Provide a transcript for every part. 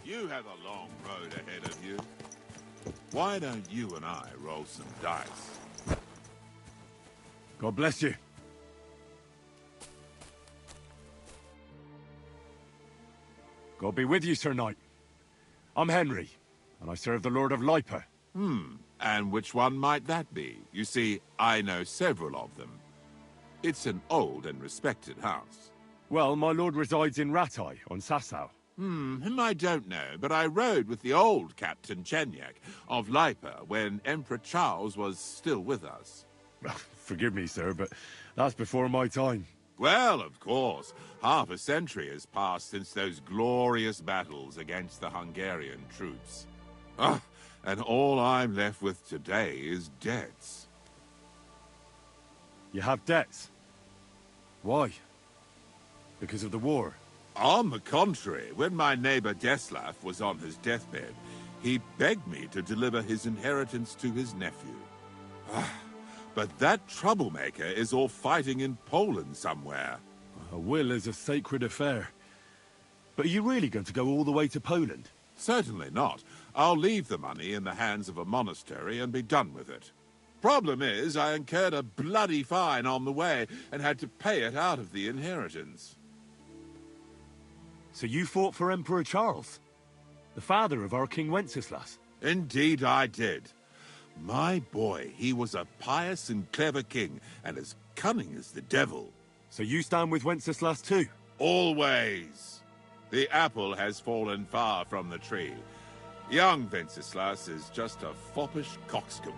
You have a long road ahead of you. Why don't you and I roll some dice? God bless you. God be with you, Sir Knight. I'm Henry, and I serve the Lord of Lipa. And which one might that be? You see, I know several of them. It's an old and respected house. Well, my lord resides in Ratai, on Sasau. Him I don't know, but I rode with the old Captain Chenyak of Lipa when Emperor Charles was still with us. Forgive me, sir, but that's before my time. Well, of course. Half a century has passed since those glorious battles against the Hungarian troops. And all I'm left with today is debts. You have debts? Why? Because of the war? On the contrary, when my neighbor Deslav was on his deathbed, he begged me to deliver his inheritance to his nephew. But that troublemaker is all fighting in Poland somewhere. A will is a sacred affair. But are you really going to go all the way to Poland? Certainly not. I'll leave the money in the hands of a monastery and be done with it. Problem is, I incurred a bloody fine on the way and had to pay it out of the inheritance. So you fought for Emperor Charles? The father of our King Wenceslas? Indeed I did. My boy, he was a pious and clever king, and as cunning as the devil. So you stand with Wenceslas too? Always. The apple has fallen far from the tree. Young Wenceslas is just a foppish coxcomb.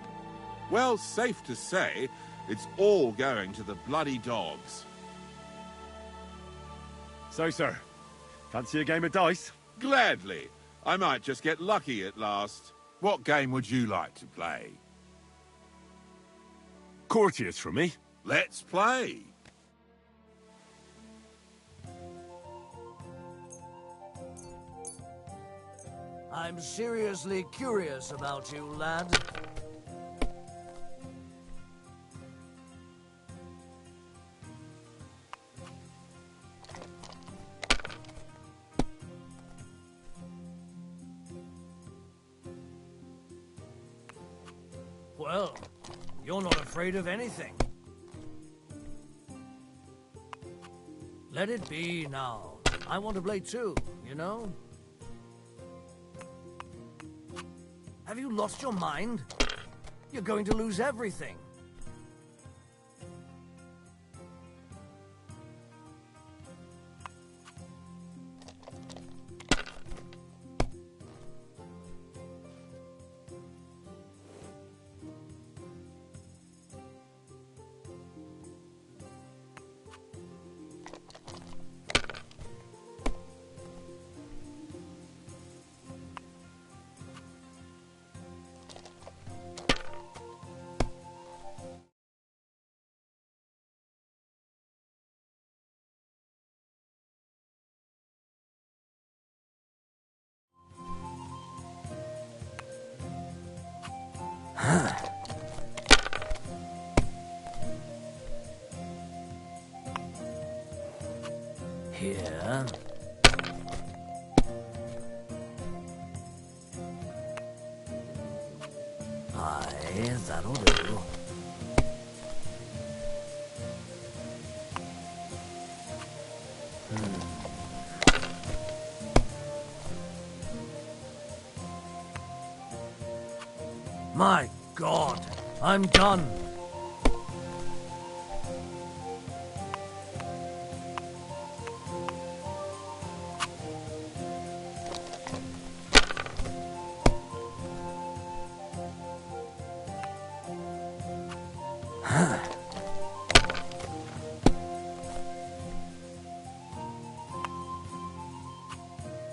Well, safe to say, it's all going to the bloody dogs. So, sir, fancy a game of dice? Gladly. I might just get lucky at last. What game would you like to play? Courtiers for me. Let's play. I'm seriously curious about you, lad. Well, you're not afraid of anything. Let it be now. I want to play too, you know? Have you lost your mind? You're going to lose everything. Here. Aye, that'll do. My God, I'm done.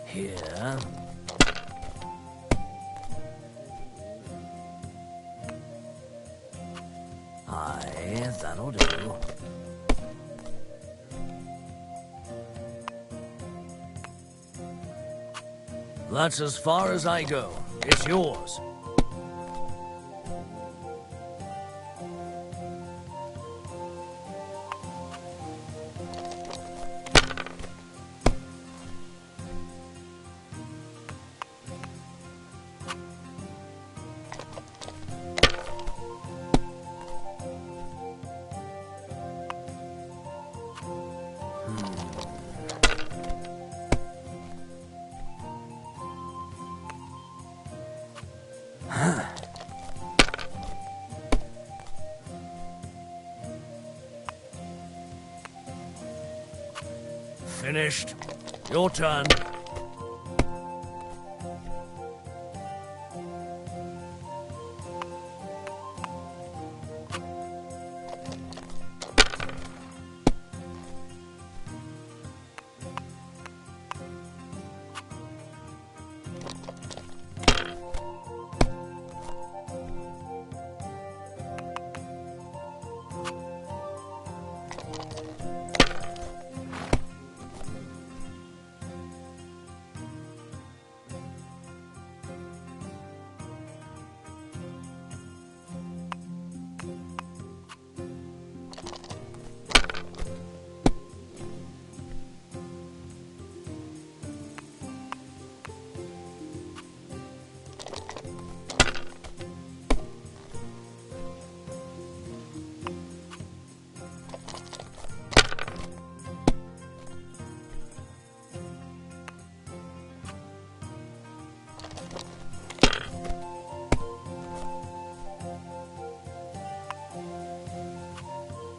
Here. Aye, that'll do. That's as far as I go. It's yours. Finished. Your turn.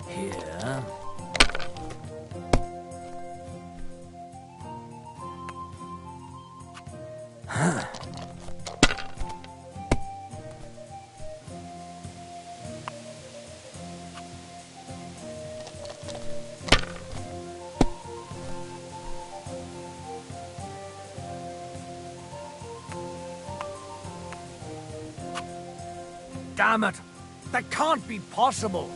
Here. Damn it! That can't be possible!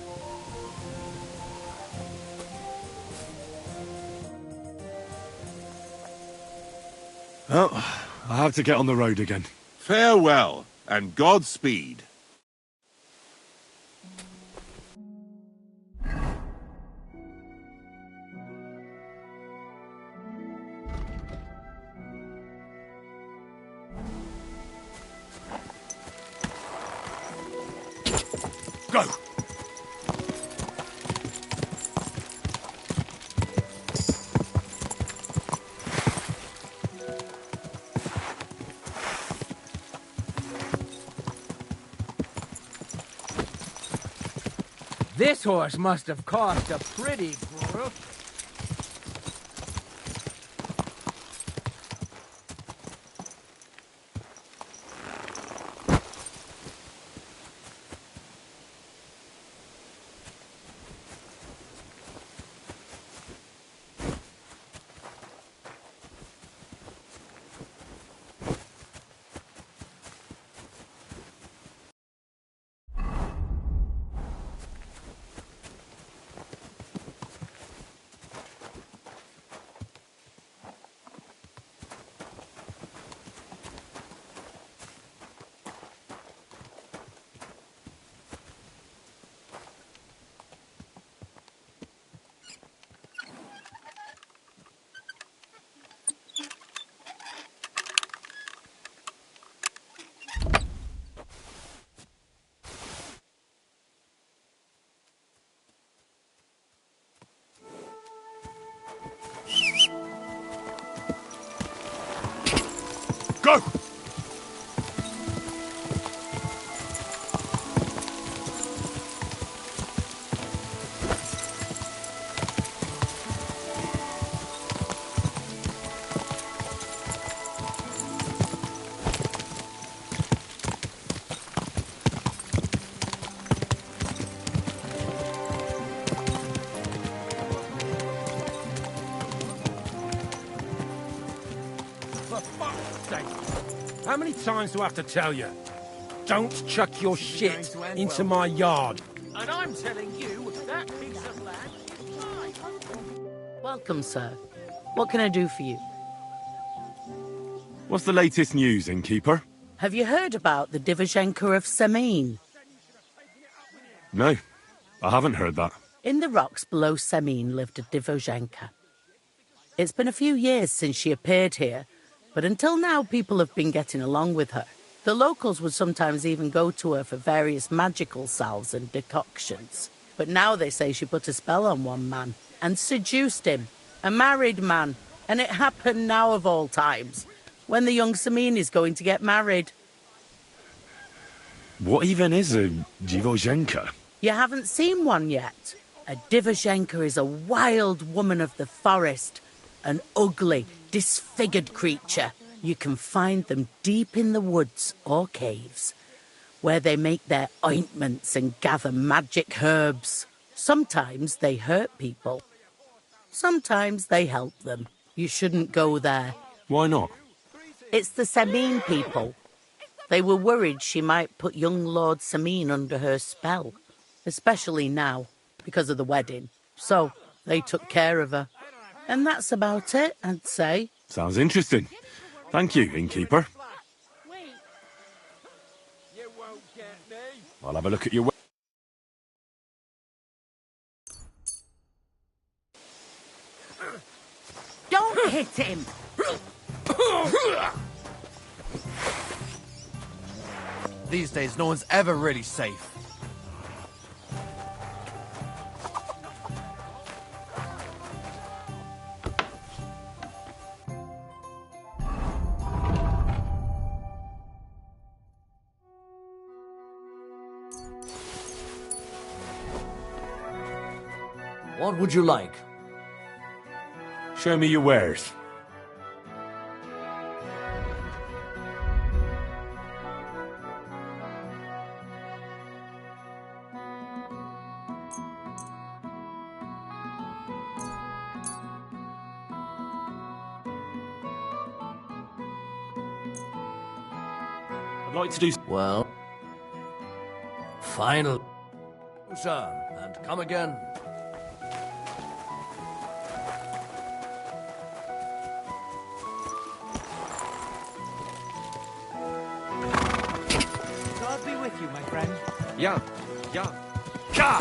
Well, I have to get on the road again. Farewell, and Godspeed. Go! This horse must have cost a pretty brook. Go! For fuck's sake! How many times do I have to tell you? Don't chuck your shit into my yard. And I'm telling you, that piece of land is mine. Welcome, sir. What can I do for you? What's the latest news, innkeeper? Have you heard about the Divizhenka of Semin? No, I haven't heard that. In the rocks below Semin lived a Divizhenka. It's been a few years since she appeared here, but until now people have been getting along with her. The locals would sometimes even go to her for various magical salves and decoctions. But now they say she put a spell on one man and seduced him, a married man. And it happened now of all times, when the young Semin is going to get married. What even is a Divozhenka? You haven't seen one yet? A Divozhenka is a wild woman of the forest, an ugly, disfigured creature. You can find them deep in the woods or caves, where they make their ointments and gather magic herbs. Sometimes they hurt people. Sometimes they help them. You shouldn't go there. Why not? It's the Semine people. They were worried she might put young Lord Semine under her spell, especially now, because of the wedding. So they took care of her. And that's about it, I'd say. Sounds interesting. Thank you, innkeeper. I'll have a look at your... Don't hit him! These days, no one's ever really safe. What would you like? Show me your wares. I'd like to do... Well, final, sir, and come again. God be with you, my friend. Yeah, yeah. Go!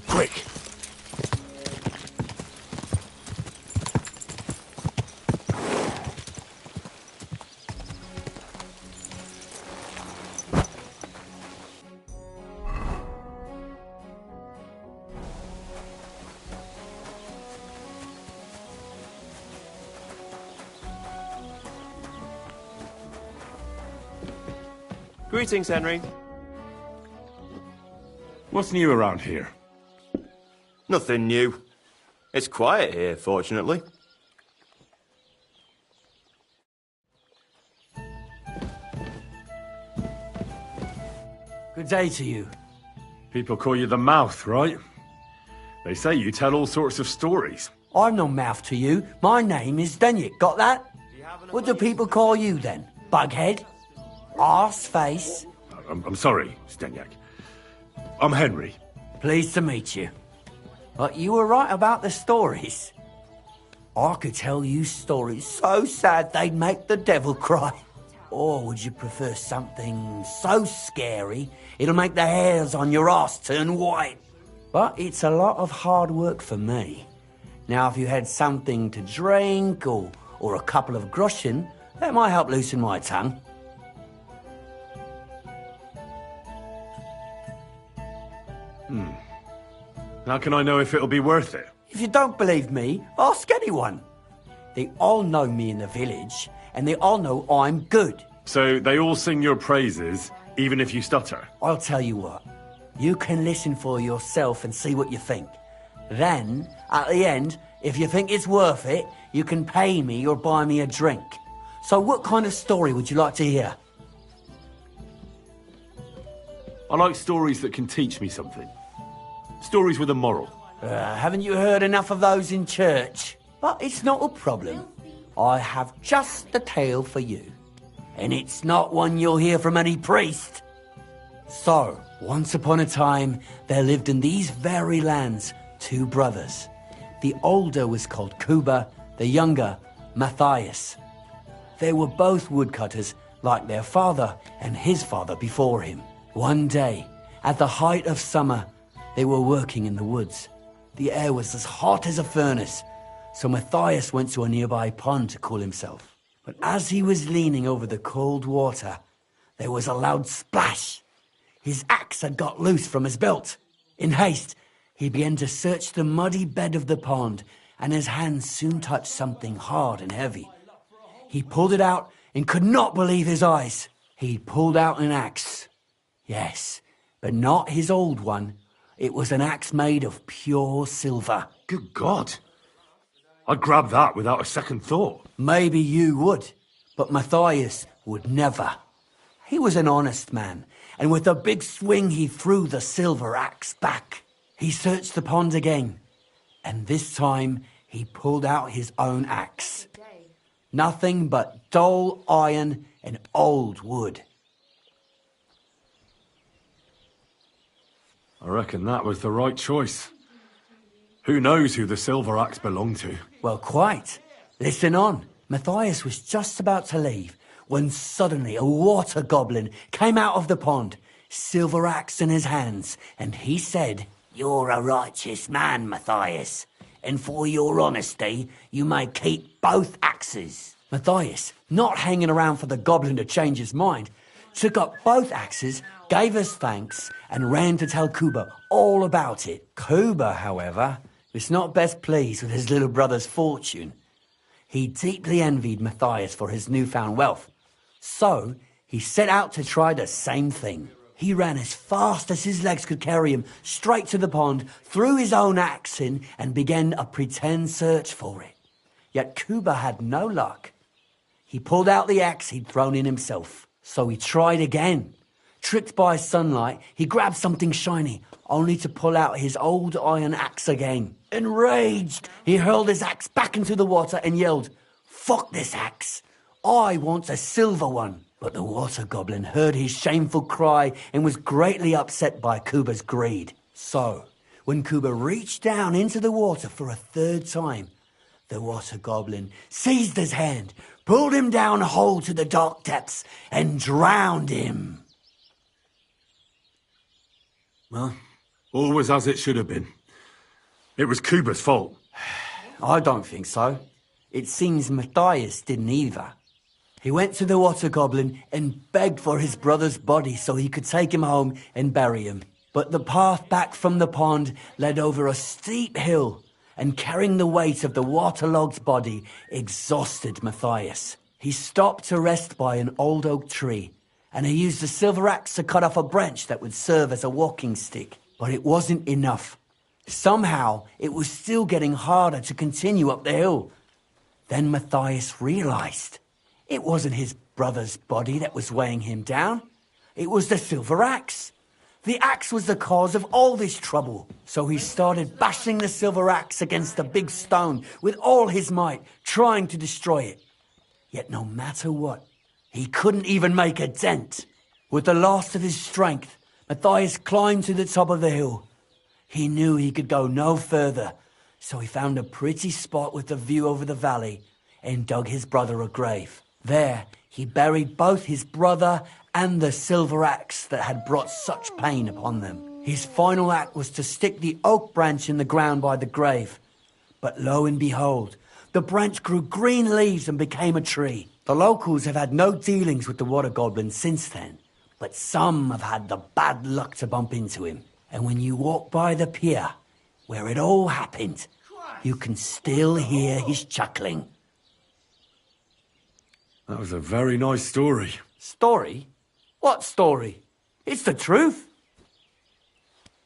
Quick! Greetings, Henry. What's new around here? Nothing new. It's quiet here, fortunately. Good day to you. People call you the Mouth, right? They say you tell all sorts of stories. I'm no mouth to you. My name is Denyek. Got that? What do people call you then? Bughead? Arse face? I'm sorry, Stenyak. I'm Henry. Pleased to meet you. But you were right about the stories. I could tell you stories so sad they'd make the devil cry. Or would you prefer something so scary it'll make the hairs on your ass turn white? But it's a lot of hard work for me. Now, if you had something to drink or a couple of groschen, that might help loosen my tongue. How can I know if it'll be worth it? If you don't believe me, ask anyone. They all know me in the village, and they all know I'm good. So they all sing your praises, even if you stutter? I'll tell you what. You can listen for yourself and see what you think. Then, at the end, if you think it's worth it, you can pay me or buy me a drink. So what kind of story would you like to hear? I like stories that can teach me something. Stories with a moral. Haven't you heard enough of those in church? But it's not a problem. I have just the tale for you. And it's not one you'll hear from any priest. So, once upon a time, there lived in these very lands 2 brothers. The older was called Kuba, the younger, Matthias. They were both woodcutters, like their father and his father before him. One day, at the height of summer, they were working in the woods. The air was as hot as a furnace, so Matthias went to a nearby pond to cool himself. But as he was leaning over the cold water, there was a loud splash. His axe had got loose from his belt. In haste, he began to search the muddy bed of the pond, and his hands soon touched something hard and heavy. He pulled it out and could not believe his eyes. He pulled out an axe. Yes, but not his old one. It was an axe made of pure silver. Good God. I'd grab that without a second thought. Maybe you would, but Matthias would never. He was an honest man, and with a big swing he threw the silver axe back. He searched the pond again, and this time he pulled out his own axe. Nothing but dull iron and old wood. I reckon that was the right choice. Who knows who the silver axe belonged to? Well, quite. Listen on. Matthias was just about to leave when suddenly a water goblin came out of the pond, silver axe in his hands, and he said, "You're a righteous man, Matthias, and for your honesty, you may keep both axes." Matthias, not hanging around for the goblin to change his mind, took up both axes, gave us thanks, and ran to tell Kuba all about it. Kuba, however, was not best pleased with his little brother's fortune. He deeply envied Matthias for his newfound wealth. So, he set out to try the same thing. He ran as fast as his legs could carry him straight to the pond, threw his own axe in, and began a pretend search for it. Yet Kuba had no luck. He pulled out the axe he'd thrown in himself. So he tried again. Tricked by sunlight, he grabbed something shiny, only to pull out his old iron axe again. Enraged, he hurled his axe back into the water and yelled, "Fuck this axe! I want a silver one!" But the water goblin heard his shameful cry and was greatly upset by Kuba's greed. So, when Kuba reached down into the water for a third time, the water goblin seized his hand, pulled him down whole to the dark depths, and drowned him. Well, all was as it should have been. It was Kuba's fault. I don't think so. It seems Matthias didn't either. He went to the water goblin and begged for his brother's body so he could take him home and bury him. But the path back from the pond led over a steep hill, and carrying the weight of the waterlogged body exhausted Matthias. He stopped to rest by an old oak tree, and he used a silver axe to cut off a branch that would serve as a walking stick. But it wasn't enough. Somehow, it was still getting harder to continue up the hill. Then Matthias realized it wasn't his brother's body that was weighing him down. It was the silver axe. The axe was the cause of all this trouble. So he started bashing the silver axe against a big stone with all his might, trying to destroy it. Yet no matter what, he couldn't even make a dent. With the last of his strength, Matthias climbed to the top of the hill. He knew he could go no further, so he found a pretty spot with a view over the valley and dug his brother a grave. There, he buried both his brother and the silver axe that had brought such pain upon them. His final act was to stick the oak branch in the ground by the grave. But lo and behold, the branch grew green leaves and became a tree. The locals have had no dealings with the water goblin since then, but some have had the bad luck to bump into him. And when you walk by the pier where it all happened, you can still hear his chuckling. That was a very nice story. Story? What story? It's the truth.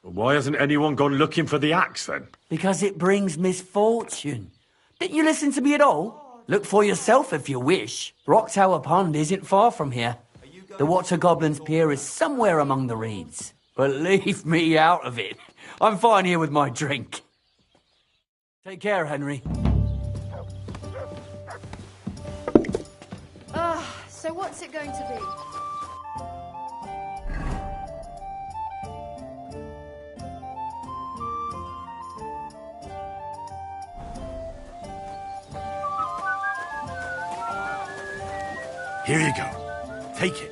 But why hasn't anyone gone looking for the axe, then? Because it brings misfortune. Didn't you listen to me at all? Look for yourself if you wish. Rocktower Pond isn't far from here. The Water Goblin's Pier is somewhere among the reeds. But leave me out of it. I'm fine here with my drink. Take care, Henry. So what's it going to be? Here you go. Take it.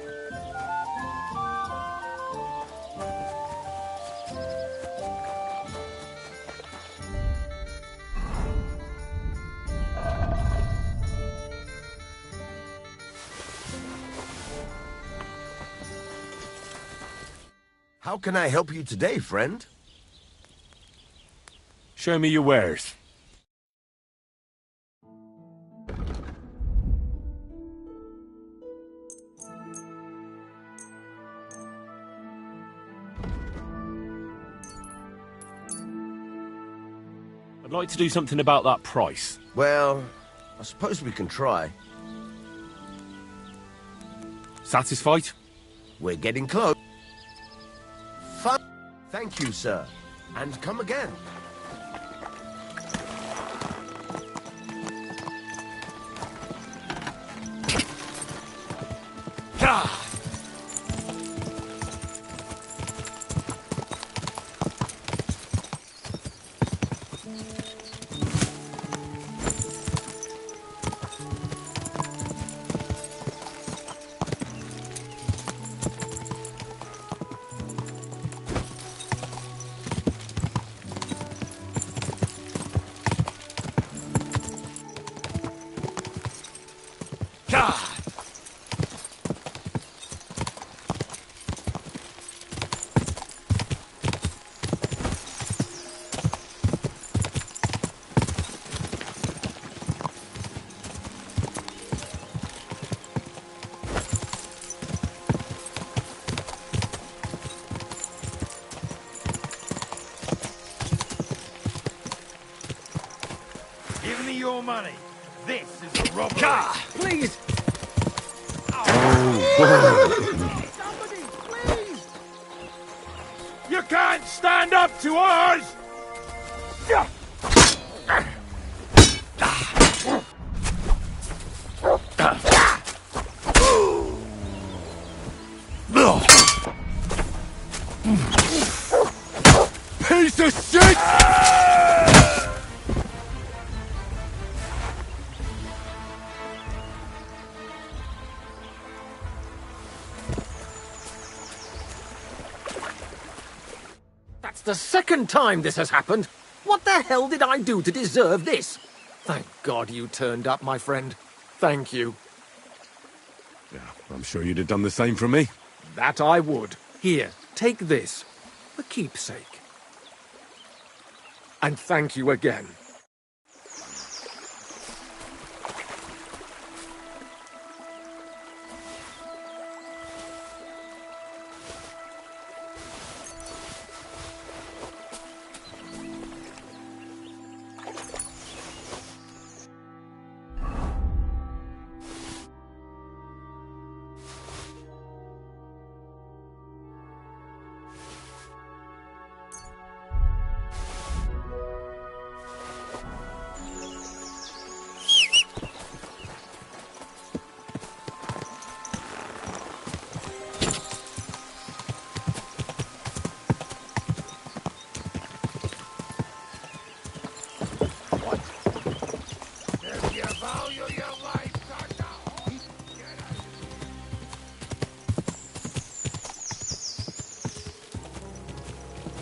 How can I help you today, friend? Show me your wares. I'd like to do something about that price. Well, I suppose we can try. Satisfied? We're getting close. Fun. Thank you, sir. And come again. Give me your money. This is a robbery. Please! Somebody, please! You can't stand up to us! Piece of shit! That's the second time this has happened. What the hell did I do to deserve this? Thank God you turned up, my friend. Thank you. Yeah, I'm sure you'd have done the same for me. That I would. Here, take this. A keepsake. And thank you again.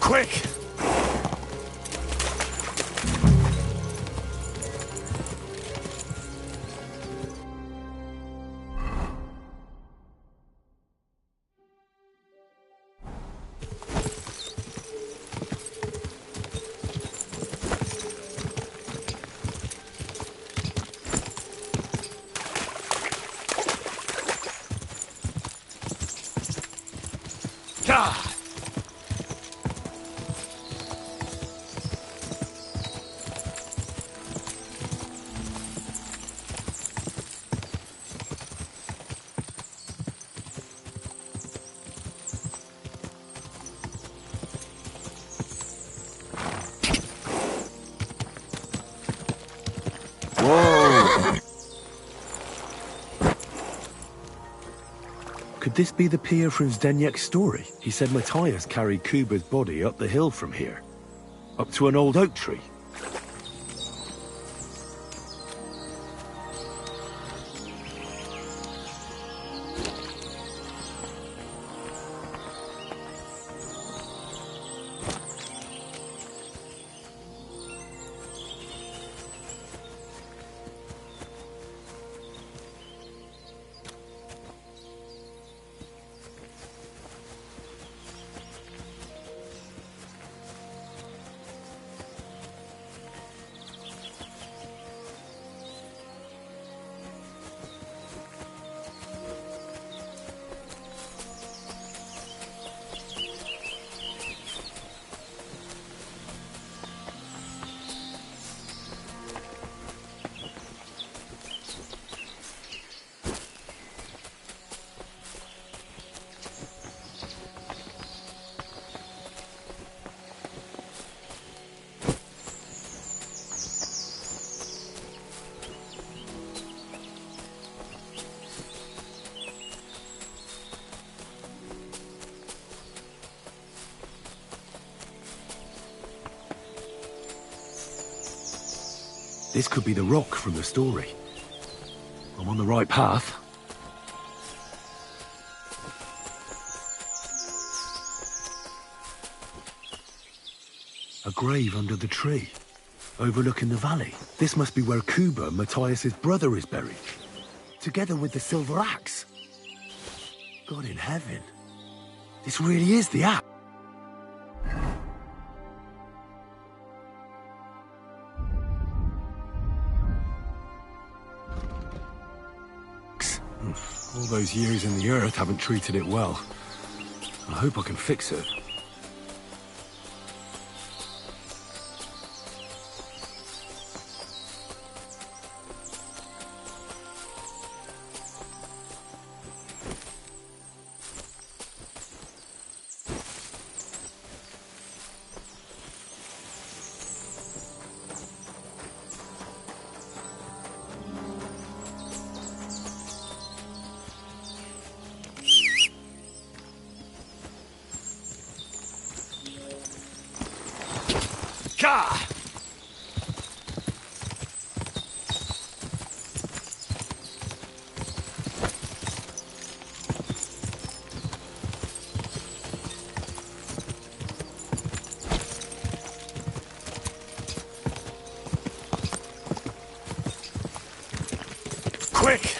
Quick! Could this be the pier from Zdeněk's story? He said Matthias carried Kuba's body up the hill from here. Up to an old oak tree. This could be the rock from the story. I'm on the right path. A grave under the tree, overlooking the valley. This must be where Kuba, Matthias's brother, is buried, together with the silver axe. God in heaven, this really is the axe. All those years in the earth haven't treated it well. I hope I can fix it. Quick!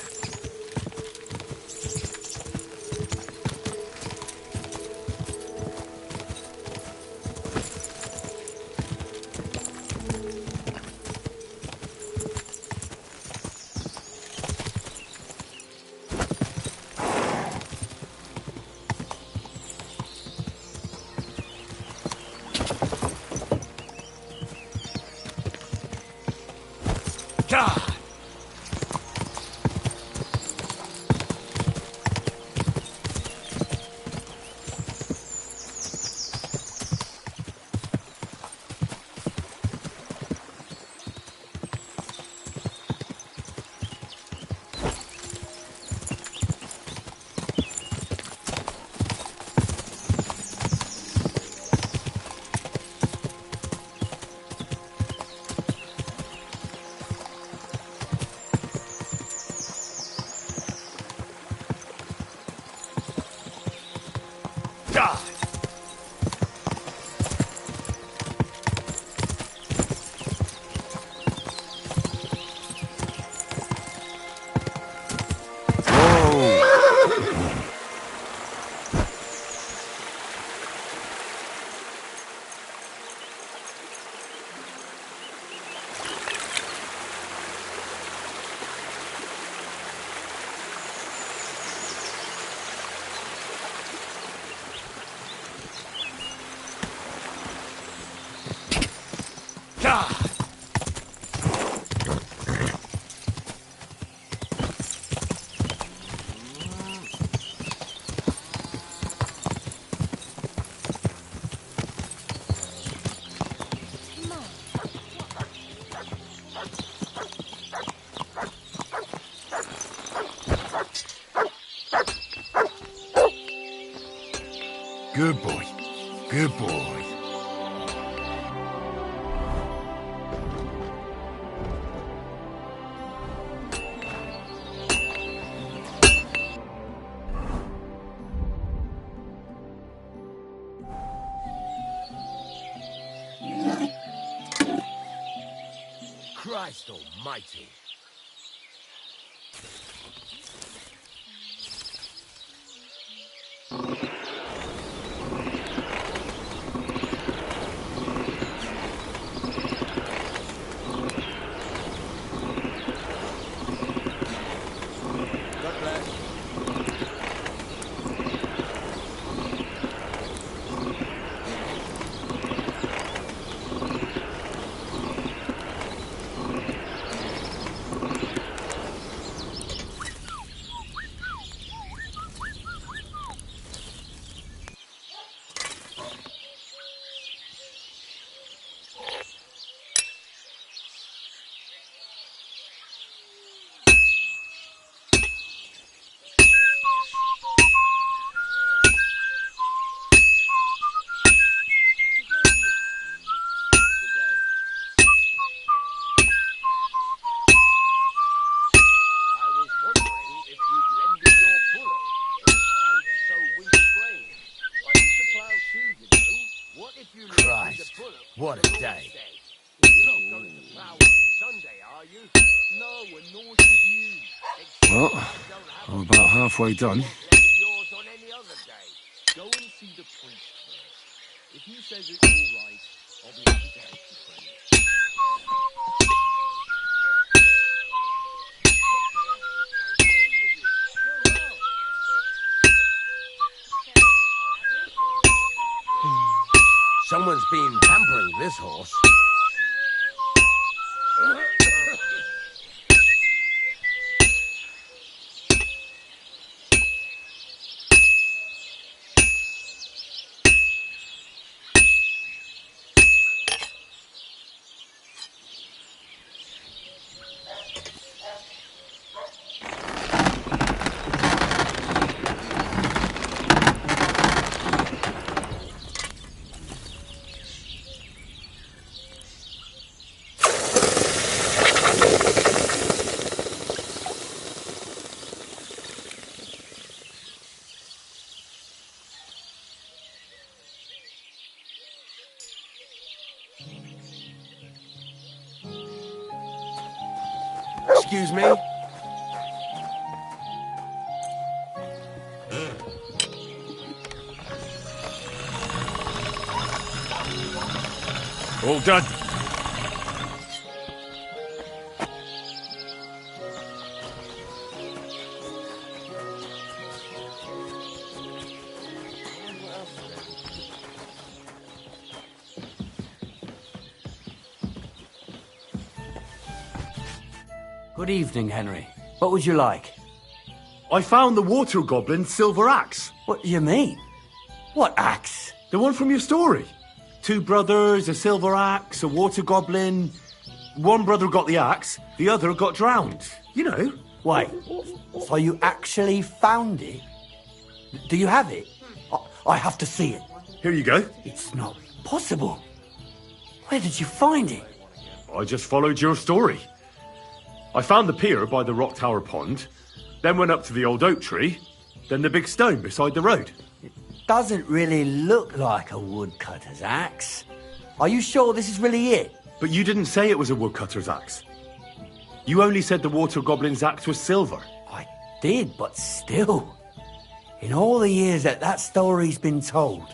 Christ almighty. Christ, what a day. You're not going to plough on Sunday, are you? No, and nor should you. Well, I'm about halfway done. Yours on any other day. Go and see the priest first. If he says it's all right, I'll be happy to help you, friend. Someone's been pampering this horse. Excuse me? All done. Good evening, Henry. What would you like? I found the water goblin's silver axe. What do you mean? What axe? The one from your story. 2 brothers, a silver axe, a water goblin. One brother got the axe, the other got drowned. You know. Wait, so you actually found it? Do you have it? I have to see it. Here you go. It's not possible. Where did you find it? I just followed your story. I found the pier by the rock tower pond, then went up to the old oak tree, then the big stone beside the road. Doesn't really look like a woodcutter's axe. Are you sure this is really it? But you didn't say it was a woodcutter's axe. You only said the water goblin's axe was silver. I did, but still. In all the years that story's been told,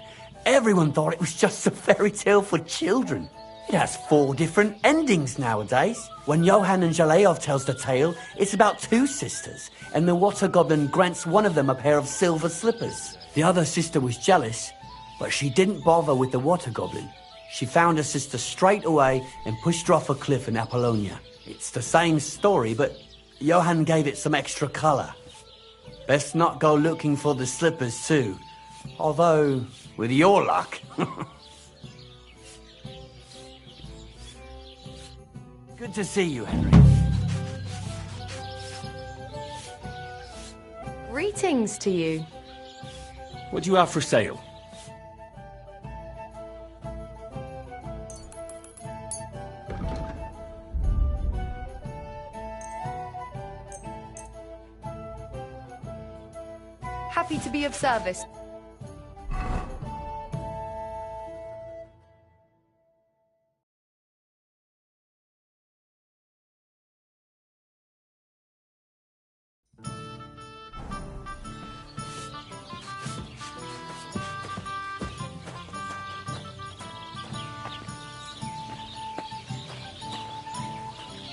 everyone thought it was just a fairy tale for children. It has 4 different endings nowadays. When Johann and Jaleov tells the tale, it's about 2 sisters, and the water goblin grants one of them a pair of silver slippers. The other sister was jealous, but she didn't bother with the water goblin. She found her sister straight away and pushed her off a cliff in Apollonia. It's the same story, but Johann gave it some extra colour. Best not go looking for the slippers too. Although, with your luck... Good to see you, Henry. Greetings to you. What do you have for sale? Happy to be of service.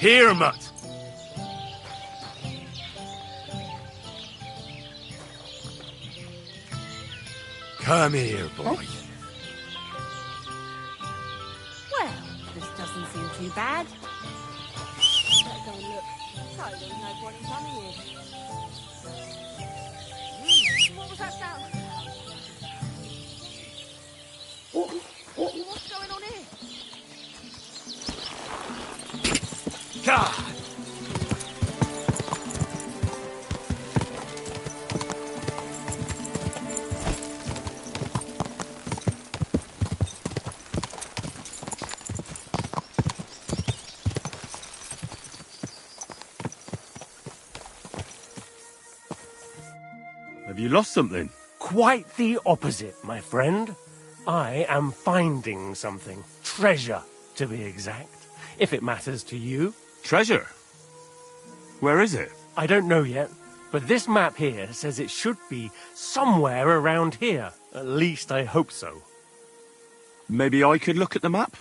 Here, mutt. Come here, boy. Well, this doesn't seem too bad. Let's go and look. So there was no point in coming here. What was that sound? What's going on here? God! Have you lost something? Quite the opposite, my friend. I am finding something. Treasure, to be exact. If it matters to you. Treasure? Where is it? I don't know yet, but this map here says it should be somewhere around here. At least I hope so. Maybe I could look at the map?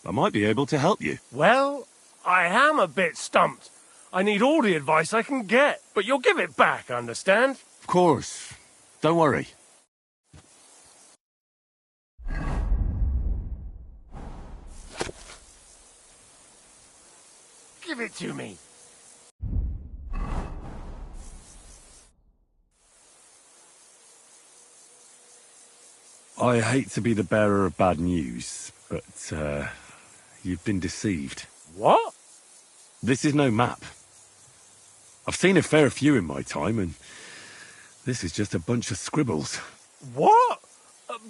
I might be able to help you. Well, I am a bit stumped. I need all the advice I can get, but you'll give it back, understand? Of course. Don't worry. Give it to me. I hate to be the bearer of bad news, but, you've been deceived. What? This is no map. I've seen a fair few in my time, and this is just a bunch of scribbles. What?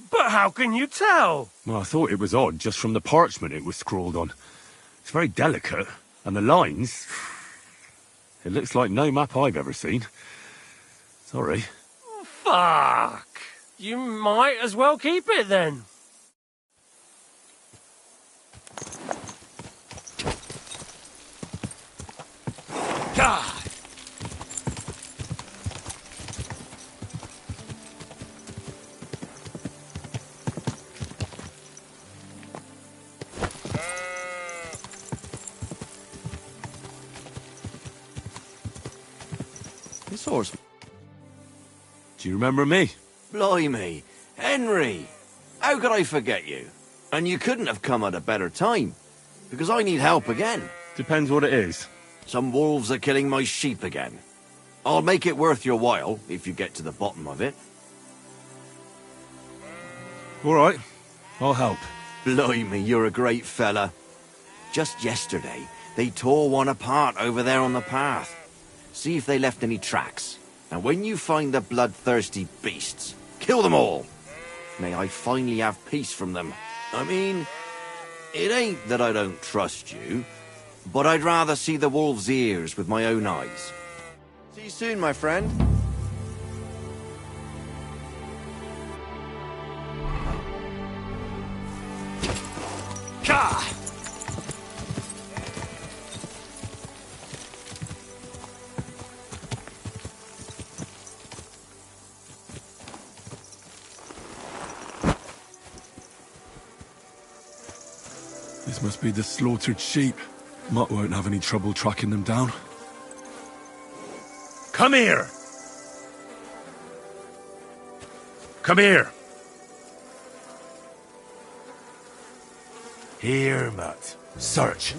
But how can you tell? Well, I thought it was odd just from the parchment it was scrawled on. It's very delicate, and the lines... It looks like no map I've ever seen. Sorry. Fuck. You might as well keep it then. God! This horse... Do you remember me? Blimey. Henry! How could I forget you? And you couldn't have come at a better time. Because I need help again. Depends what it is. Some wolves are killing my sheep again. I'll make it worth your while, if you get to the bottom of it. All right. I'll help. Blimey, you're a great fella. Just yesterday, they tore one apart over there on the path. See if they left any tracks. And when you find the bloodthirsty beasts, kill them all. May I finally have peace from them. I mean, it ain't that I don't trust you, but I'd rather see the wolf's ears with my own eyes. See you soon, my friend. God! This must be the slaughtered sheep. Mutt won't have any trouble tracking them down. Come here! Come here! Here, Mutt. Search.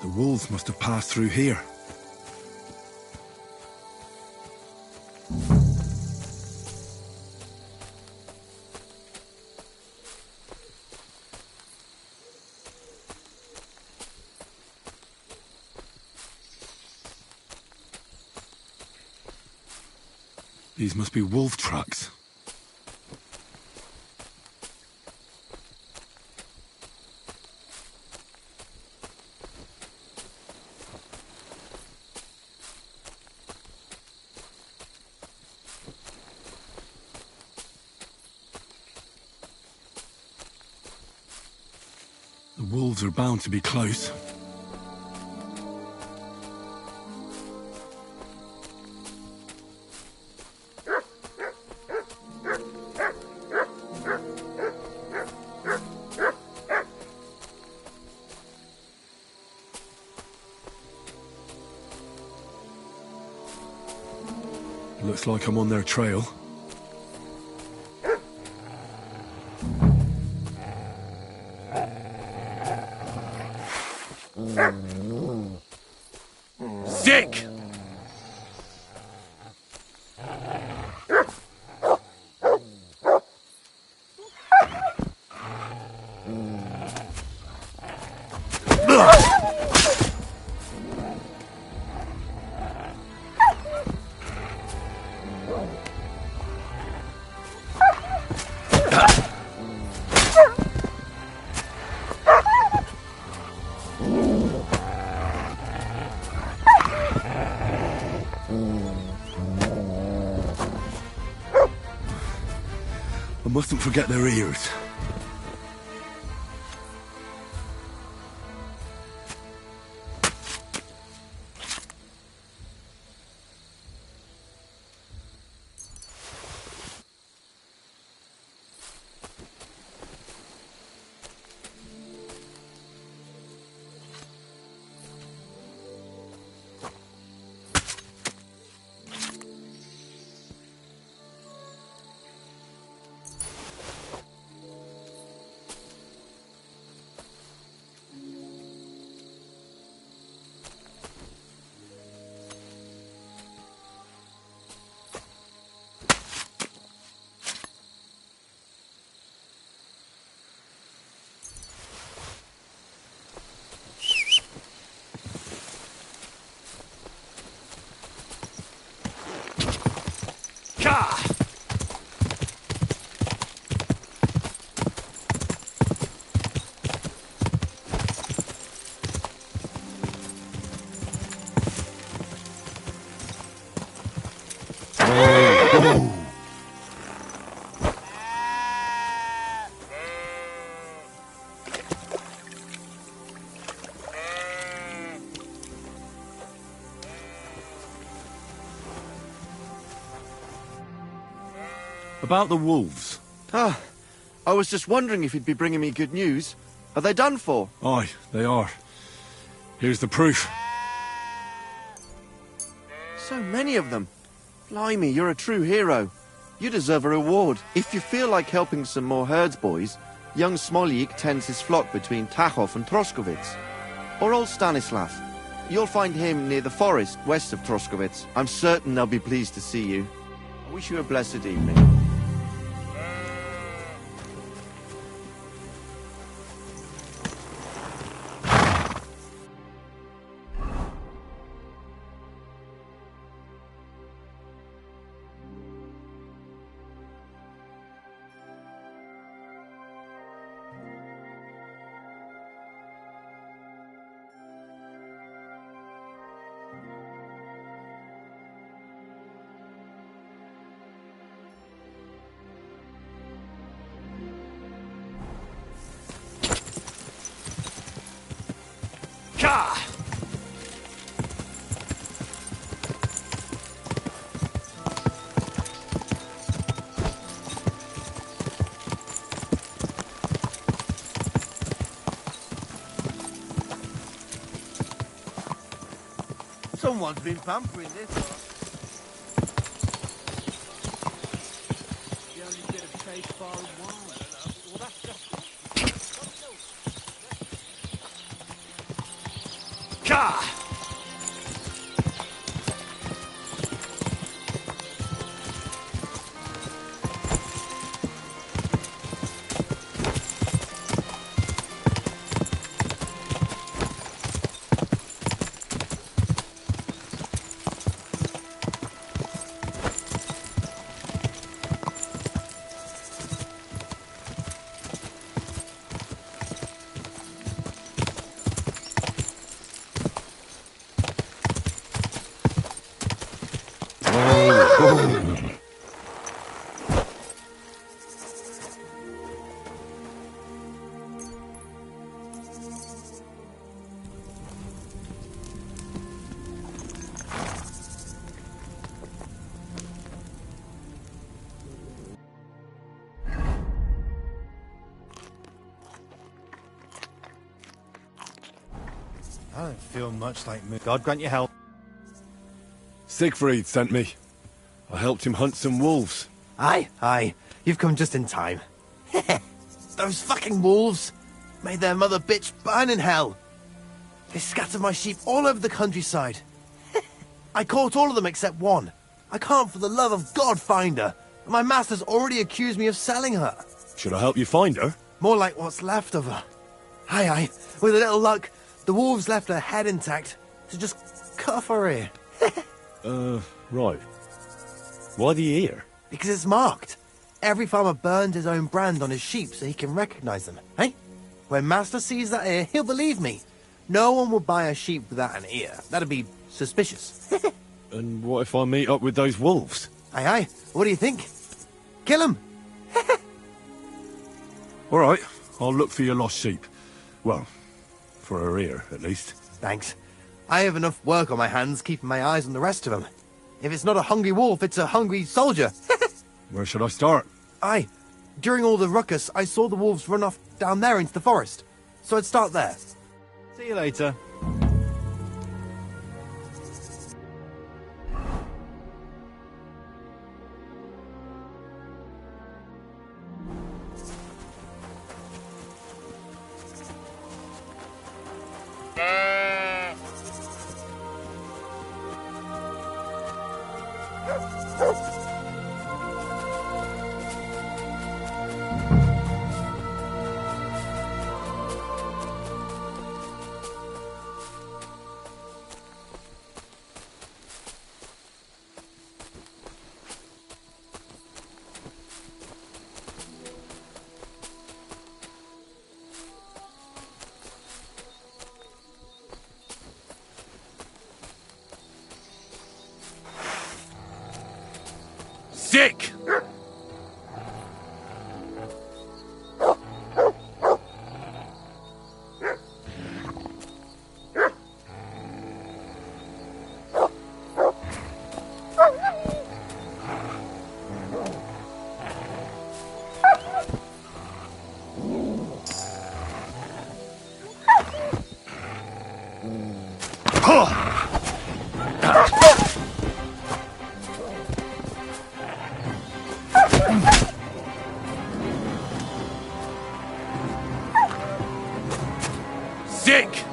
The wolves must have passed through here. These must be wolf tracks. The wolves are bound to be close. Looks like I'm on their trail. Sick! I mustn't forget their ears. About the wolves. Ah, I was just wondering if you'd be bringing me good news. Are they done for? Aye, they are. Here's the proof. So many of them. Blimey, you're a true hero. You deserve a reward. If you feel like helping some more herds boys, young Smolik tends his flock between Tachov and Troskowitz. Or old Stanislav. You'll find him near the forest west of Troskowitz. I'm certain they'll be pleased to see you. I wish you a blessed evening. Someone's been pampering this one. The only bit of taste far and wide. Well, that's just... I don't feel much like me. God grant you help. Siegfried sent me. I helped him hunt some wolves. Aye. You've come just in time. Those fucking wolves made their mother bitch burn in hell. They scattered my sheep all over the countryside. I caught all of them except one. I can't for the love of God find her. And my master's already accused me of selling her. Should I help you find her? More like what's left of her. Aye. With a little luck, the wolves left her head intact. So just cut off her ear. Right. Why the ear? Because it's marked. Every farmer burns his own brand on his sheep so he can recognize them, eh? When Master sees that ear, he'll believe me. No one will buy a sheep without an ear. That'd be suspicious. And what if I meet up with those wolves? Aye. What do you think? Kill him. All right, I'll look for your lost sheep. Well, for her ear, at least. Thanks. I have enough work on my hands keeping my eyes on the rest of them. If it's not a hungry wolf, it's a hungry soldier. Where should I start? Aye. During all the ruckus, I saw the wolves run off down there into the forest. So I'd start there. See you later. Sick! Sick!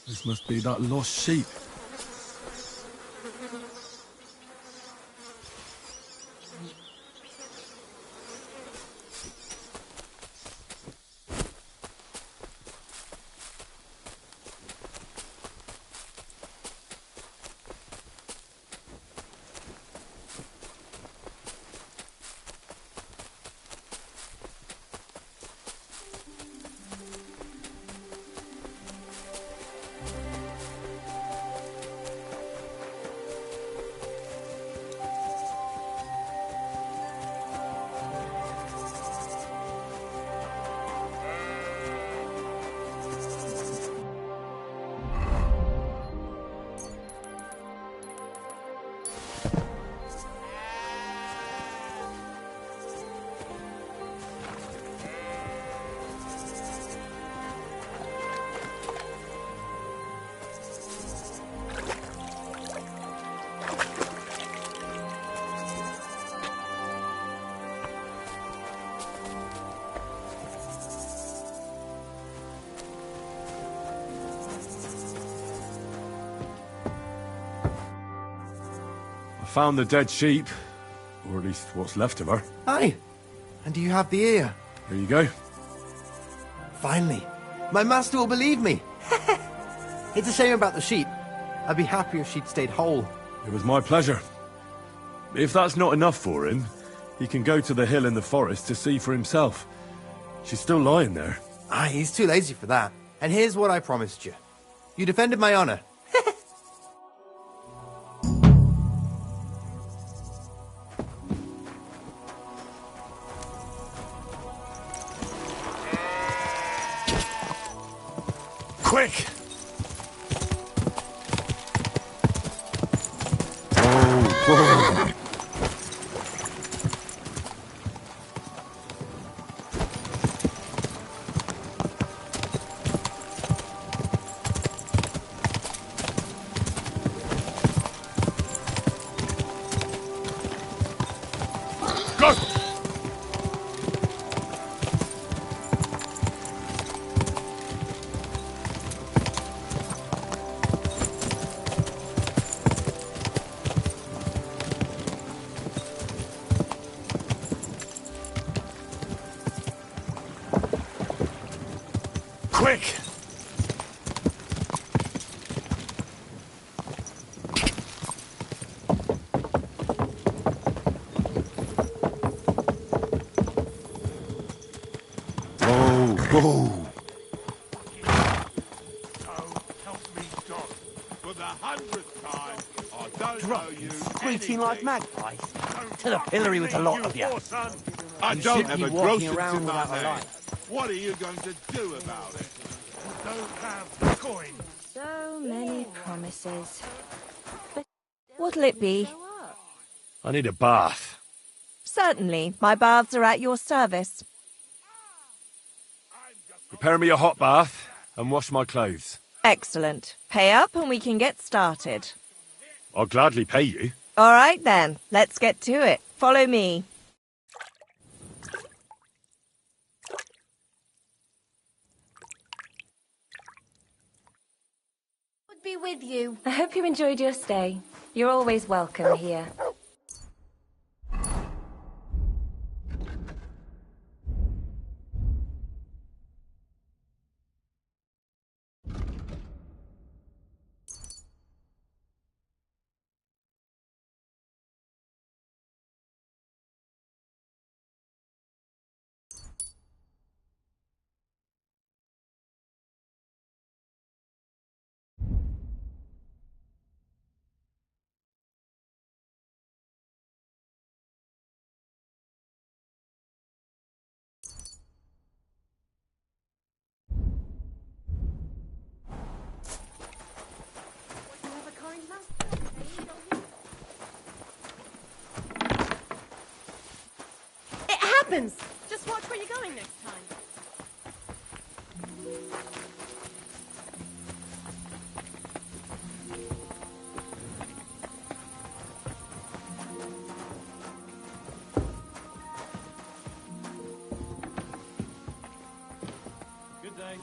This must be that lost sheep. found the dead sheep. Or at least what's left of her. Aye. And do you have the ear? Here you go. Finally. My master will believe me. It's a shame about the sheep. I'd be happier if she'd stayed whole. It was my pleasure. If that's not enough for him, he can go to the hill in the forest to see for himself. She's still lying there. Aye, he's too lazy for that. And here's what I promised you. You defended my honor. Quick! Oh. Go! Quick! Whoa! For the 100th time, I don't Drop know you screeching like anything. magpies. To the pillory with a lot of you. I You don't shouldn't have be a walking groschen around in my without a name. light. What are you going to do about it? Don't have coin. So many promises. But what'll it be? I need a bath. Certainly, my baths are at your service. Prepare me a hot bath and wash my clothes. Excellent. Pay up and we can get started. I'll gladly pay you. All right then, let's get to it. Follow me. Would be with you. I hope you enjoyed your stay. You're always welcome here. It happens! Just watch where you're going next time. Good day.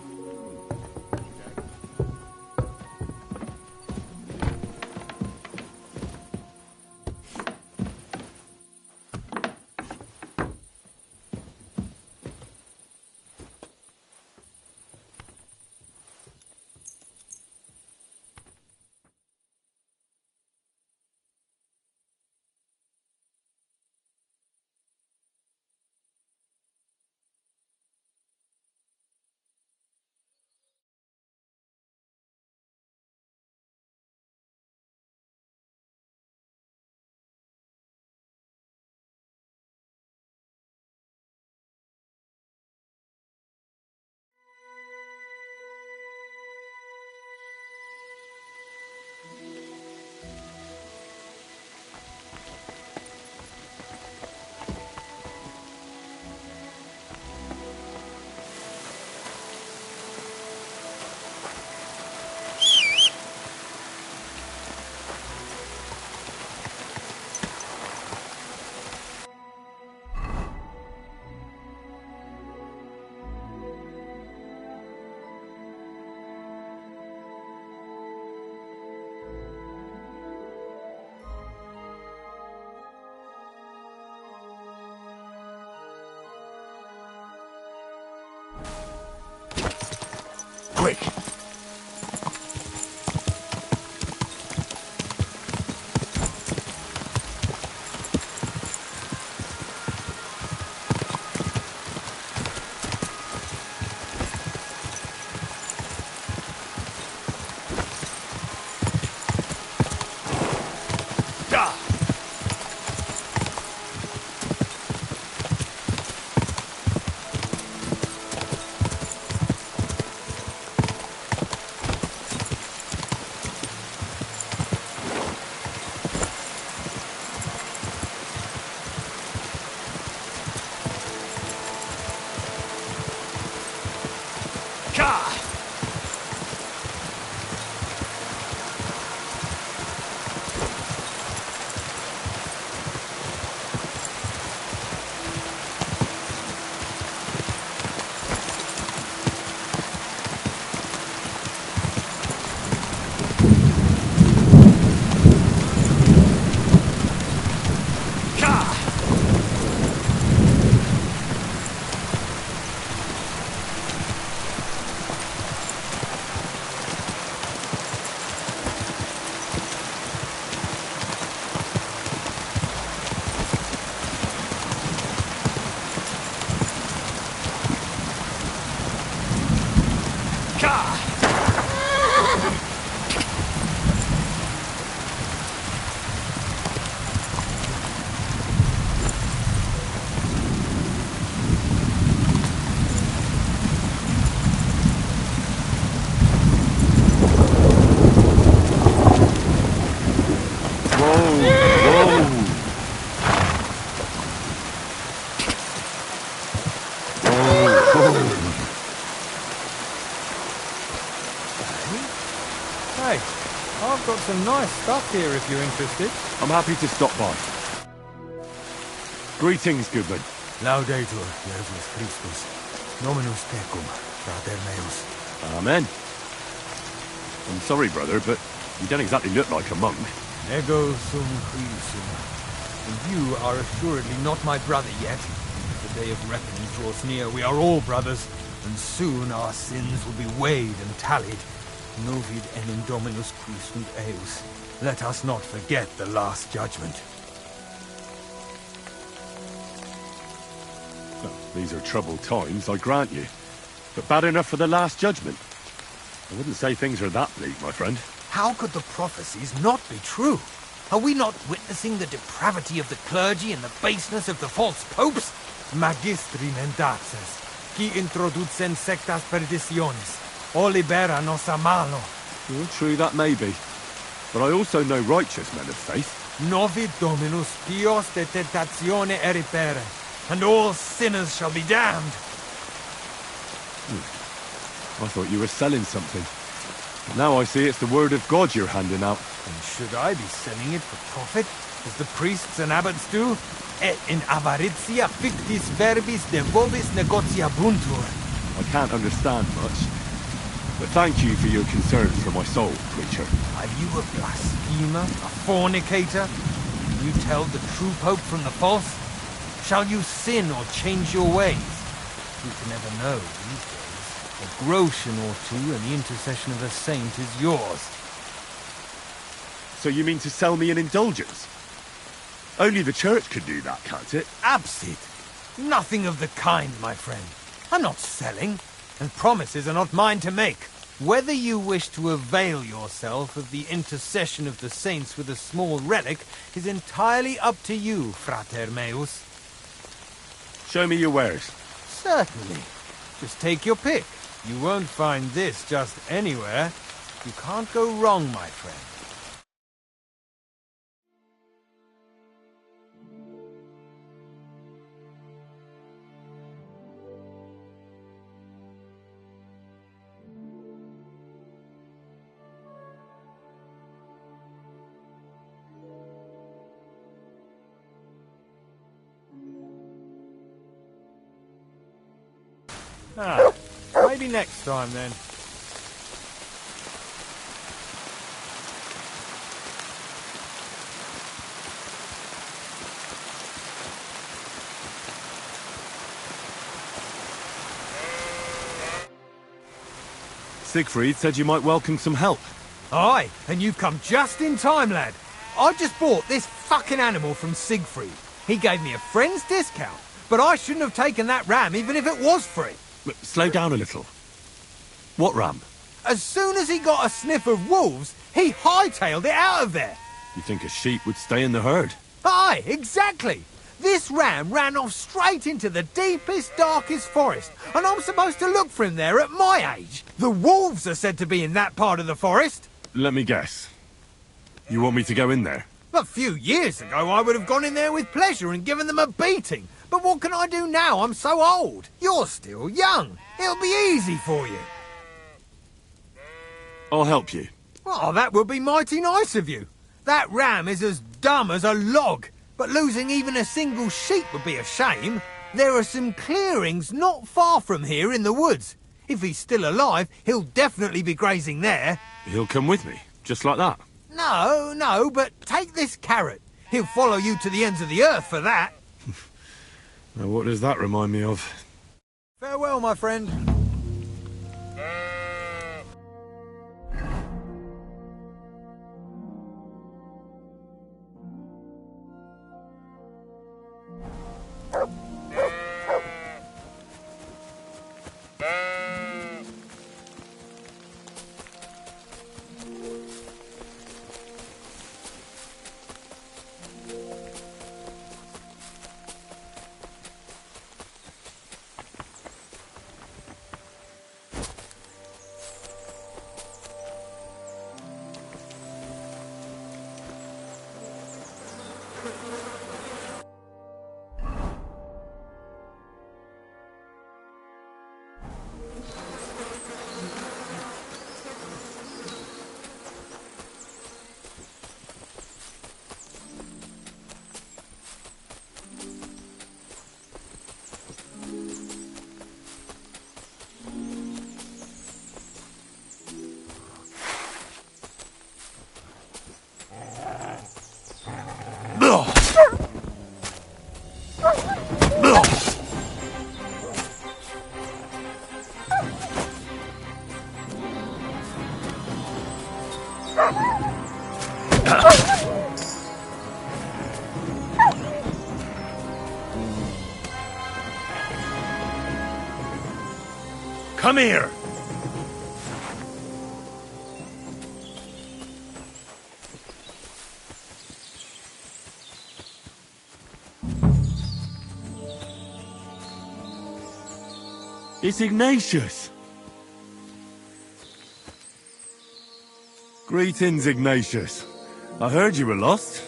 I've got some nice stuff here if you're interested. I'm happy to stop by. Greetings, goodman. Laudetur, Jesus Christus. Nominus tecum, frater meus. Amen. I'm sorry, brother, but you don't exactly look like a monk. Ego sum Christum. And you are assuredly not my brother yet. The day of reckoning draws near. We are all brothers, and soon our sins will be weighed and tallied. Novid enim Dominus Christunt eus. Let us not forget the last judgment. Well, these are troubled times, I grant you. But bad enough for the last judgment. I wouldn't say things are that bleak, my friend. How could the prophecies not be true? Are we not witnessing the depravity of the clergy and the baseness of the false popes? Magistri mendaces, qui introducen sectas perditionis, o libera nos a malo. Well, true that may be. But I also know righteous men of faith. Novid Dominus pios de tentatione eripere, and all sinners shall be damned. I thought you were selling something. But now I see it's the word of God you're handing out. And should I be selling it for profit, as the priests and abbots do? Et in avaritia fictis verbis de vobis negociabuntur. I can't understand much. But thank you for your concern for my soul, preacher. Are you a blasphemer, a fornicator? Can you tell the true pope from the false? Shall you sin or change your ways? You can never know these days. A groschen or two and the intercession of a saint is yours. So you mean to sell me an indulgence? Only the church could do that, can't it? Absit! Nothing of the kind, my friend. I'm not selling, and promises are not mine to make. Whether you wish to avail yourself of the intercession of the saints with a small relic is entirely up to you, frater meus. Show me your wares. Certainly. Just take your pick. You won't find this just anywhere. You can't go wrong, my friend. Ah, maybe next time then. Siegfried said you might welcome some help. Aye, and you've come just in time, lad. I just bought this fucking animal from Siegfried. He gave me a friend's discount, but I shouldn't have taken that ram even if it was free. Slow down a little. What ram? As soon as he got a sniff of wolves, he hightailed it out of there. You think a sheep would stay in the herd? Aye, exactly. This ram ran off straight into the deepest, darkest forest, and I'm supposed to look for him there at my age. The wolves are said to be in that part of the forest. Let me guess. You want me to go in there? A few years ago, I would have gone in there with pleasure and given them a beating. But what can I do now? I'm so old. You're still young. It'll be easy for you. I'll help you. Oh, that would be mighty nice of you. That ram is as dumb as a log, but losing even a single sheep would be a shame. There are some clearings not far from here in the woods. If he's still alive, he'll definitely be grazing there. He'll come with me, just like that. No, but take this carrot. He'll follow you to the ends of the earth for that. Now, what does that remind me of? Farewell, my friend. Come here! It's Ignatius! Greetings, Ignatius. I heard you were lost.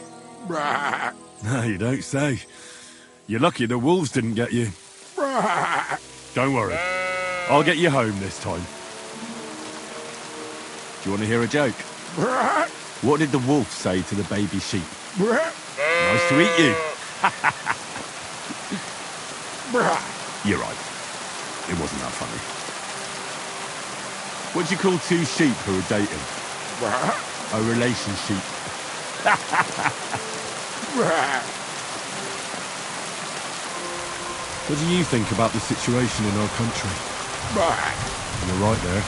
No, you don't say. You're lucky the wolves didn't get you. Don't worry. I'll get you home this time. Do you want to hear a joke? What did the wolf say to the baby sheep? Nice to eat you. You're right. It wasn't that funny. What do you call two sheep who are dating? A relationship. What do you think about the situation in our country? You're right there.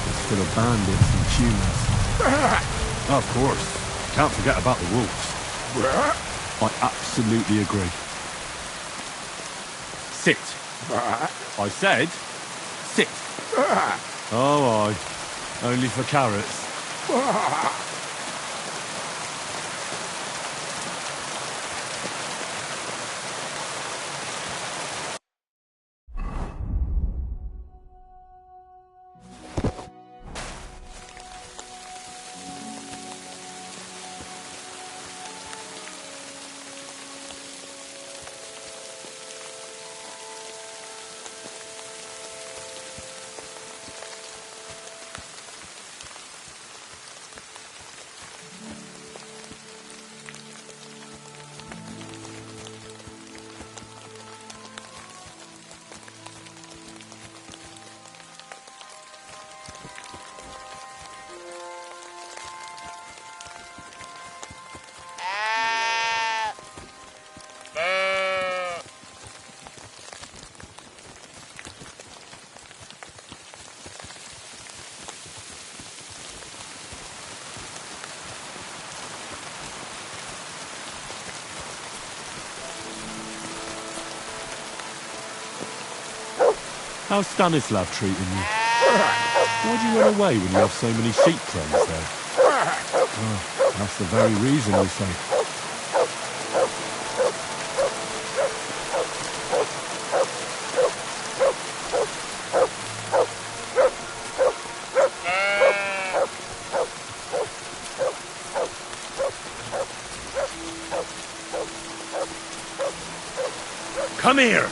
It's full of bandits and humans. Of course. Can't forget about the wolves. I absolutely agree. Sit. I said, sit. Oh, aye. Only for carrots. How's Stanislav treating you? Why do you run away when you have so many sheep friends there? Oh, that's the very reason, you say. Come here!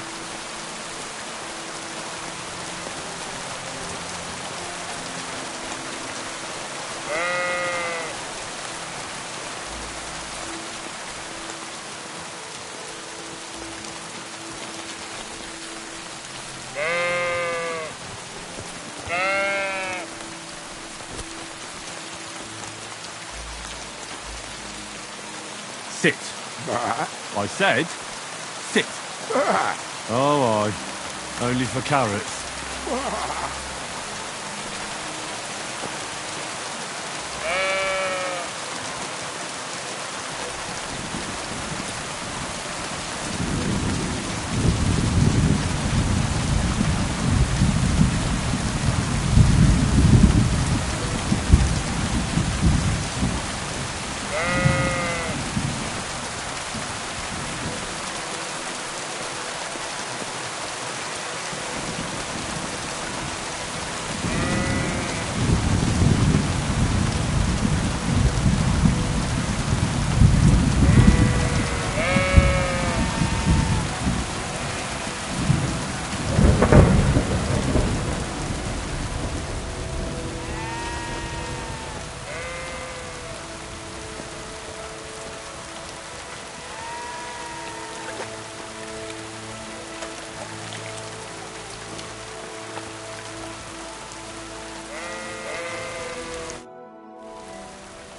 Sit. I said, sit. Oh, aye. Only for carrots.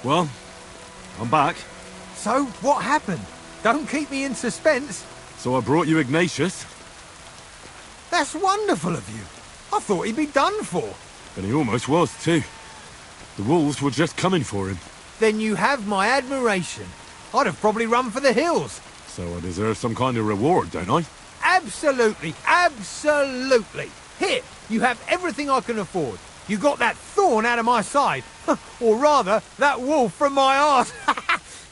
Well, I'm back. So, what happened? Don't keep me in suspense. So I brought you Ignatius. That's wonderful of you. I thought he'd be done for. And he almost was, too. The wolves were just coming for him. Then you have my admiration. I'd have probably run for the hills. So I deserve some kind of reward, don't I? Absolutely, absolutely. Here, you have everything I can afford. You got that thorn out of my side. Or rather, that wolf from my arse.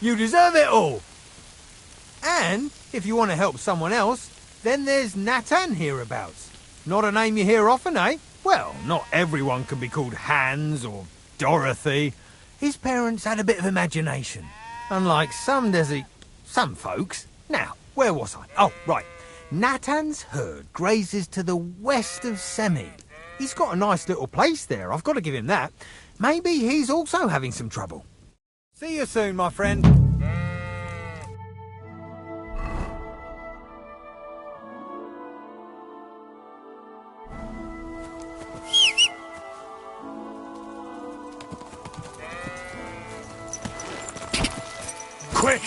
You deserve it all. And if you want to help someone else, then there's Natan hereabouts. Not a name you hear often, eh? Well, not everyone can be called Hans or Dorothy. His parents had a bit of imagination. Unlike some folks. Now, where was I? Oh, right. Natan's herd grazes to the west of Semi. He's got a nice little place there, I've got to give him that. Maybe he's also having some trouble. See you soon, my friend. Quick!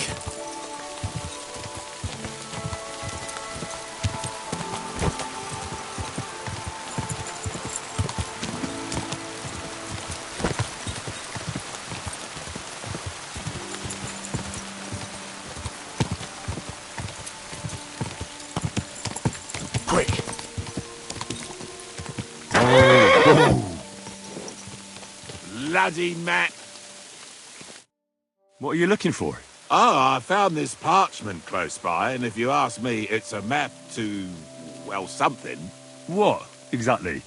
Quick! Bloody map! What are you looking for? Oh, I found this parchment close by, and if you ask me, it's a map to, well, something. What, exactly?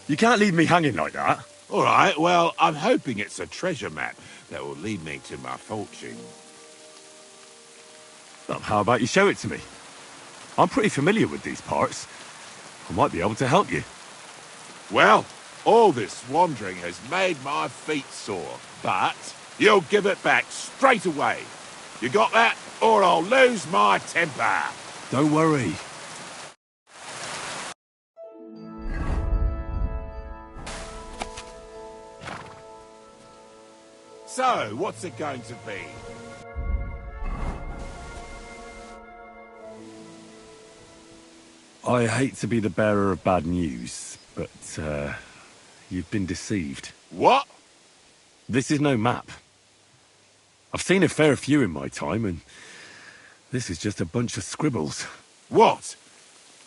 You can't leave me hanging like that. All right, well, I'm hoping it's a treasure map that will lead me to my fortune. Well, how about you show it to me? I'm pretty familiar with these parts. I might be able to help you. Well, all this wandering has made my feet sore, but you'll give it back straight away. You got that? Or I'll lose my temper. Don't worry. So, what's it going to be? I hate to be the bearer of bad news, but, you've been deceived. What? This is no map. I've seen a fair few in my time, and this is just a bunch of scribbles. What?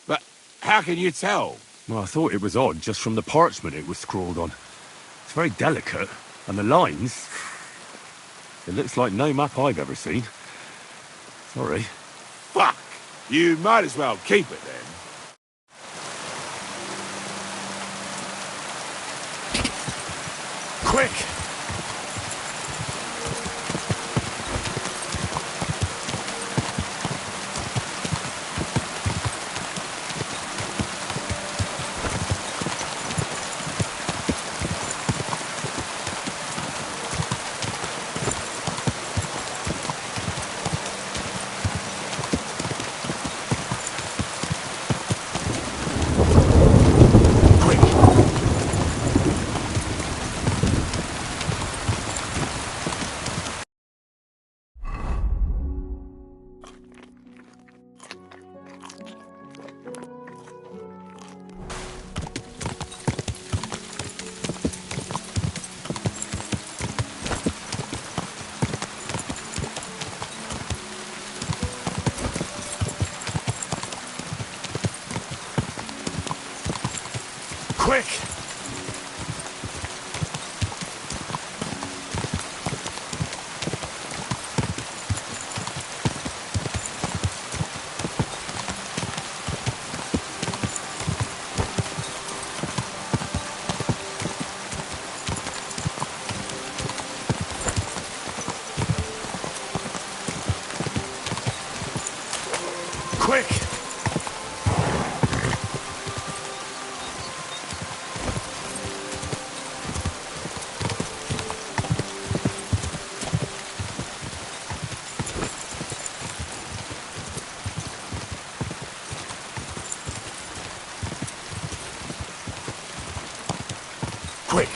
But how can you tell? Well, I thought it was odd just from the parchment it was scrawled on. It's very delicate, and the lines... It looks like no map I've ever seen. Sorry. Fuck! You might as well keep it then. Quick! Quick! Quick! Quick!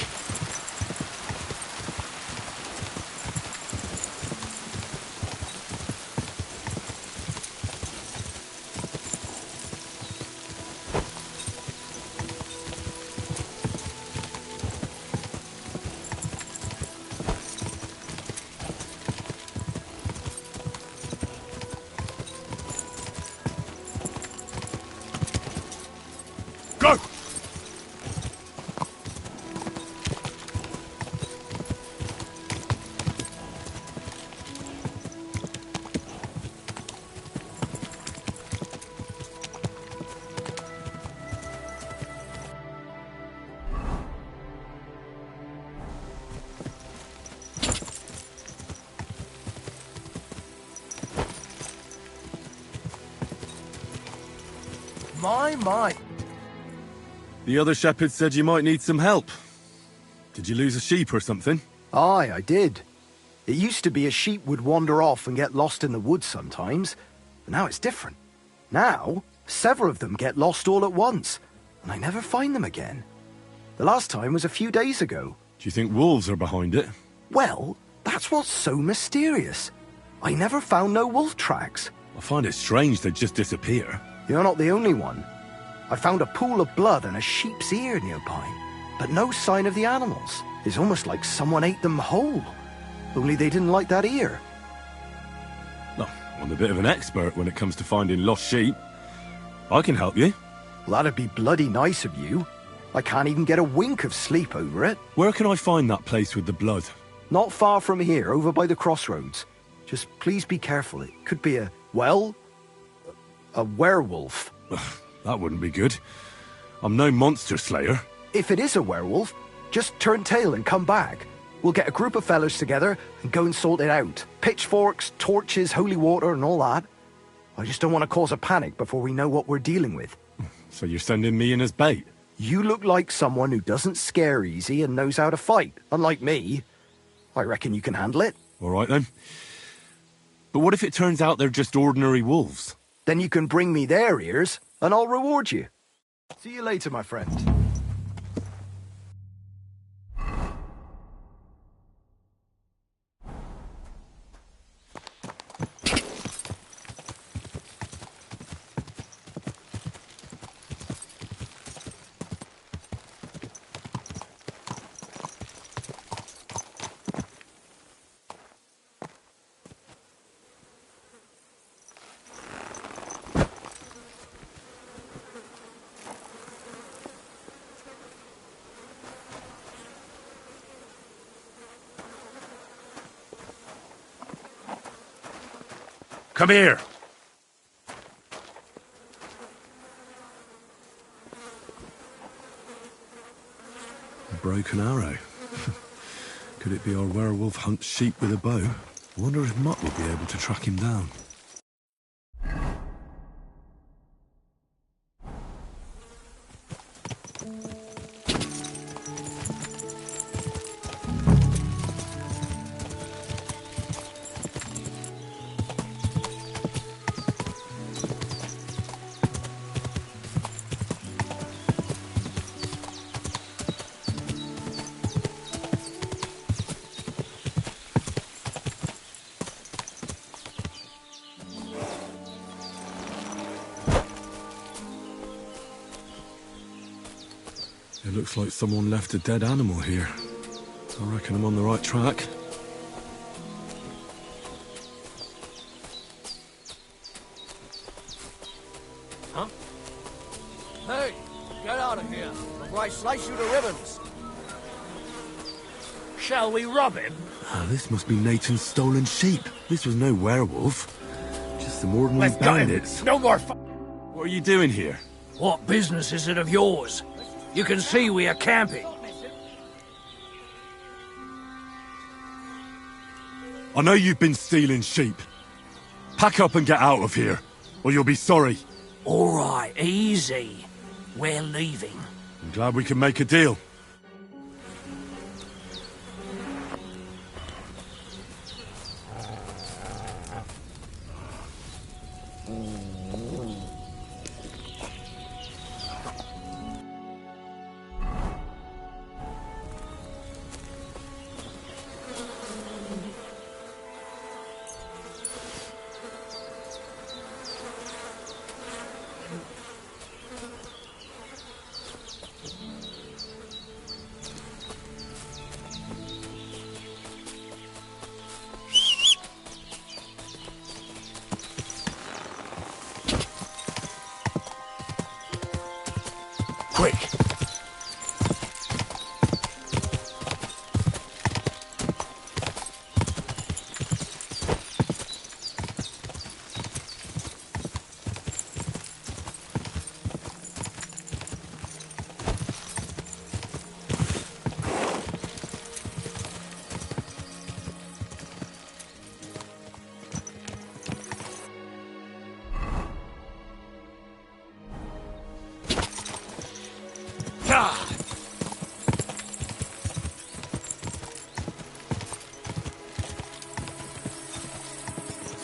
My. The other shepherd said you might need some help. Did you lose a sheep or something? Aye, I did. It used to be a sheep would wander off and get lost in the woods sometimes, but now it's different. Now, several of them get lost all at once, and I never find them again. The last time was a few days ago. Do you think wolves are behind it? Well, that's what's so mysterious. I never found no wolf tracks. I find it strange they'd just disappear. You're not the only one. I found a pool of blood and a sheep's ear nearby, but no sign of the animals. It's almost like someone ate them whole. Only they didn't like that ear. Oh, I'm a bit of an expert when it comes to finding lost sheep. I can help you. Well, that'd be bloody nice of you. I can't even get a wink of sleep over it. Where can I find that place with the blood? Not far from here, over by the crossroads. Just please be careful. It could be a werewolf. That wouldn't be good. I'm no monster slayer. If it is a werewolf, just turn tail and come back. We'll get a group of fellas together and go and sort it out. Pitchforks, torches, holy water and all that. I just don't want to cause a panic before we know what we're dealing with. So you're sending me in as bait? You look like someone who doesn't scare easy and knows how to fight, unlike me. I reckon you can handle it. All right then. But what if it turns out they're just ordinary wolves? Then you can bring me their ears, and I'll reward you. See you later, my friend. Come here! A broken arrow. Could it be our werewolf hunts sheep with a bow? I wonder if Mutt will be able to track him down. It looks like someone left a dead animal here. I reckon I'm on the right track. Huh? Hey, get out of here, before I slice you to ribbons. Shall we rob him? Ah, this must be Nathan's stolen sheep. This was no werewolf. Just some ordinary Let's go. bandits. No more What are you doing here? What business is it of yours? You can see we are camping. I know you've been stealing sheep. Pack up and get out of here, or you'll be sorry. All right, easy. We're leaving. I'm glad we can make a deal.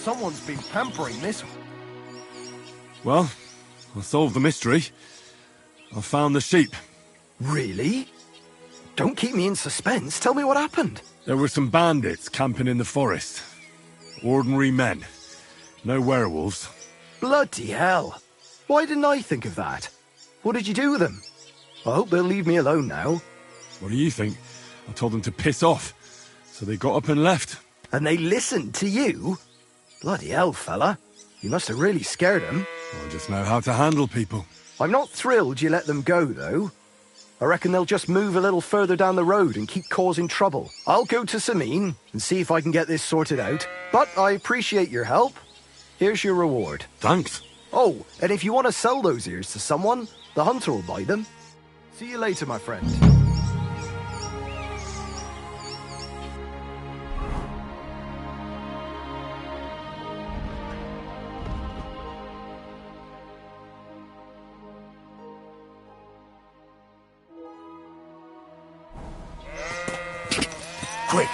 Someone's been pampering this. Well, I solved the mystery. I found the sheep. Really? Don't keep me in suspense. Tell me what happened. There were some bandits camping in the forest. Ordinary men. No werewolves. Bloody hell. Why didn't I think of that? What did you do with them? I hope they'll leave me alone now. What do you think? I told them to piss off. So they got up and left. And they listened to you? Bloody hell, fella. You must have really scared them. I just know how to handle people. I'm not thrilled you let them go, though. I reckon they'll just move a little further down the road and keep causing trouble. I'll go to Sameen and see if I can get this sorted out. But I appreciate your help. Here's your reward. Thanks. Oh, and if you want to sell those ears to someone, the hunter will buy them. See you later, my friend. Quick!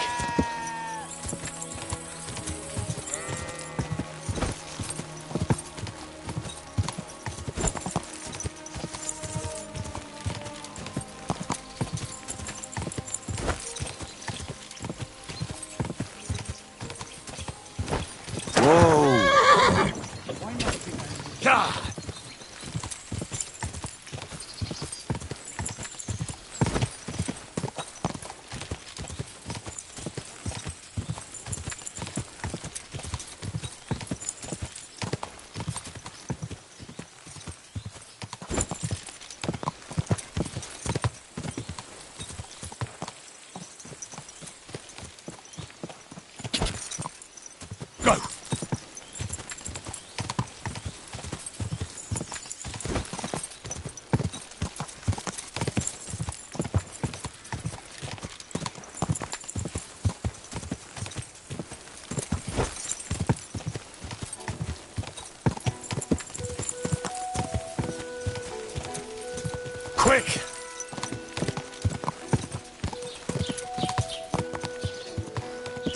Quick!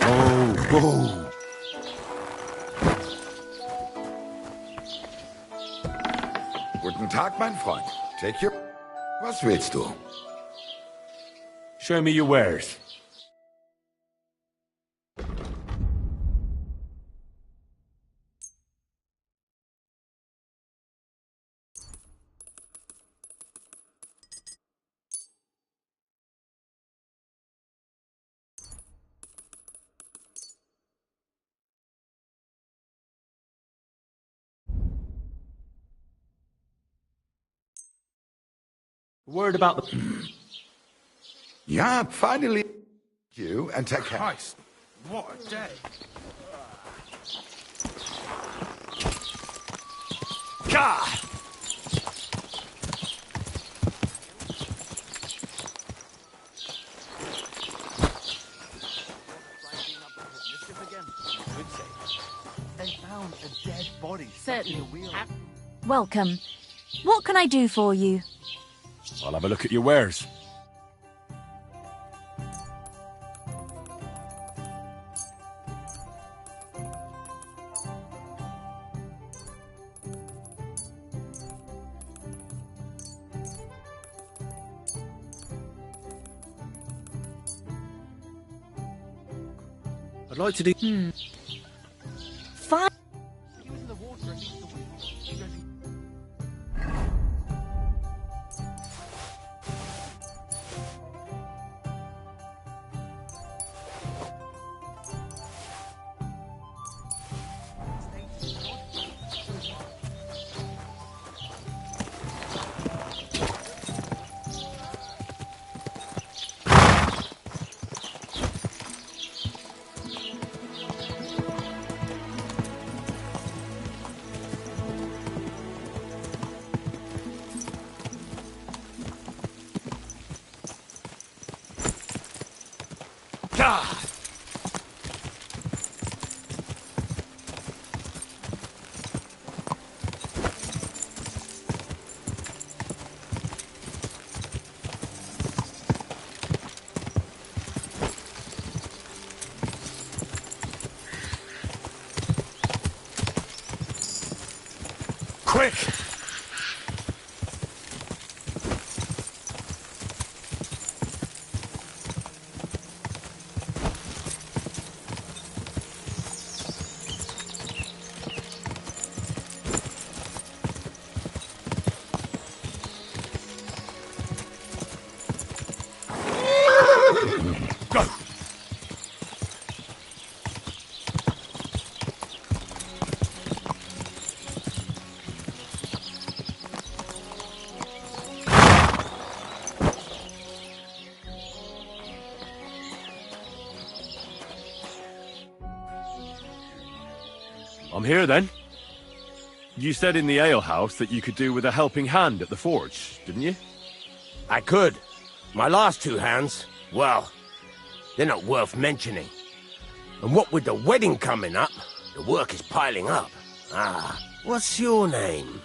Oh. Guten Tag, mein Freund. Take your... Was willst du? Show me your wares. Word about the... Yeah, finally you and take care. Christ, what a day. God! They found a dead body. Certainly. Welcome. What can I do for you? I'll have a look at your wares. I'd like to do... Fine. quick! Go! I'm here then. You said in the alehouse that you could do with a helping hand at the forge, didn't you? I could. My last two hands, well, they're not worth mentioning. And what with the wedding coming up, the work is piling up. What's your name?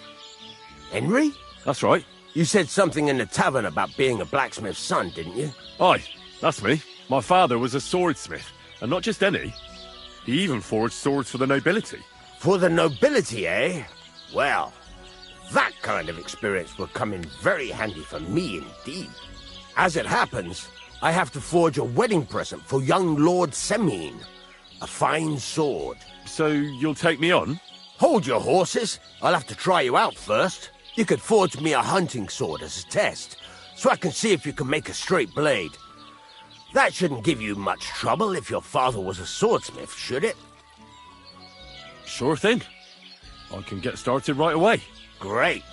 Henry? That's right. You said something in the tavern about being a blacksmith's son, didn't you? Aye, that's me. My father was a swordsmith, and not just any. He even forged swords for the nobility. For the nobility, eh? Well, that kind of experience will come in very handy for me indeed. As it happens, I have to forge a wedding present for young Lord Semine. A fine sword. So you'll take me on? Hold your horses. I'll have to try you out first. You could forge me a hunting sword as a test, so I can see if you can make a straight blade. That shouldn't give you much trouble if your father was a swordsmith, should it? Sure thing. I can get started right away. Great.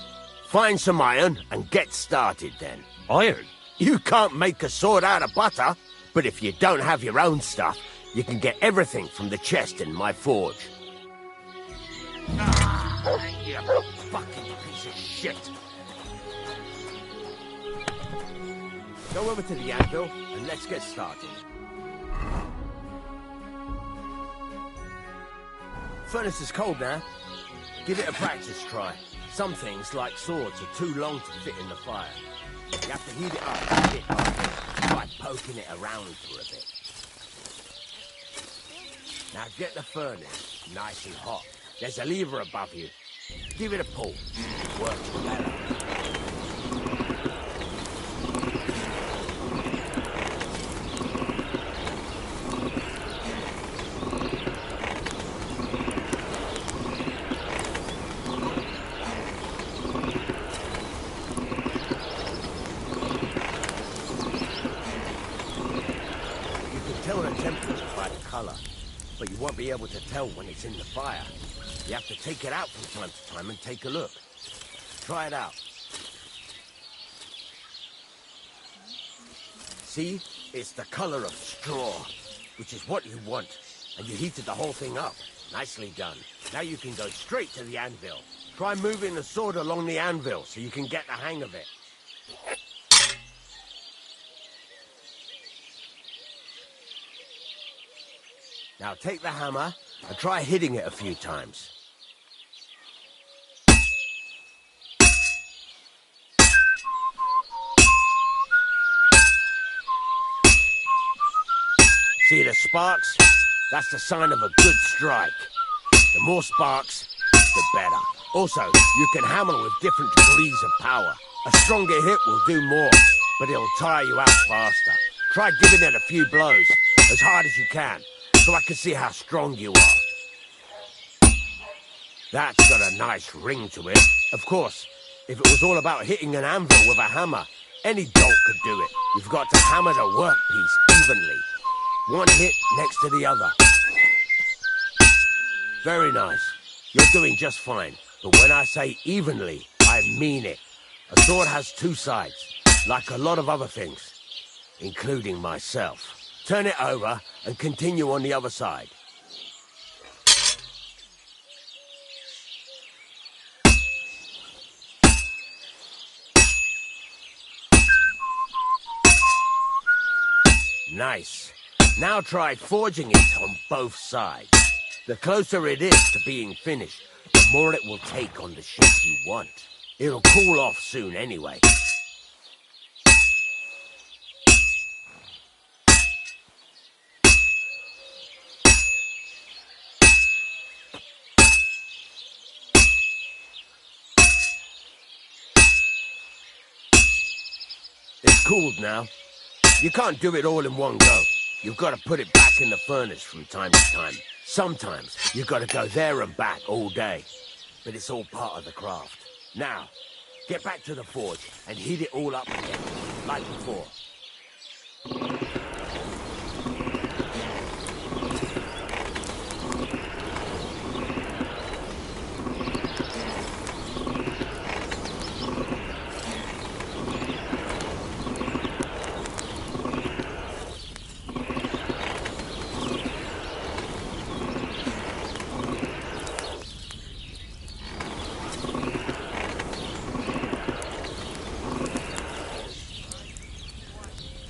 Find some iron and get started then. Iron? You can't make a sword out of butter, but if you don't have your own stuff, you can get everything from the chest in my forge. You fucking piece of shit. Go over to the anvil and let's get started. Furnace is cold now. Give it a practice try. Some things, like swords, are too long to fit in the fire. You have to heat it up bit by bit, by poking it around for a bit. Now get the furnace nice and hot. There's a lever above you. Give it a pull. It works better. But you won't be able to tell when it's in the fire. You have to take it out from time to time and take a look. Try it out. See? It's the color of straw, which is what you want. And you heated the whole thing up. Nicely done. Now you can go straight to the anvil. Try moving the sword along the anvil so you can get the hang of it. Now take the hammer and try hitting it a few times. See the sparks? That's the sign of a good strike. The more sparks, the better. Also, you can hammer with different degrees of power. A stronger hit will do more, but it'll tire you out faster. Try giving it a few blows, as hard as you can, so I can see how strong you are. That's got a nice ring to it. Of course, if it was all about hitting an anvil with a hammer, any dolt could do it. You've got to hammer the workpiece evenly. One hit next to the other. Very nice. You're doing just fine. But when I say evenly, I mean it. A sword has two sides, like a lot of other things, including myself. Turn it over and continue on the other side. Nice. Now try forging it on both sides. The closer it is to being finished, the more it will take on the shape you want. It'll cool off soon anyway. cooled now. You can't do it all in one go. You've got to put it back in the furnace from time to time. Sometimes you've got to go there and back all day. But it's all part of the craft. Now, get back to the forge and heat it all up again, like before.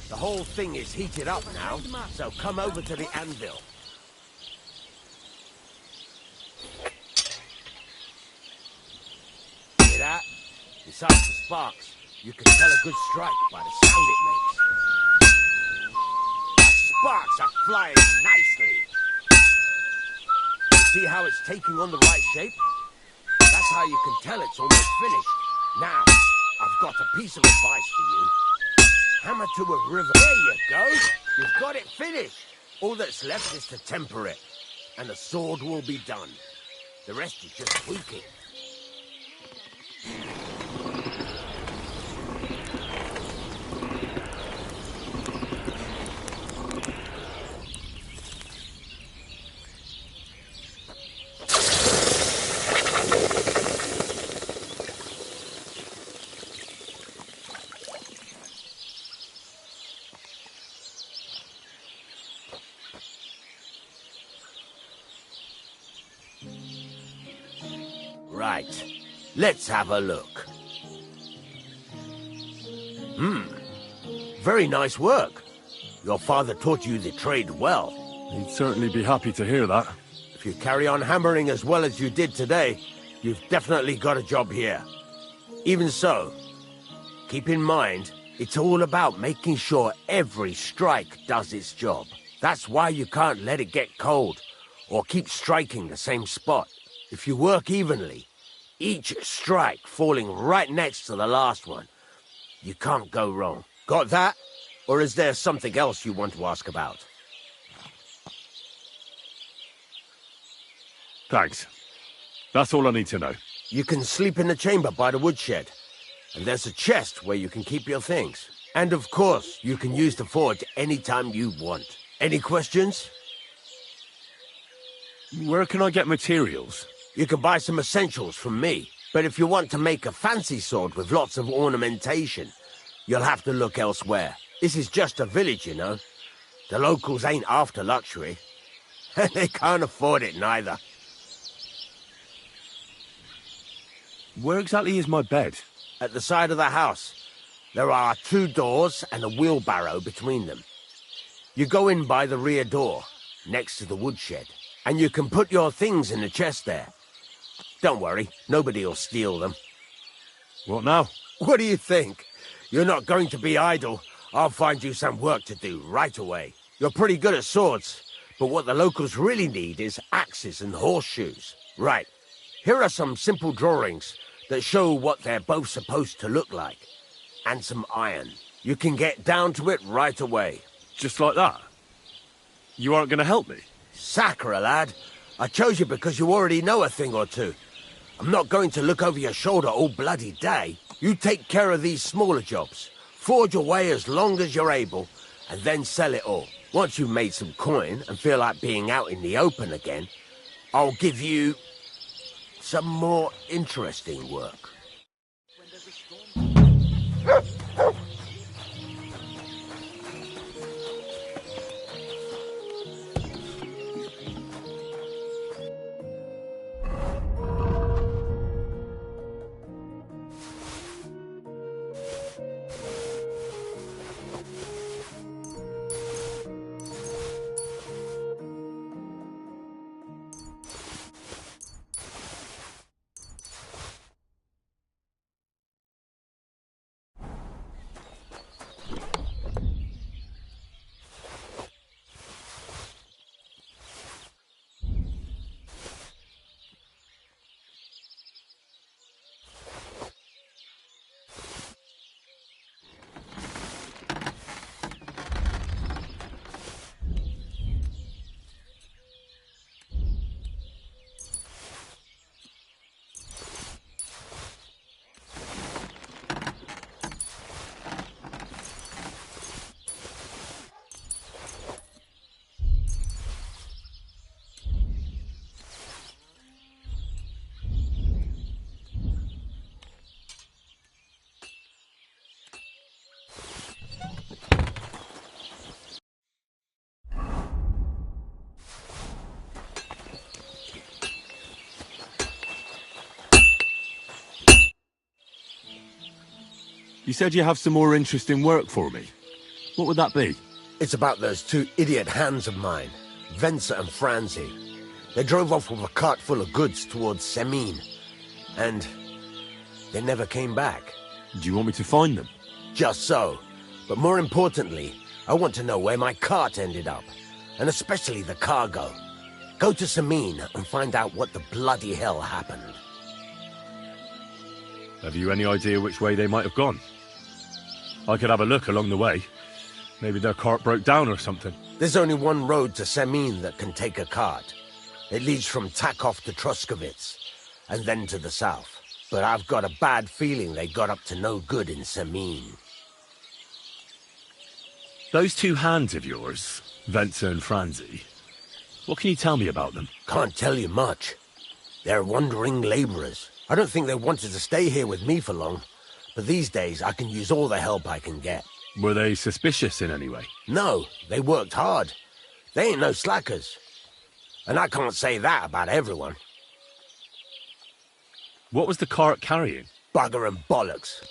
The whole thing is heated up now, so come over to the anvil. Hear that? Besides the sparks, you can tell a good strike by the sound it makes. The sparks are flying nicely. See how it's taking on the right shape? That's how you can tell it's almost finished. Now, I've got a piece of advice for you. Hammer to a river. There you go. You've got it finished. All that's left is to temper it, and the sword will be done. The rest is just tweaking. Right. Let's have a look. Very nice work. Your father taught you the trade well. He'd certainly be happy to hear that. If you carry on hammering as well as you did today, you've definitely got a job here. Even so, keep in mind, it's all about making sure every strike does its job. That's why you can't let it get cold, or keep striking the same spot. If you work evenly, each strike falling right next to the last one, you can't go wrong. Got that? Or is there something else you want to ask about? Thanks. That's all I need to know. You can sleep in the chamber by the woodshed. And there's a chest where you can keep your things. And of course, you can use the forge anytime you want. Any questions? Where can I get materials? You can buy some essentials from me. But if you want to make a fancy sword with lots of ornamentation, you'll have to look elsewhere. This is just a village, you know. The locals ain't after luxury. They can't afford it neither. Where exactly is my bed? At the side of the house. There are 2 doors and a wheelbarrow between them. You go in by the rear door, next to the woodshed, and you can put your things in the chest there. Don't worry, nobody'll steal them. What now? What do you think? You're not going to be idle. I'll find you some work to do right away. You're pretty good at swords, but what the locals really need is axes and horseshoes. Right, here are some simple drawings that show what they're both supposed to look like. And some iron. You can get down to it right away. Just like that? You aren't going to help me? Sacre, lad. I chose you because you already know a thing or two. I'm not going to look over your shoulder all bloody day. You take care of these smaller jobs. Forge away as long as you're able, and then sell it all. Once you've made some coin and feel like being out in the open again, I'll give you some more interesting work. You said you have some more interesting work for me. What would that be? It's about those two idiot hands of mine, Venser and Franzi. They drove off with a cart full of goods towards Semin, and they never came back. Do you want me to find them? Just so. But more importantly, I want to know where my cart ended up, and especially the cargo. Go to Semin and find out what the bloody hell happened. Have you any idea which way they might have gone? I could have a look along the way. Maybe their cart broke down or something. There's only one road to Semin that can take a cart. It leads from Takov to Troskovitz, and then to the south. But I've got a bad feeling they got up to no good in Semin. Those two hands of yours, Venser and Franzi, what can you tell me about them? Can't tell you much. They're wandering laborers. I don't think they wanted to stay here with me for long, but these days I can use all the help I can get. Were they suspicious in any way? No, they worked hard. They ain't no slackers. And I can't say that about everyone. What was the cart carrying? Bugger and bollocks.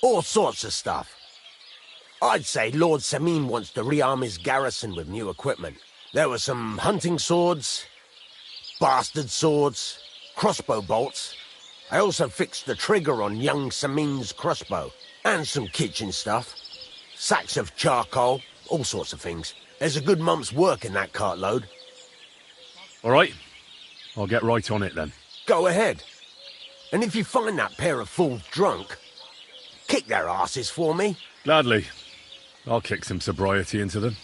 All sorts of stuff. I'd say Lord Semin wants to rearm his garrison with new equipment. There were some hunting swords, bastard swords, crossbow bolts. I also fixed the trigger on young Semin's crossbow, and some kitchen stuff. Sacks of charcoal, all sorts of things. There's a good month's work in that cartload. All right. I'll get right on it then. Go ahead. And if you find that pair of fools drunk, kick their asses for me. Gladly. I'll kick some sobriety into them.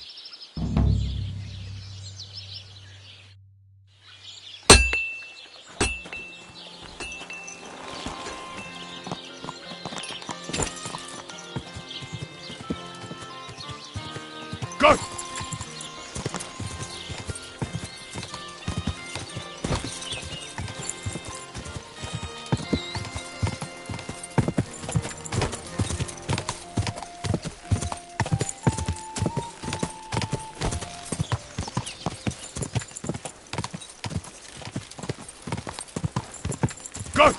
Go! Go!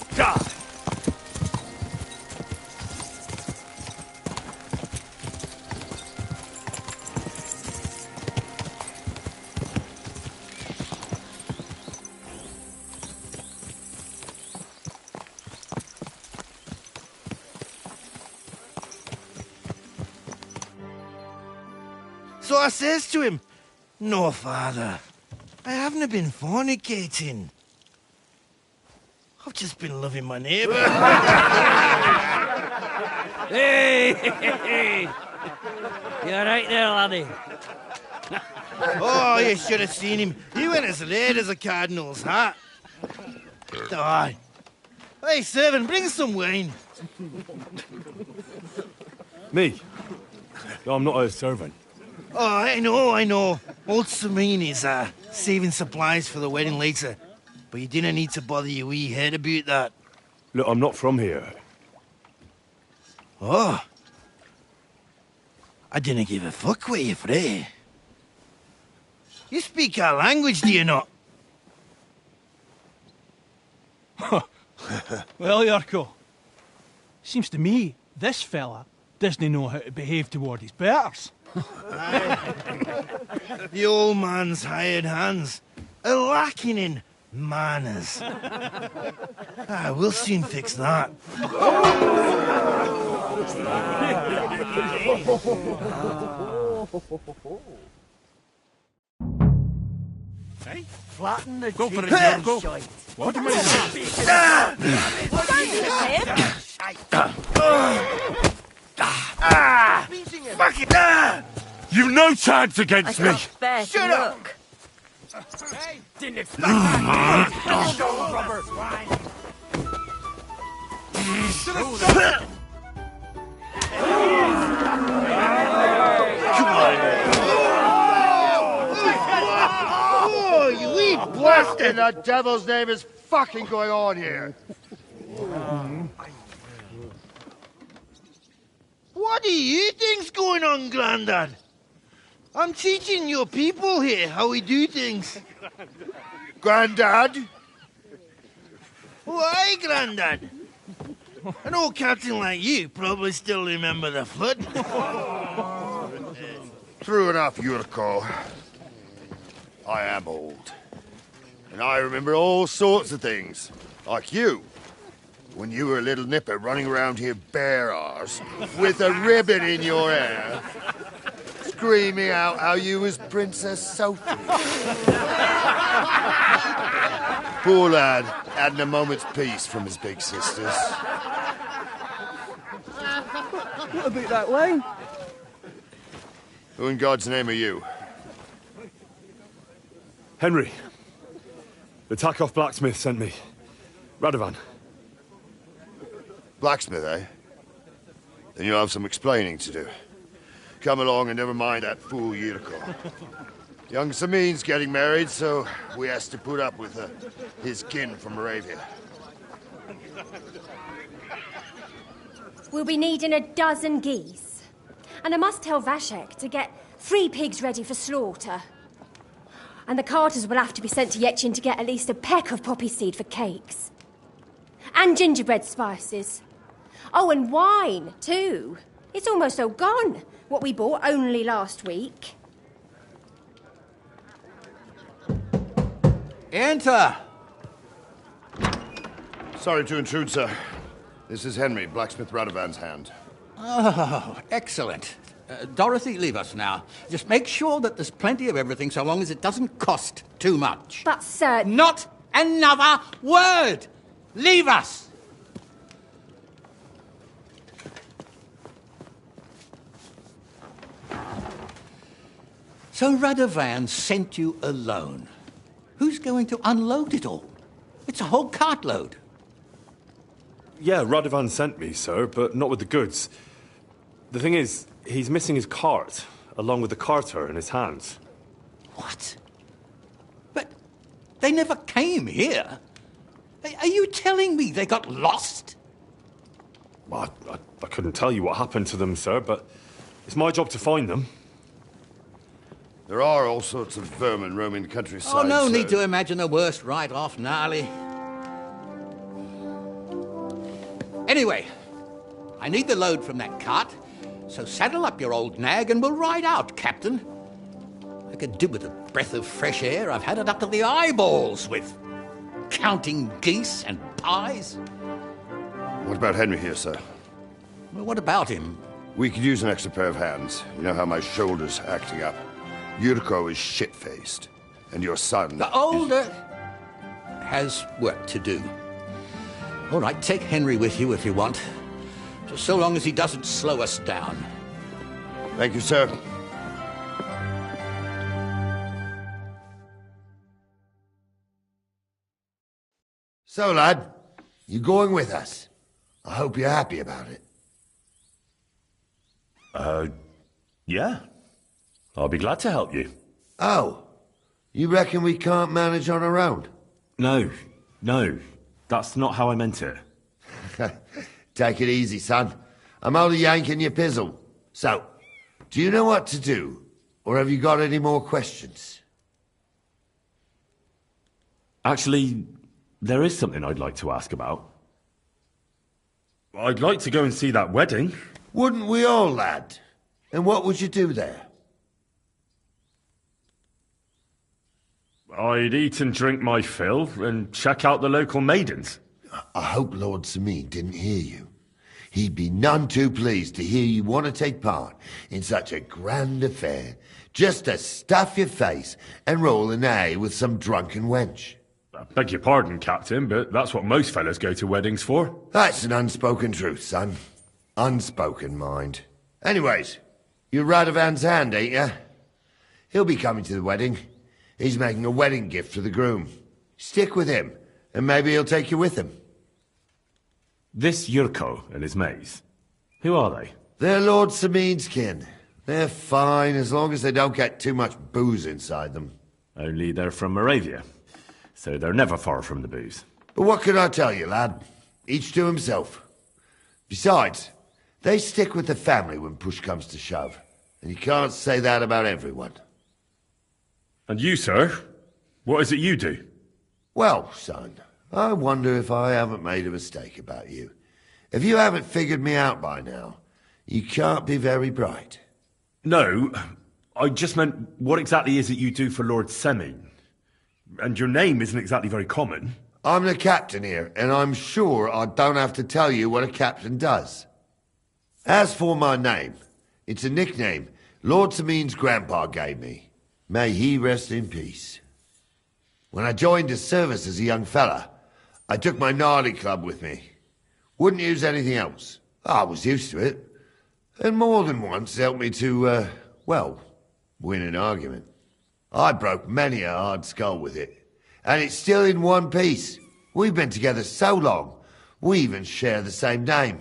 God! So I says to him, "No, father, I haven't been fornicating. I've just been loving my neighbour." Hey! You alright there, laddie? Oh, you should have seen him. He went as red as a cardinal's hat. Aye. Hey, servant, bring some wine. Me? I'm not a servant. Oh, I know. Old Semin is saving supplies for the wedding later. But you didn't need to bother your wee head about that. Look, I'm not from here. Oh. I didn't give a fuck what you pray. You speak our language, do you not? Well, Yarko, seems to me this fella doesn't know how to behave toward his betters. The old man's hired hands are lacking in manners. We'll soon fix that. Hey? Flatten the Go for it, cheek, Go. shite. What do you mean? Fuck it! You've no chance against me! Shut up! Hey, didn't expect that. Go, rubber. Oh, you leave! What in the devil's name is fucking going on here? What do you think's going on, Grandad? I'm teaching your people here how we do things. Grandad? Why, Grandad? An old captain like you probably still remember the flood. True enough, Yurko. I am old. And I remember all sorts of things. Like you. When you were a little nipper running around here bare arse, with a ribbon in your hair, screaming out how you was Princess Sophie. Poor lad, hadn't a moment's peace from his big sisters. What a bit that way? Who in God's name are you? Henry. The Takoff blacksmith sent me. Radovan. Blacksmith, eh? Then you'll have some explaining to do. Come along and never mind that fool Yurko. Young Samin's getting married, so we has to put up with his kin from Moravia. We'll be needing a dozen geese. And I must tell Vashek to get 3 pigs ready for slaughter. And the carters will have to be sent to Yetchin to get at least a peck of poppy seed for cakes. And gingerbread spices. Oh, and wine, too. It's almost all gone, what we bought only last week. Enter! Sorry to intrude, sir. This is Henry, blacksmith Radovan's hand. Oh, excellent. Dorothy, leave us now. Just make sure that there's plenty of everything so long as it doesn't cost too much. But, sir... Not another word! Leave us! So Radovan sent you alone. Who's going to unload it all? It's a whole cartload. Yeah, Radovan sent me, sir, but not with the goods. The thing is, he's missing his cart, along with the carter in his hands. What? But they never came here. Are you telling me they got lost? Well, I couldn't tell you what happened to them, sir, but it's my job to find them. There are all sorts of vermin roaming the countryside. Oh, no need to imagine the worst right off, gnarly. Anyway, I need the load from that cart, so saddle up your old nag and we'll ride out, Captain. I could do with a breath of fresh air. I've had it up to the eyeballs with counting geese and pies. What about Henry here, sir? Well, what about him? We could use an extra pair of hands. You know how my shoulder's acting up. Yurko is shit-faced, and your son... The older has work to do. All right, take Henry with you if you want. Just so long as he doesn't slow us down. Thank you, sir. So, lad, you going with us? I hope you're happy about it. Yeah. I'll be glad to help you. Oh, you reckon we can't manage on our own? No. That's not how I meant it. Take it easy, son. I'm only yanking your pizzle. So, do you know what to do? Or have you got any more questions? Actually, there is something I'd like to ask about. I'd like to go and see that wedding. Wouldn't we all, lad? And what would you do there? I'd eat and drink my fill and check out the local maidens. I hope Lord Sameen didn't hear you. He'd be none too pleased to hear you want to take part in such a grand affair, just to stuff your face and roll an A with some drunken wench. I beg your pardon, Captain, but that's what most fellas go to weddings for. That's an unspoken truth, son. Unspoken, mind. Anyways, you're Radovan's hand, ain't ya? He'll be coming to the wedding. He's making a wedding gift for the groom. Stick with him, and maybe he'll take you with him. This Yurko and his mates, who are they? They're Lord Sameen's kin. They're fine as long as they don't get too much booze inside them. Only they're from Moravia, so they're never far from the booze. But what can I tell you, lad? Each to himself. Besides, they stick with the family when push comes to shove. And you can't say that about everyone. And you, sir? What is it you do? Well, son, I wonder if I haven't made a mistake about you. If you haven't figured me out by now, you can't be very bright. No, I just meant, what exactly is it you do for Lord Sameen? And your name isn't exactly very common. I'm the captain here, and I'm sure I don't have to tell you what a captain does. As for my name, it's a nickname Lord Sameen's grandpa gave me. May he rest in peace. When I joined his service as a young fella, I took my gnarly club with me. Wouldn't use anything else. I was used to it. And more than once helped me to, win an argument. I broke many a hard skull with it. And it's still in one piece. We've been together so long, we even share the same name.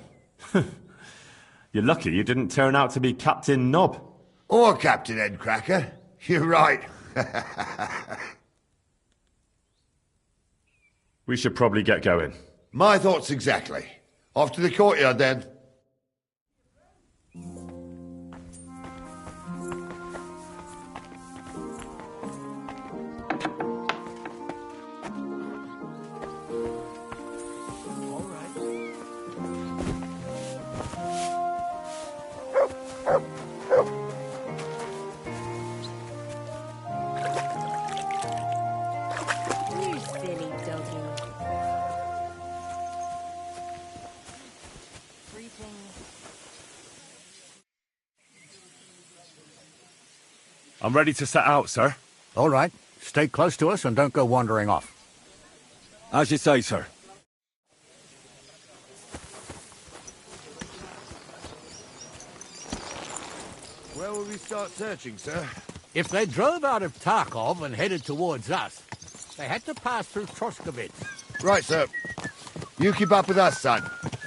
You're lucky you didn't turn out to be Captain Knob. Or Captain Headcracker. You're right. We should probably get going. My thoughts exactly. Off to the courtyard, then. I'm ready to set out, sir. All right. Stay close to us and don't go wandering off. As you say, sir. Where will we start searching, sir? If they drove out of Tarkov and headed towards us, they had to pass through Troskovitz. Right, sir. You keep up with us, son.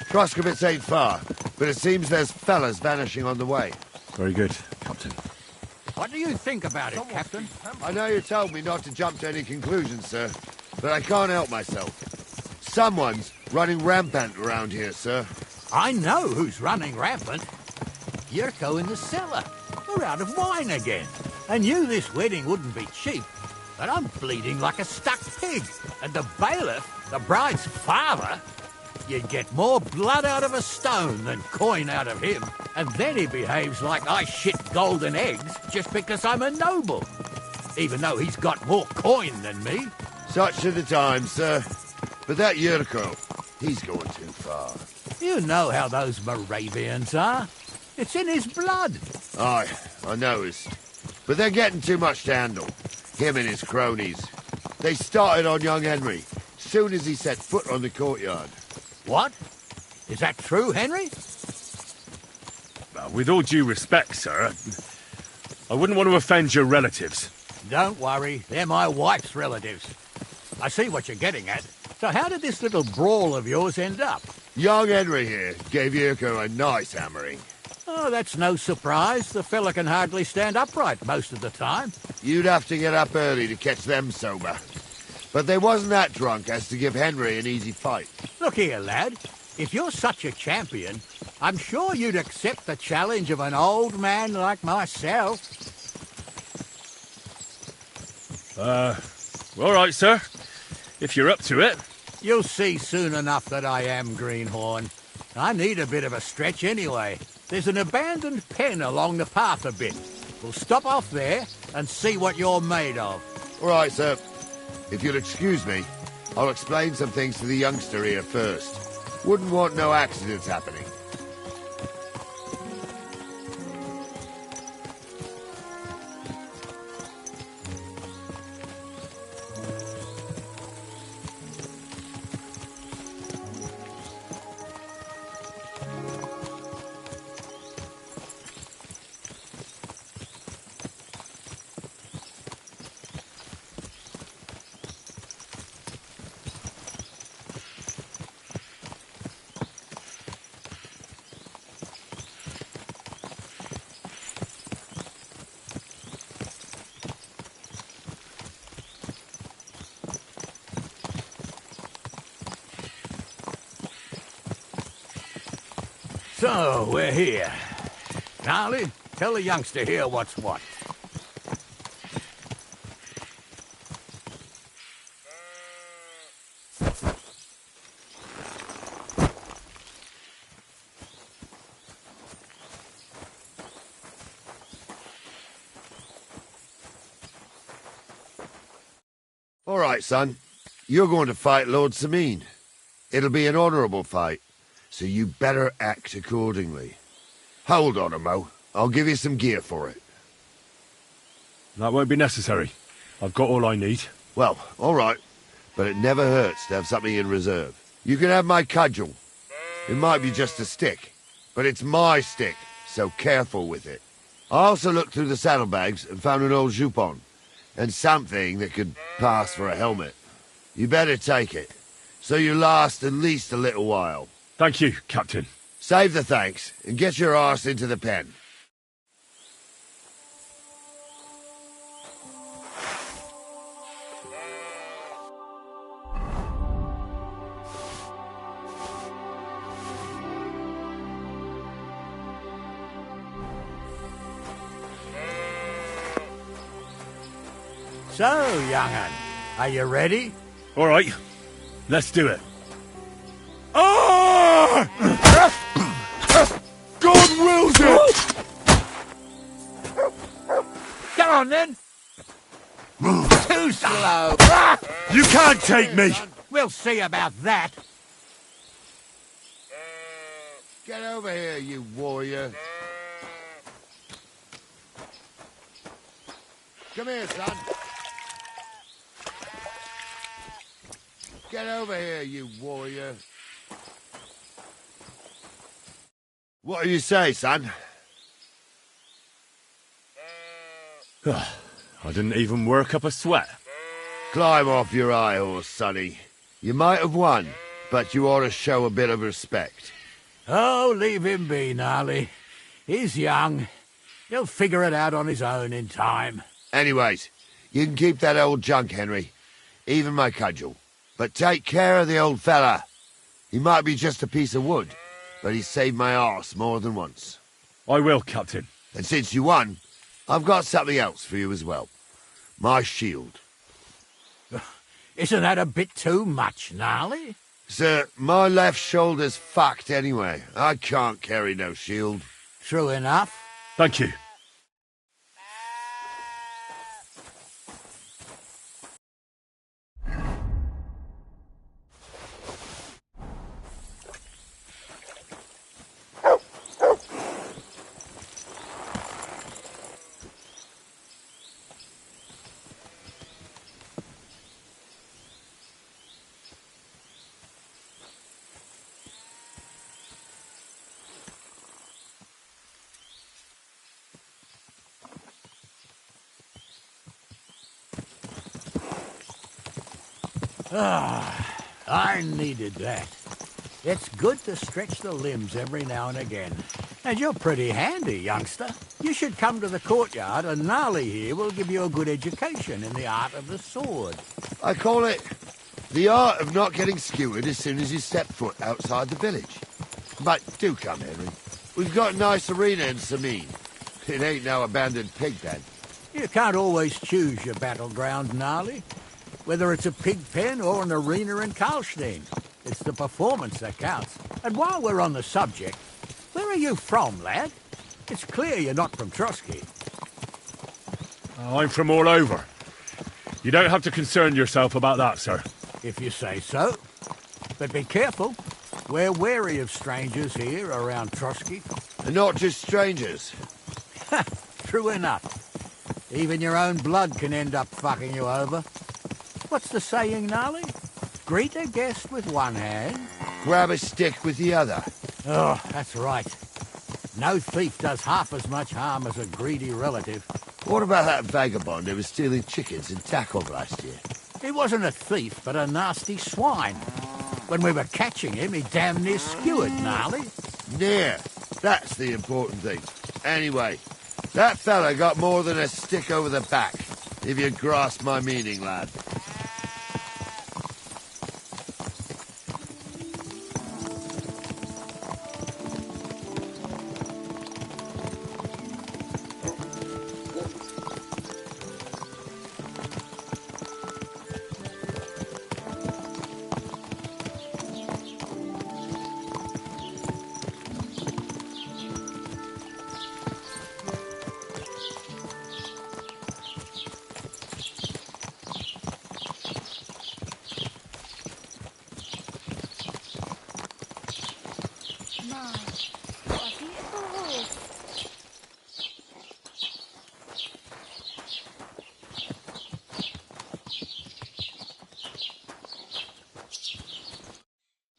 Troskovitz ain't far, but it seems there's fellas vanishing on the way. Very good, Captain. What do you think about it, Captain? I know you told me not to jump to any conclusions, sir, but I can't help myself. Someone's running rampant around here, sir. I know who's running rampant. Yurko in the cellar. We're out of wine again. I knew this wedding wouldn't be cheap, but I'm bleeding like a stuck pig. And the bailiff, the bride's father, you'd get more blood out of a stone than coin out of him. And then he behaves like I shit golden eggs just because I'm a noble. Even though he's got more coin than me. Such are the times, sir. But that Yurko, he's going too far. You know how those Moravians are. It's in his blood. Aye, I noticed. But they're getting too much to handle. Him and his cronies. They started on young Henry, soon as he set foot on the courtyard. What? Is that true, Henry? With all due respect, sir, I wouldn't want to offend your relatives. Don't worry, they're my wife's relatives. I see what you're getting at. So how did this little brawl of yours end up? Young Henry here gave Yurko a nice hammering. Oh, that's no surprise. The fella can hardly stand upright most of the time. You'd have to get up early to catch them sober. But they wasn't that drunk as to give Henry an easy fight. Look here, lad. If you're such a champion, I'm sure you'd accept the challenge of an old man like myself. All right, sir. If you're up to it. You'll see soon enough that I am, Greenhorn. I need a bit of a stretch anyway. There's an abandoned pen along the path a bit. We'll stop off there and see what you're made of. All right, sir. If you'll excuse me, I'll explain some things to the youngster here first. Wouldn't want no accidents happening. So, we're here. Gnarly, tell the youngster here what's what. All right, son. You're going to fight Lord Sameen. It'll be an honourable fight, so you better act accordingly. Hold on, Mo. I'll give you some gear for it. That won't be necessary. I've got all I need. Well, all right. But it never hurts to have something in reserve. You can have my cudgel. It might be just a stick, but it's my stick, so careful with it. I also looked through the saddlebags and found an old jupon, and something that could pass for a helmet. You better take it, so you last at least a little while. Thank you, Captain. Save the thanks, and get your arse into the pen. So, young'un, are you ready? All right, let's do it. Ah! God wills it! Come on, then. Too slow. You can't take me! We'll see about that. Get over here, you warrior. Come here, son. Get over here, you warrior. What do you say, son? I didn't even work up a sweat. Climb off your high horse, sonny. You might have won, but you ought to show a bit of respect. Oh, leave him be, Gnarly. He's young. He'll figure it out on his own in time. Anyways, you can keep that old junk, Henry. Even my cudgel. But take care of the old fella. He might be just a piece of wood, but he's saved my arse more than once. I will, Captain. And since you won, I've got something else for you as well. My shield. Isn't that a bit too much, Gnarly? Sir, my left shoulder's fucked anyway. I can't carry no shield. True enough. Thank you. Ah, I needed that. It's good to stretch the limbs every now and again. And you're pretty handy, youngster. You should come to the courtyard, and Gnarly here will give you a good education in the art of the sword. I call it the art of not getting skewered as soon as you step foot outside the village. But do come, Henry. We've got a nice arena in Sameen. It ain't no abandoned pig pen. You can't always choose your battleground, Gnarly. Whether it's a pig pen or an arena in Karlstein. It's the performance that counts. And while we're on the subject, Where are you from, lad? It's clear you're not from Trusky. I'm from all over. You don't have to concern yourself about that, sir. If you say so. But be careful. We're wary of strangers here around Trusky. And not just strangers. True enough. Even your own blood can end up fucking you over. What's the saying, Gnarly? Greet a guest with one hand. Grab a stick with the other. Oh, that's right. No thief does half as much harm as a greedy relative. What about that vagabond who was stealing chickens in Tackle last year? He wasn't a thief, but a nasty swine. When we were catching him, he damn near skewered Gnarly. Near. That's the important thing. Anyway, that fella got more than a stick over the back, if you grasp my meaning, lad.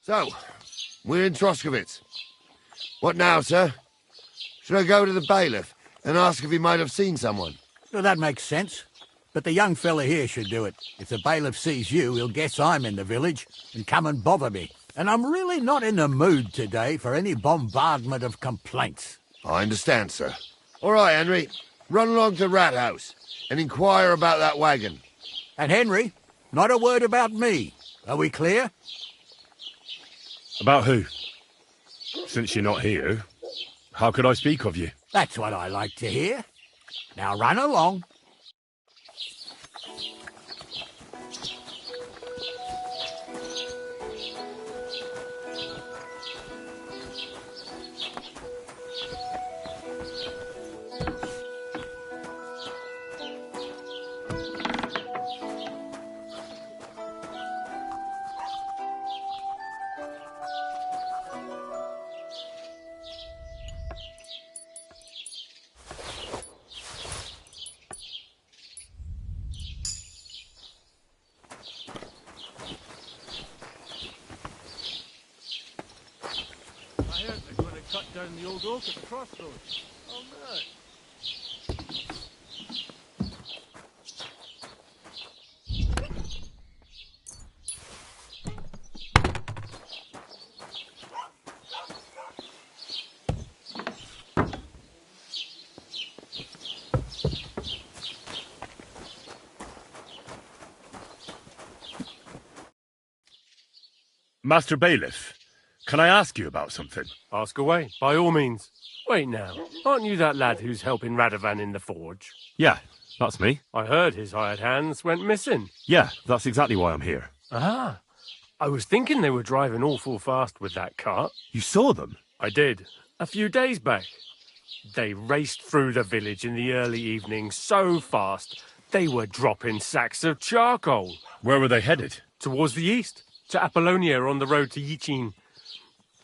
So, we're in Troskowitz. What now, sir? Should I go to the bailiff and ask if he might have seen someone? Well, that makes sense. But the young fella here should do it. If the bailiff sees you, he'll guess I'm in the village and come and bother me. And I'm really not in the mood today for any bombardment of complaints. I understand, sir. All right, Henry. Run along to Rat House and inquire about that wagon. And Henry, not a word about me. Are we clear? About who? Since you're not here, how could I speak of you? That's what I like to hear. Now run along. Cut down the old oak at the crossroads. Oh, no. Master Bailiff, can I ask you about something? Ask away, by all means. Wait now, aren't you that lad who's helping Radovan in the forge? Yeah, that's me. I heard his hired hands went missing. Yeah, that's exactly why I'm here. Ah, I was thinking they were driving awful fast with that cart. You saw them? I did, a few days back. They raced through the village in the early evening so fast, they were dropping sacks of charcoal. Where were they headed? Towards the east, to Apollonia on the road to Yichin.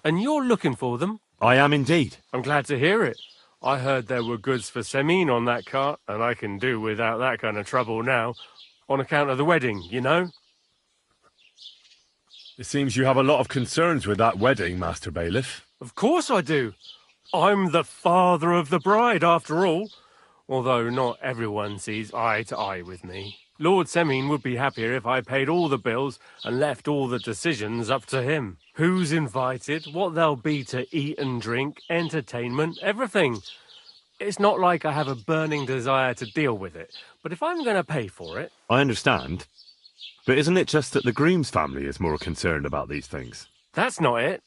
And you're looking for them? I am indeed. I'm glad to hear it. I heard there were goods for Semin on that cart, and I can do without that kind of trouble now, on account of the wedding, you know? It seems you have a lot of concerns with that wedding, Master Bailiff. Of course I do. I'm the father of the bride, after all. Although not everyone sees eye to eye with me. Lord Semin would be happier if I paid all the bills and left all the decisions up to him. Who's invited, what there'll be to eat and drink, entertainment, everything. It's not like I have a burning desire to deal with it, but if I'm going to pay for it... I understand. But isn't it just that the groom's family is more concerned about these things? That's not it.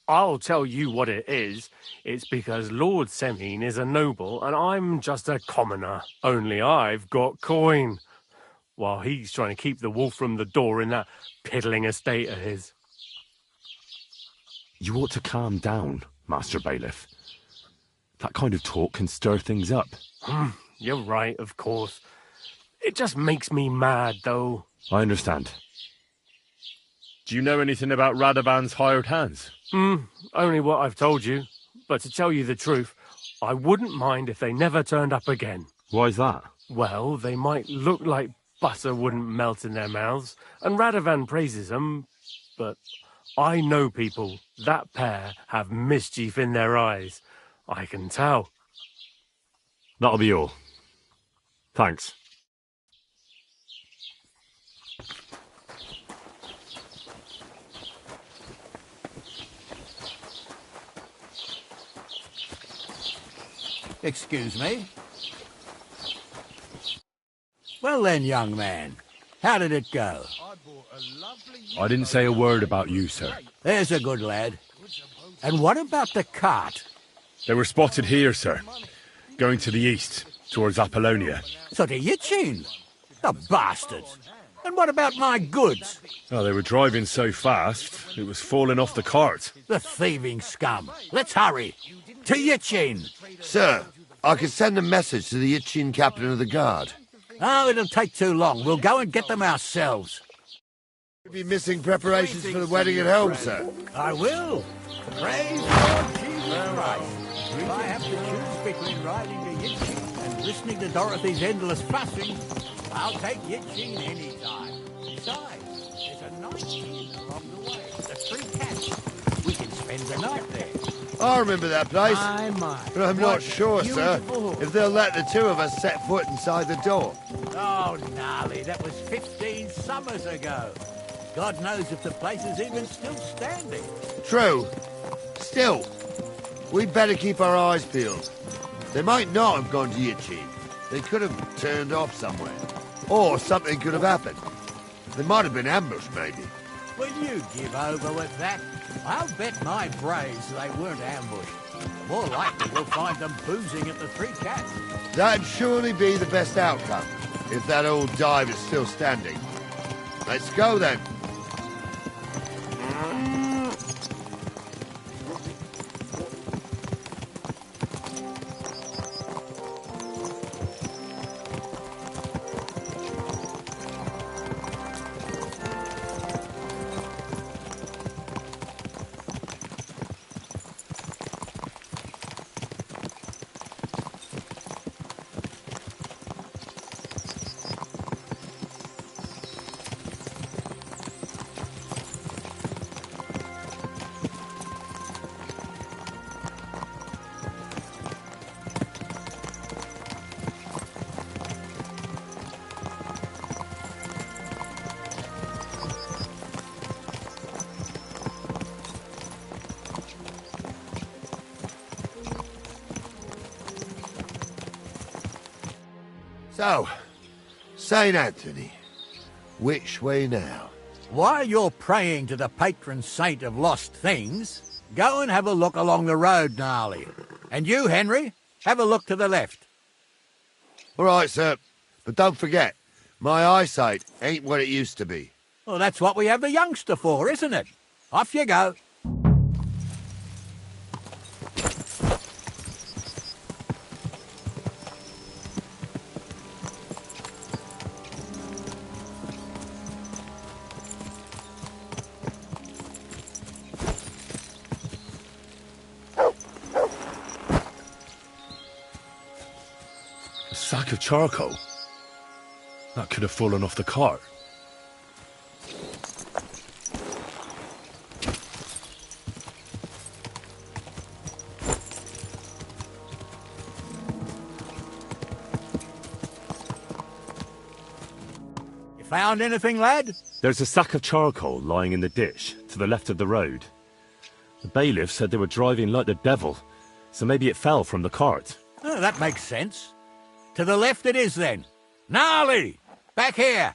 I'll tell you what it is. It's because Lord Semin is a noble and I'm just a commoner. Only I've got coin. While he's trying to keep the wolf from the door in that piddling estate of his. You ought to calm down. Master Bailiff. That kind of talk can stir things up. You're right, of course. It just makes me mad, though. I understand. Do you know anything about Radovan's hired hands? Only what I've told you. But to tell you the truth, I wouldn't mind if they never turned up again. Why's that? Well, they might look like butter wouldn't melt in their mouths, and Radovan praises them, but I know people. That pair have mischief in their eyes. I can tell. That'll be all. Thanks. Excuse me? Well then, young man, how did it go? I didn't say a word about you, sir. There's a good lad. And what about the cart? They were spotted here, sir. Going to the east, towards Apollonia. So to Yitchin? The bastards! And what about my goods? Oh, they were driving so fast, it was falling off the cart. The thieving scum. Let's hurry. To Yitchin. Sir, I can send a message to the Yitchin captain of the guard. Oh, it'll take too long. We'll go and get them ourselves. You'll be missing preparations for the wedding at home, sir. I will. Praise Lord Jesus Christ. If I have to choose between riding to Yitchin and listening to Dorothy's endless fussing, I'll take Yitchin any time. Besides, there's a nice inn along the way. The Three Cats. We can spend the night there. I remember that place. My. But I'm not sure, sir, if they'll let the two of us set foot inside the door. Oh, gnarly, that was 15 summers ago. God knows if the place is even still standing. True. Still, we'd better keep our eyes peeled. They might not have gone to Yitchin. They could have turned off somewhere. Or something could have happened. They might have been ambushed, maybe. Will you give over with that? I'll bet my braves they weren't ambushed. More likely we'll find them boozing at the Three Cats. That'd surely be the best outcome, if that old dive is still standing. Let's go, then. So, St. Anthony, which way now? While you're praying to the patron saint of lost things, go and have a look along the road, Gnarly. And you, Henry, have a look to the left. All right, sir. But don't forget, my eyesight ain't what it used to be. Well, that's what we have the youngster for, isn't it? Off you go. A sack of charcoal? That could have fallen off the cart. You found anything, lad? There's a sack of charcoal lying in the ditch, to the left of the road. The bailiff said they were driving like the devil, so maybe it fell from the cart. Oh, that makes sense. To the left it is, then. Gnarly! Back here!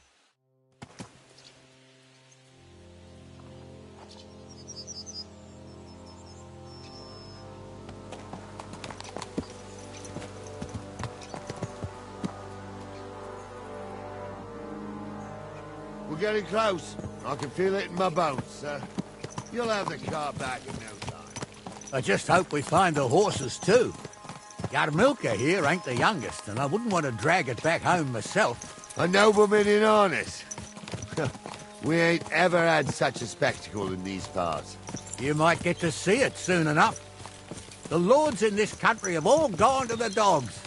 We're getting close. I can feel it in my bones, sir. You'll have the car back in no time. I just hope we find the horses too. Our milker here ain't the youngest, and I wouldn't want to drag it back home myself. A nobleman in harness? We ain't ever had such a spectacle in these parts. You might get to see it soon enough. The lords in this country have all gone to the dogs.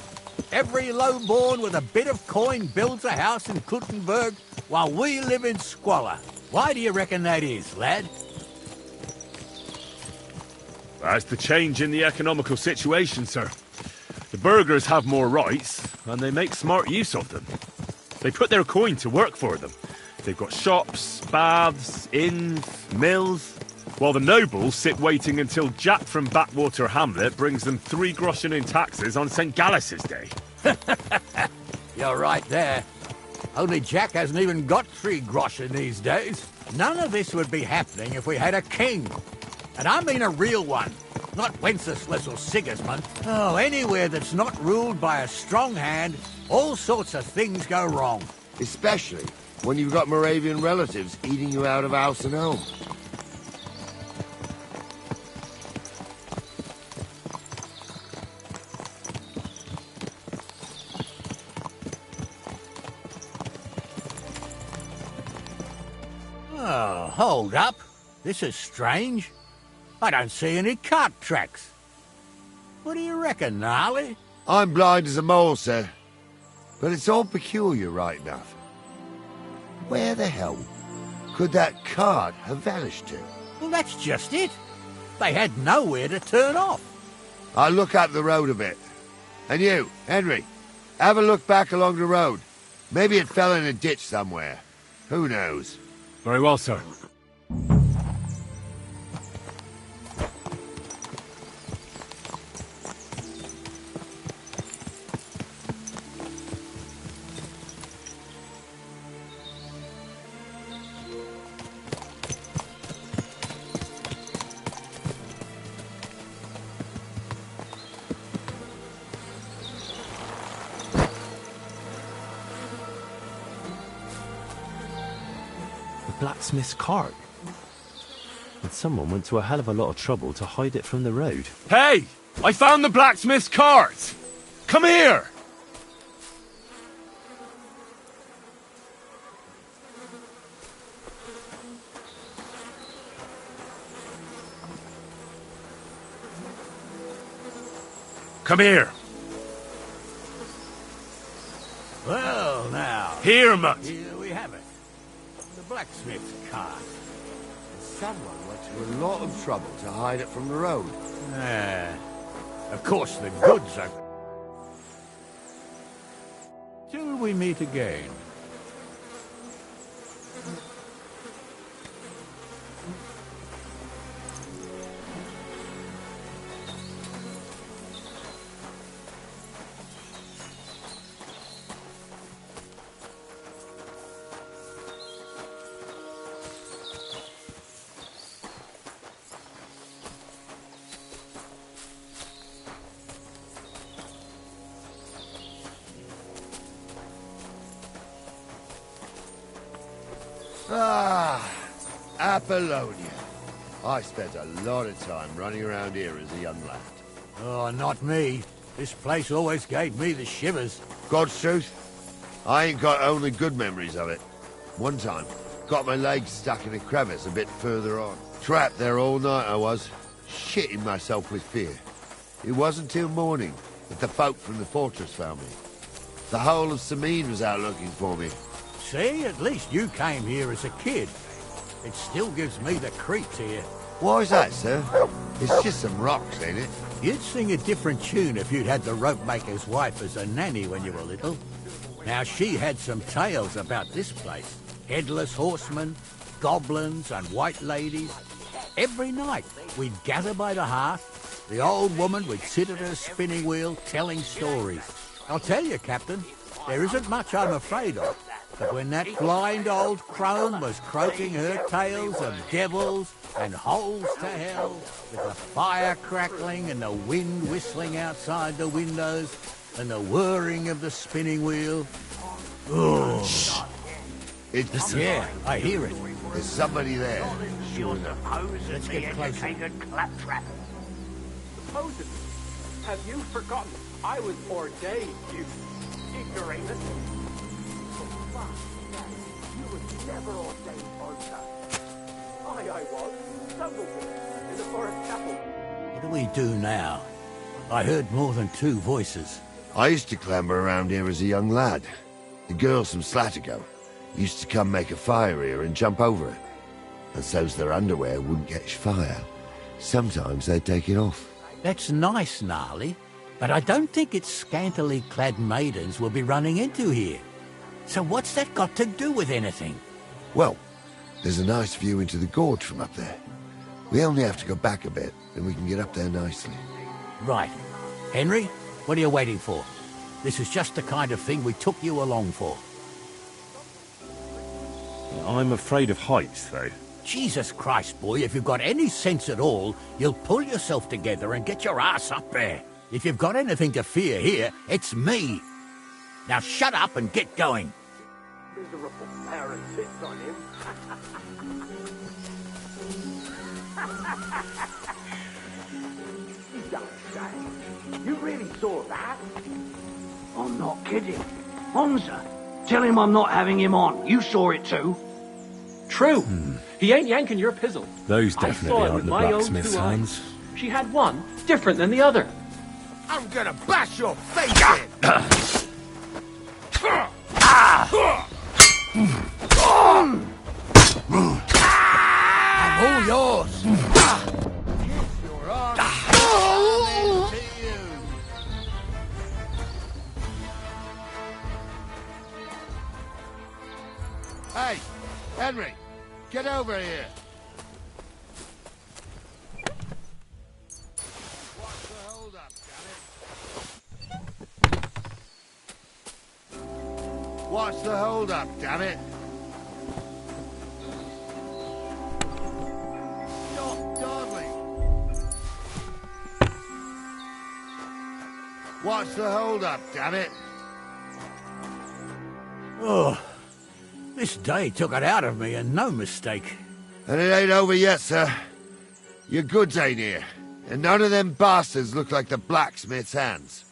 Every lowborn with a bit of coin builds a house in Kuttenberg, while we live in squalor. Why do you reckon that is, lad? That's the change in the economical situation, sir. The burghers have more rights, and they make smart use of them. They put their coin to work for them. They've got shops, baths, inns, mills, while the nobles sit waiting until Jack from Backwater Hamlet brings them 3 groschen in taxes on St. Gallus's Day. You're right there. Only Jack hasn't even got 3 groschen these days. None of this would be happening if we had a king. And I mean a real one. Not Wenceslas or Sigismund. Oh, anywhere that's not ruled by a strong hand, all sorts of things go wrong. Especially when you've got Moravian relatives eating you out of house and home. Oh, hold up. This is strange. I don't see any cart tracks. What do you reckon, Gnarly? I'm blind as a mole, sir. But it's all peculiar, right enough. Where the hell could that cart have vanished to? Well, that's just it. They had nowhere to turn off. I'll look up the road a bit. And you, Henry, have a look back along the road. Maybe it fell in a ditch somewhere. Who knows? Very well, sir. Blacksmith's cart. And someone went to a hell of a lot of trouble to hide it from the road. Hey! I found the blacksmith's cart! Come here! Come here! Well, now... Here, mutt! Here we have it. The blacksmith's cart. Someone went to a lot of trouble to hide it from the road. Of course the goods are... Till we meet again. Ah, Apollonia. I spent a lot of time running around here as a young lad. Oh, not me. This place always gave me the shivers. God's truth, I ain't got only good memories of it. One time, got my legs stuck in a crevice a bit further on. Trapped there all night I was, shitting myself with fear. It wasn't till morning that the folk from the fortress found me. The whole of Sameen was out looking for me. See, at least you came here as a kid. It still gives me the creeps here. Why's that, sir? It's just some rocks, ain't it? You'd sing a different tune if you'd had the rope-maker's wife as a nanny when you were little. Now, she had some tales about this place. Headless horsemen, goblins and white ladies. Every night, we'd gather by the hearth. The old woman would sit at her spinning wheel telling stories. I'll tell you, Captain, there isn't much I'm afraid of. But when that blind old crone was croaking her tales of devils and holes to hell, with the fire crackling and the wind whistling outside the windows, and the whirring of the spinning wheel... Oh. Shh. Yeah, I hear it. There's somebody there. Sure enough. Let's get closer. chosen. Have you forgotten I was ordained, you ignoramus? You were never ordained, Monster. I was. Dumbledore, in the Forest Chapel. What do we do now? I heard more than 2 voices. I used to clamber around here as a young lad. The girls from Slatigo used to come make a fire here and jump over it. And so's their underwear wouldn't catch fire, sometimes they'd take it off. That's nice, Gnarly, but I don't think it's scantily clad maidens we'll be running into here. So what's that got to do with anything? Well, there's a nice view into the gorge from up there. We only have to go back a bit, and we can get up there nicely. Right. Henry, what are you waiting for? This is just the kind of thing we took you along for. I'm afraid of heights, though. Jesus Christ, boy, if you've got any sense at all, you'll pull yourself together and get your ass up there. If you've got anything to fear here, it's me. Now shut up and get going. Miserable Baron sits on him. You don't say. You really saw that? I'm not kidding. Bonza, tell him I'm not having him on. You saw it too. True. He ain't yanking your pizzle. Those I definitely saw it aren't with the my own blacksmith's 2 eyes. hands. She had one different than the other. I'm gonna bash your face in! I'm all yours. Hey, Henry, get over here. What's the hold up, damn it? What's the hold up, damn it? Stop dawdling. What's the hold up, damn it? Oh, this day took it out of me, and no mistake. And it ain't over yet, sir. Your goods ain't here, and none of them bastards look like the blacksmith's hands.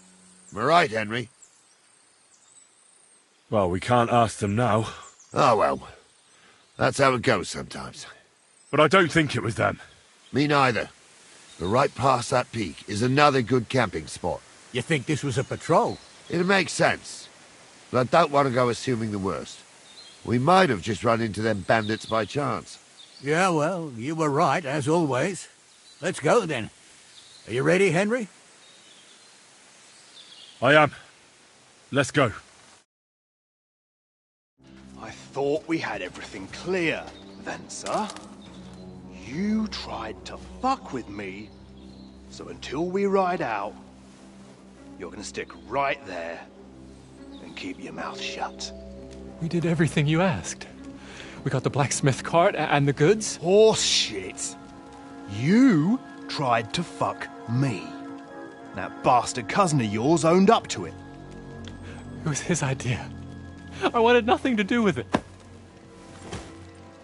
Am I right, Henry? Well, we can't ask them now. Oh, well. That's how it goes sometimes. But I don't think it was them. Me neither. But right past that peak is another good camping spot. You think this was a patrol? It makes sense. But I don't want to go assuming the worst. We might have just run into them bandits by chance. Yeah, well, you were right, as always. Let's go, then. Are you ready, Henry? I am. Let's go. I thought we had everything clear, Venser. You tried to fuck with me, so until we ride out, you're gonna stick right there and keep your mouth shut. We did everything you asked. We got the blacksmith cart and the goods. Horse shit. You tried to fuck me. That bastard cousin of yours owned up to it. It was his idea. I wanted nothing to do with it.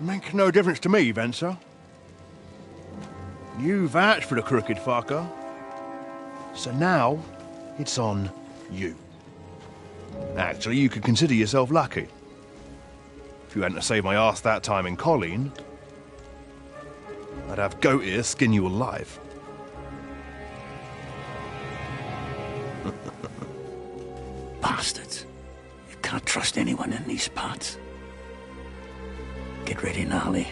Make no difference to me, Venser. You vouched for the crooked fucker. So now, it's on you. Actually, you could consider yourself lucky. If you hadn't saved my ass that time in Colleen, I'd have goat ear skin you alive. Bastards. You can't trust anyone in these parts. Get ready, Gnarly.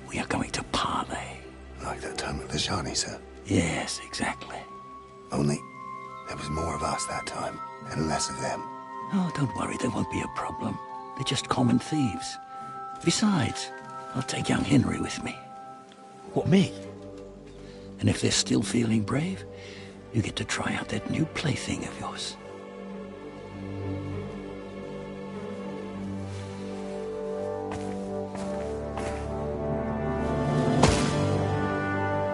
We are going to parley. Like that time at the Shani, sir? Yes, exactly. Only there was more of us that time, and less of them. Oh, don't worry, there won't be a problem. They're just common thieves. Besides, I'll take young Henry with me. What, me? And if they're still feeling brave, you get to try out that new plaything of yours.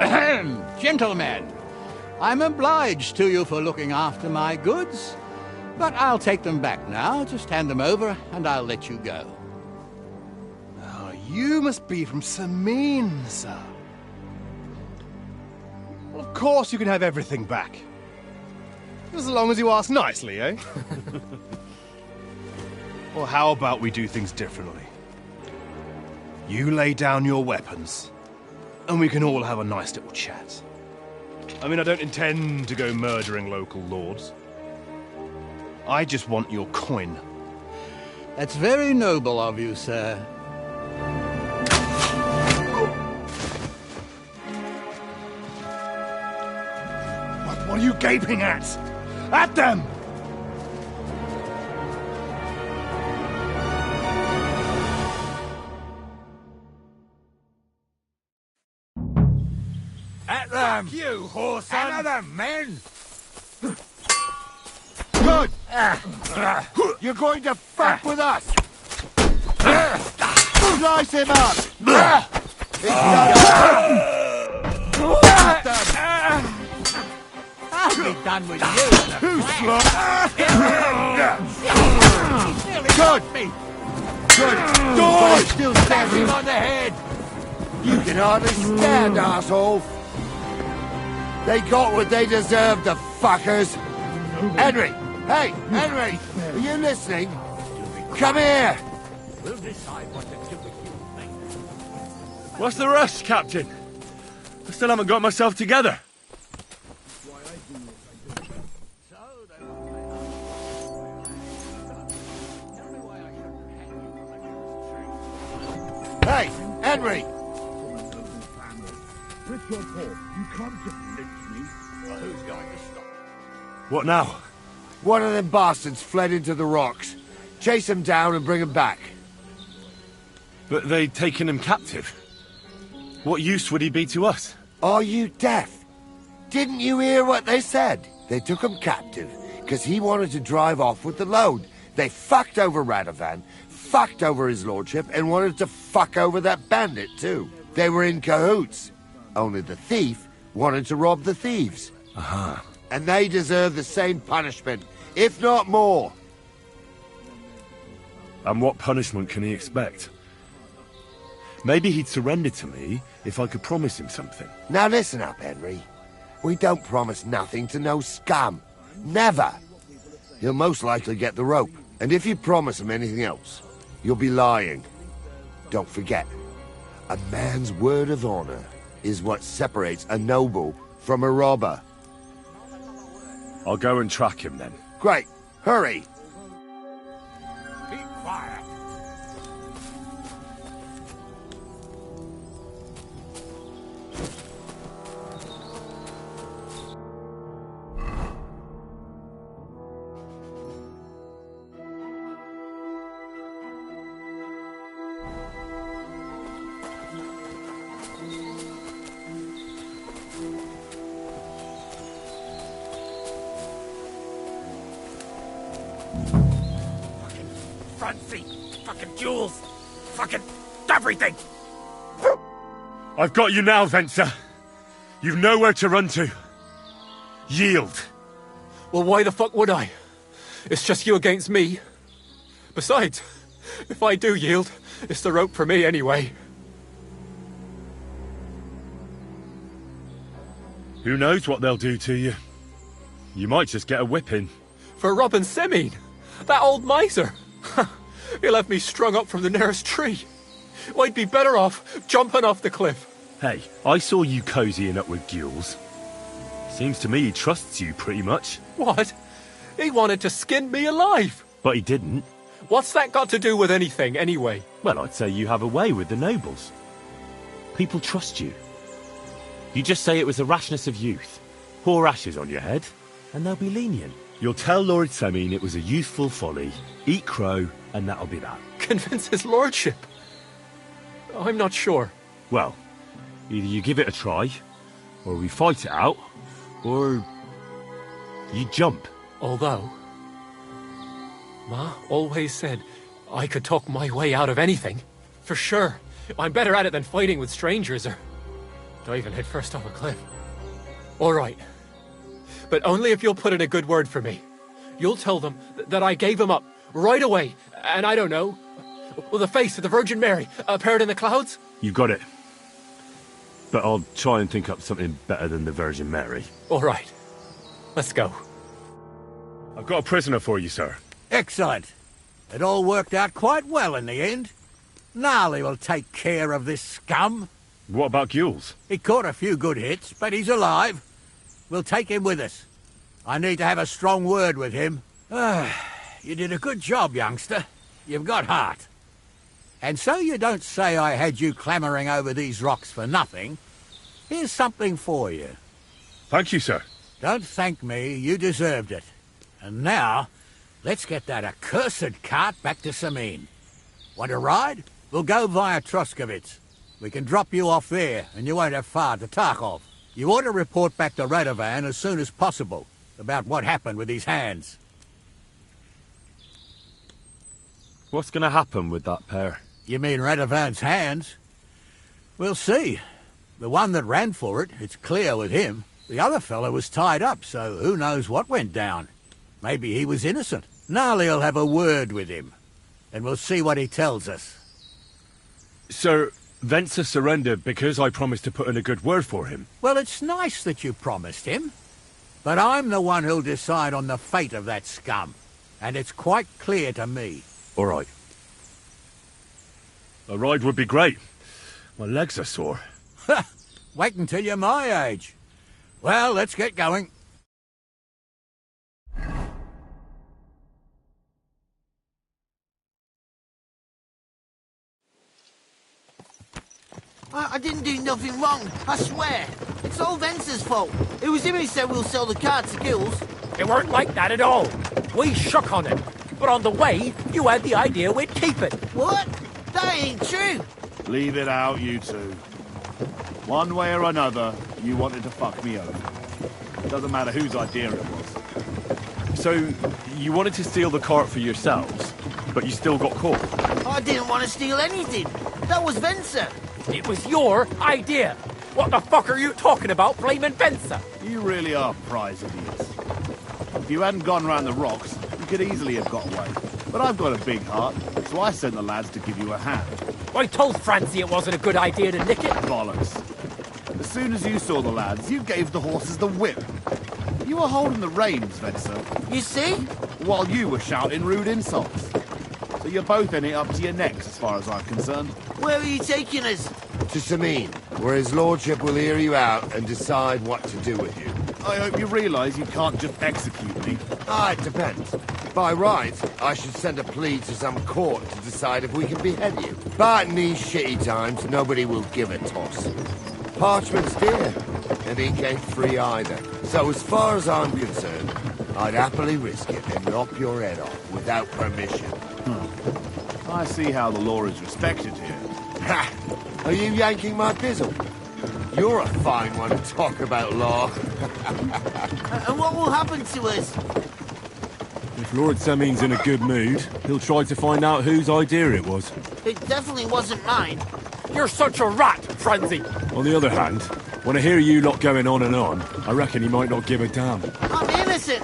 Ahem, gentlemen, I'm obliged to you for looking after my goods, but I'll take them back now. Just hand them over, and I'll let you go. Oh, you must be from Samin, sir. Well, of course you can have everything back. As long as you ask nicely, eh? Or how about we do things differently? You lay down your weapons, and we can all have a nice little chat. I mean, I don't intend to go murdering local lords. I just want your coin. That's very noble of you, sir. What are you gaping at? At them! At them! Fuck you, whoreson! At them, men! Good! You're going to fuck with us! Slice him up! I'll be done with you in a flash. Good! Good! Good! Still Smash standing him on the head! You can hardly stand, asshole! They got what they deserved, the fuckers! Henry! Hey, Henry! Are you listening? Come here! We'll decide what to do with you, mate. What's the rush, Captain? I still haven't got myself together. Hey, Henry! You can't just lynch me. Well, who's going to stop? What now? One of them bastards fled into the rocks. Chase him down and bring him back. But they'd taken him captive. What use would he be to us? Are you deaf? Didn't you hear what they said? They took him captive because he wanted to drive off with the load. They fucked over Radovan, fucked over his lordship, and wanted to fuck over that bandit too. They were in cahoots. Only the thief wanted to rob the thieves. Aha. And they deserve the same punishment, if not more. And what punishment can he expect? Maybe he'd surrender to me if I could promise him something. Now listen up, Henry. We don't promise nothing to no scum. Never. He'll most likely get the rope. And if you promise him anything else, you'll be lying. Don't forget, a man's word of honor is what separates a noble from a robber. I'll go and track him then. Great. Hurry. Be quiet. Front seat, fucking jewels, fucking everything. I've got you now, Venser. You've nowhere to run to. Yield. Well, why the fuck would I? It's just you against me. Besides, if I do yield, it's the rope for me anyway. Who knows what they'll do to you? You might just get a whipping. For robbing Semine, that old miser. He left me strung up from the nearest tree. I'd be better off jumping off the cliff. Hey, I saw you cozying up with Gules. Seems to me he trusts you pretty much. What? He wanted to skin me alive. But he didn't. What's that got to do with anything, anyway? Well, I'd say you have a way with the nobles. People trust you. You just say it was the rashness of youth. Pour ashes on your head, and they'll be lenient. You'll tell Lord Semine it was a youthful folly, eat crow, and that'll be that. Convince his lordship? I'm not sure. Well, either you give it a try, or we fight it out, or you jump. Although, Ma always said I could talk my way out of anything. For sure. I'm better at it than fighting with strangers or diving headfirst off a cliff. All right. But only if you'll put in a good word for me. You'll tell them that I gave him up right away, and I don't know, well, the face of the Virgin Mary appeared in the clouds? You got it. But I'll try and think up something better than the Virgin Mary. All right. Let's go. I've got a prisoner for you, sir. Excellent. It all worked out quite well in the end. Gnarly will take care of this scum. What about Gules? He caught a few good hits, but he's alive. We'll take him with us. I need to have a strong word with him. You did a good job, youngster. You've got heart. And so you don't say I had you clambering over these rocks for nothing. Here's something for you. Thank you, sir. Don't thank me, you deserved it. And now, let's get that accursed cart back to Samin. Want a ride? We'll go via Troskovitz. We can drop you off there, and you won't have far to Tarkov. You ought to report back to Radovan as soon as possible about what happened with his hands. What's going to happen with that pair? You mean Radovan's hands? We'll see. The one that ran for it, it's clear with him. The other fellow was tied up, so who knows what went down. Maybe he was innocent. Gnarly'll have a word with him, and we'll see what he tells us. Sir, Venser surrendered because I promised to put in a good word for him. Well, it's nice that you promised him, but I'm the one who'll decide on the fate of that scum, and it's quite clear to me. All right. A ride would be great. My legs are sore. Wait until you're my age. Well, let's get going. I didn't do nothing wrong, I swear. It's all Venser's fault. It was him who said we'll sell the car to Gules. It weren't like that at all. We shook on it. But on the way, you had the idea we'd keep it. What? That ain't true. Leave it out, you two. One way or another, you wanted to fuck me over. Doesn't matter whose idea it was. So, you wanted to steal the cart for yourselves, but you still got caught? I didn't want to steal anything. That was Venser. It was your idea. What the fuck are you talking about, blaming Venser? You really are prize idiots. If you hadn't gone round the rocks, you could easily have got away. But I've got a big heart, so I sent the lads to give you a hand. I told Francie it wasn't a good idea to nick it. Bollocks. As soon as you saw the lads, you gave the horses the whip. You were holding the reins, Venser. You see? While you were shouting rude insults. So you're both in it up to your necks, as far as I'm concerned. Where are you taking us? To Samin, where his lordship will hear you out and decide what to do with you. I hope you realise you can't just execute me. It depends. By right, I should send a plea to some court to decide if we can behead you. But in these shitty times, nobody will give a toss. Parchment's dear, and ink ain't free either. So as far as I'm concerned, I'd happily risk it and lop your head off without permission. I see how the law is respected here. Ha! Are you yanking my bizzle? You're a fine one to talk about law. And what will happen to us? If Lord Semin's in a good mood, he'll try to find out whose idea it was. It definitely wasn't mine. You're such a rat, Francie. On the other hand, when I hear you lot going on and on, I reckon he might not give a damn. I'm innocent.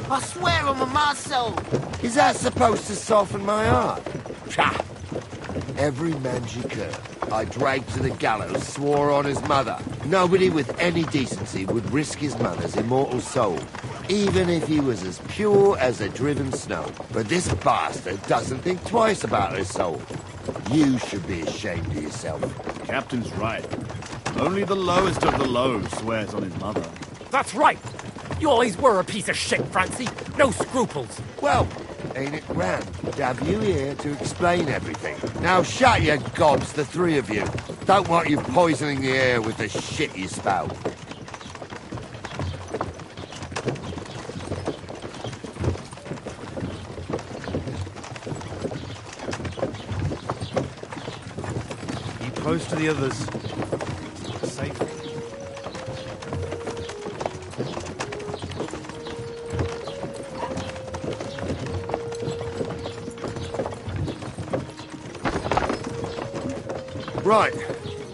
I swear on my soul. Is that supposed to soften my heart? Psha! Every Manji I dragged to the gallows swore on his mother. Nobody with any decency would risk his mother's immortal soul, even if he was as pure as the driven snow. But this bastard doesn't think twice about his soul. You should be ashamed of yourself. The captain's right. Only the lowest of the low swears on his mother. That's right. You always were a piece of shit, Francie. No scruples. Well, ain't it grand to have you here to explain everything? Now shut your gobs, the three of you. Don't want you poisoning the air with the shit you spout. Keep close to the others. Safe. Right,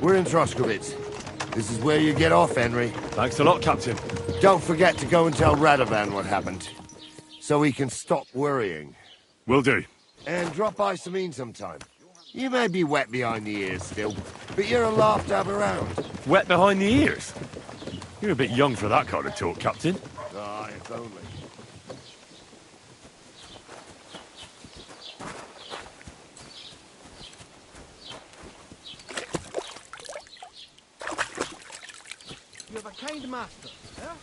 we're in Troskovitz. This is where you get off, Henry. Thanks a lot, Captain. Don't forget to go and tell Radovan what happened, so he can stop worrying. Will do. And drop by Samin sometime. You may be wet behind the ears still, but you're a laugh to have around. Wet behind the ears? You're a bit young for that kind of talk, Captain. Ah, if only. You have a kind master, eh?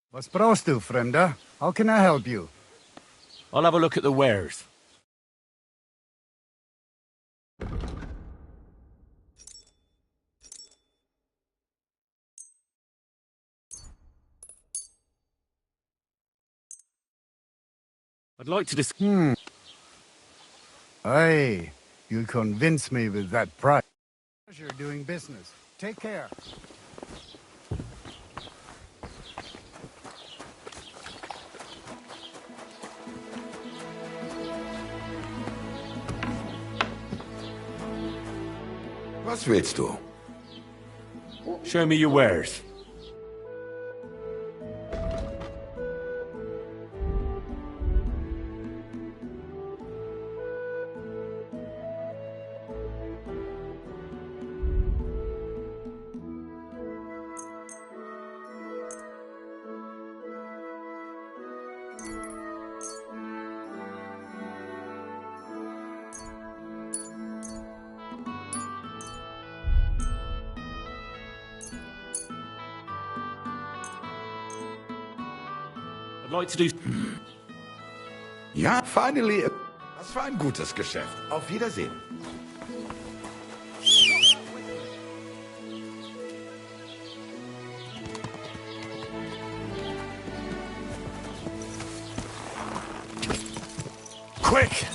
What's prostu, frienda? How can I help you? I'll have a look at the wares. I'd like to Aye, you convince me with that price. Pleasure doing business. Take care. Was willst du? Show me your wares. I'd like to do... Ja, finally. Das war ein gutes Geschäft. Auf Wiedersehen. Quick!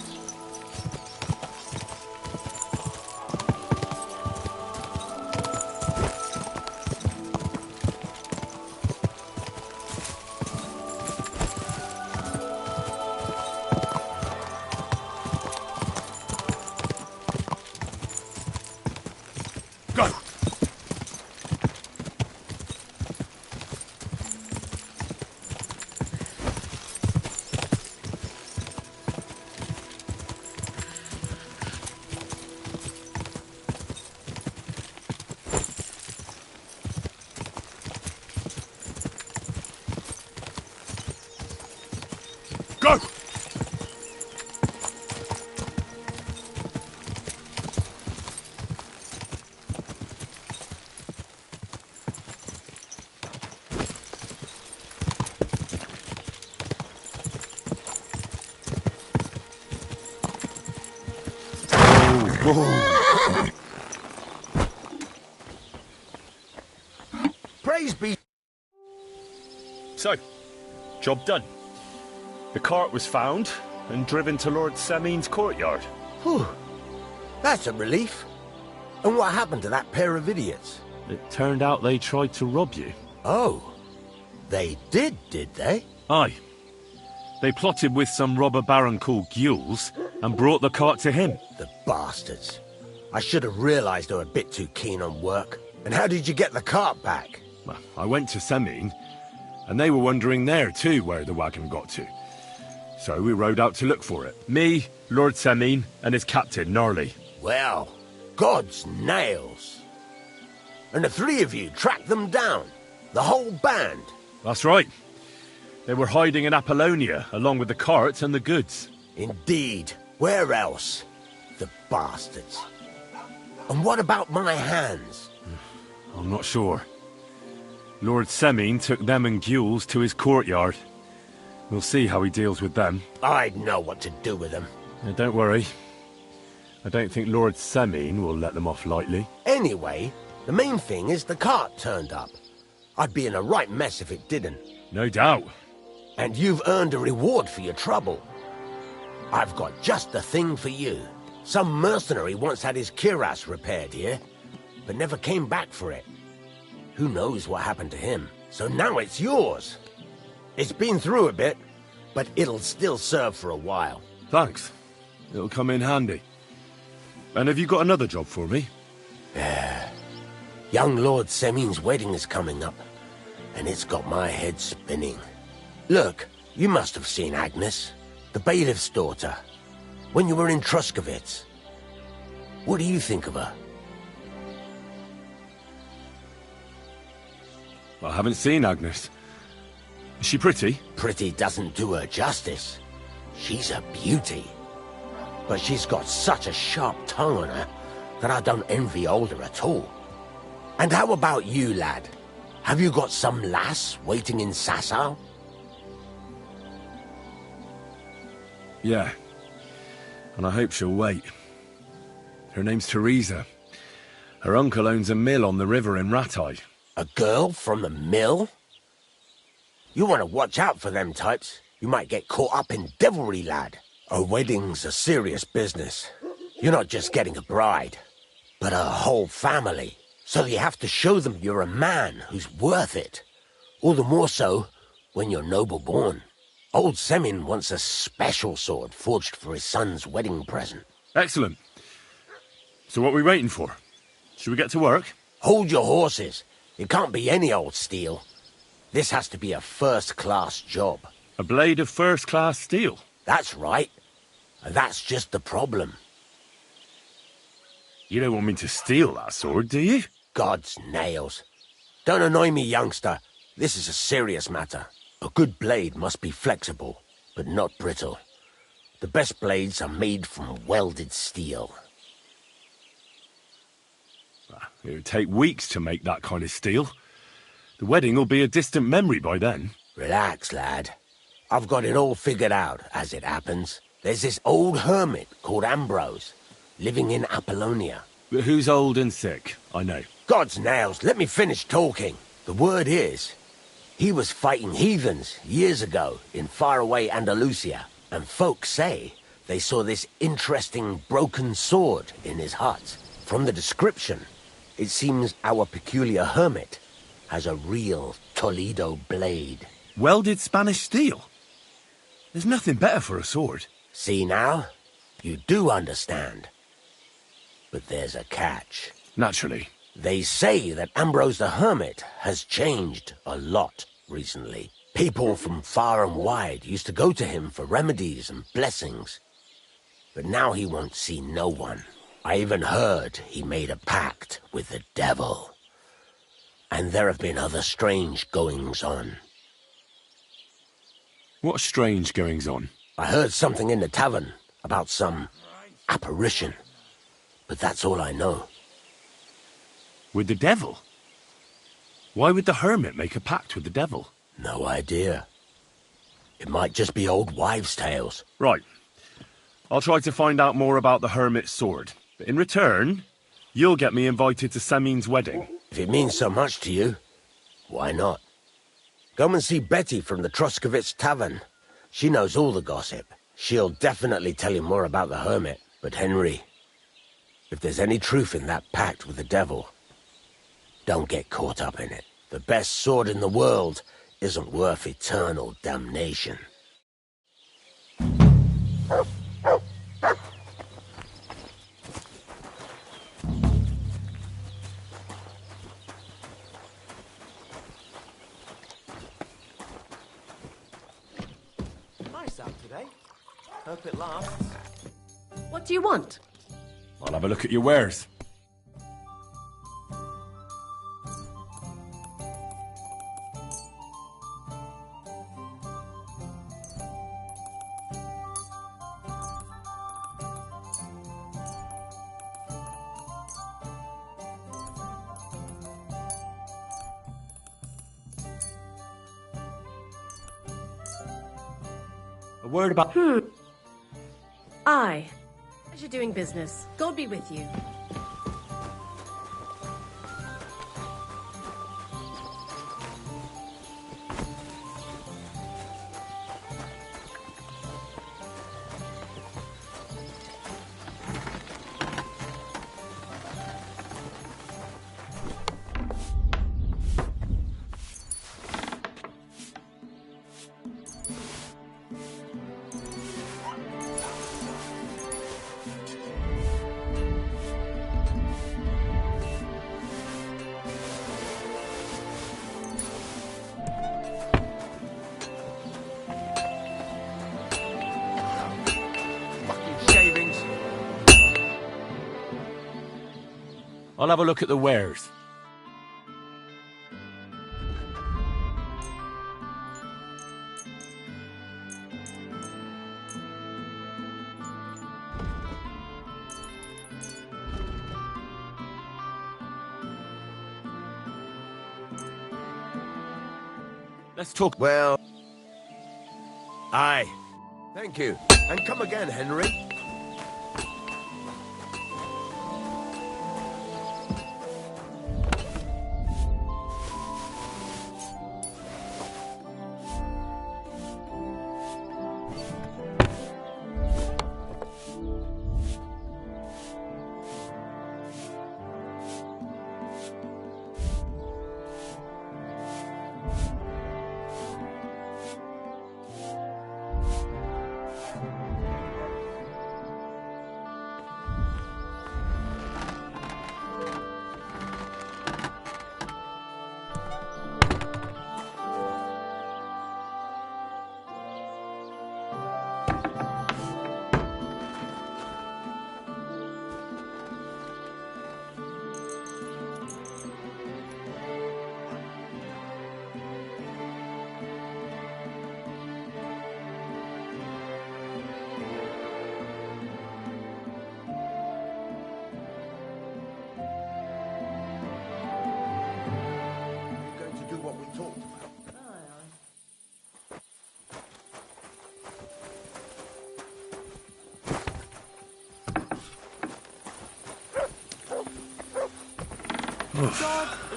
Go! Go! Praise be. So, job done. The cart was found and driven to Lord Semin's courtyard. Whew. That's a relief. And what happened to that pair of idiots? It turned out they tried to rob you. Oh. They did they? Aye. They plotted with some robber baron called Gules and brought the cart to him. The bastards. I should have realized they were a bit too keen on work. And how did you get the cart back? Well, I went to Semin, and they were wondering there too where the wagon got to. So we rode out to look for it. Me, Lord Semin, and his captain, Gnarly. Well, God's nails. And the three of you tracked them down? The whole band? That's right. They were hiding in Apollonia, along with the carts and the goods. Indeed. Where else? The bastards. And what about my hands? I'm not sure. Lord Semin took them and Gules to his courtyard. We'll see how he deals with them. I'd know what to do with them. Don't worry. I don't think Lord Semin will let them off lightly. Anyway, the main thing is the cart turned up. I'd be in a right mess if it didn't. No doubt. And you've earned a reward for your trouble. I've got just the thing for you. Some mercenary once had his cuirass repaired here, but never came back for it. Who knows what happened to him? So now it's yours. It's been through a bit, but it'll still serve for a while. Thanks. It'll come in handy. And have you got another job for me? Young Lord Semin's wedding is coming up, and it's got my head spinning. Look, you must have seen Agnes, the bailiff's daughter. when you were in Truskovitz. What do you think of her? I haven't seen Agnes. Is she pretty? Pretty doesn't do her justice. She's a beauty. But she's got such a sharp tongue on her that I don't envy older at all. And how about you, lad? Have you got some lass waiting in Sasau? Yeah. And I hope she'll wait. Her name's Teresa. Her uncle owns a mill on the river in Ratai. A girl from the mill? You want to watch out for them types. You might get caught up in devilry, lad. A wedding's a serious business. You're not just getting a bride, but a whole family. So you have to show them you're a man who's worth it. All the more so when you're noble-born. Old Semin wants a special sword forged for his son's wedding present. Excellent. So what are we waiting for? Should we get to work? Hold your horses. It can't be any old steel. This has to be a first-class job. A blade of first-class steel? That's right. And that's just the problem. You don't want me to steal that sword, do you? God's nails. Don't annoy me, youngster. This is a serious matter. A good blade must be flexible, but not brittle. The best blades are made from welded steel. It would take weeks to make that kind of steel. The wedding will be a distant memory by then. Relax, lad. I've got it all figured out, as it happens. There's this old hermit called Ambrose, living in Apollonia. But who's old and sick? I know. God's nails, let me finish talking. The word is, he was fighting heathens years ago in faraway Andalusia, and folks say they saw this interesting broken sword in his hut. From the description, it seems our peculiar hermit has a real Toledo blade. Welded Spanish steel? There's nothing better for a sword. See now? You do understand. But there's a catch. Naturally. They say that Ambrose the Hermit has changed a lot recently. People from far and wide used to go to him for remedies and blessings. But now he won't see no one. I even heard he made a pact with the devil. And there have been other strange goings-on. What strange goings-on? I heard something in the tavern about some apparition. But that's all I know. With the devil? Why would the hermit make a pact with the devil? No idea. It might just be old wives' tales. Right. I'll try to find out more about the hermit's sword. But in return, you'll get me invited to Semin's wedding. If it means so much to you, why not? Come and see Betty from the Truskovitz Tavern. She knows all the gossip. She'll definitely tell you more about the hermit. But Henry, if there's any truth in that pact with the devil, don't get caught up in it. The best sword in the world isn't worth eternal damnation. Nice out today. Hope it lasts. What do you want? I'll have a look at your wares. A word about... Aye. Pleasure doing business. God be with you. I'll have a look at the wares. Let's talk. Well... Aye. Thank you. And come again, Henry.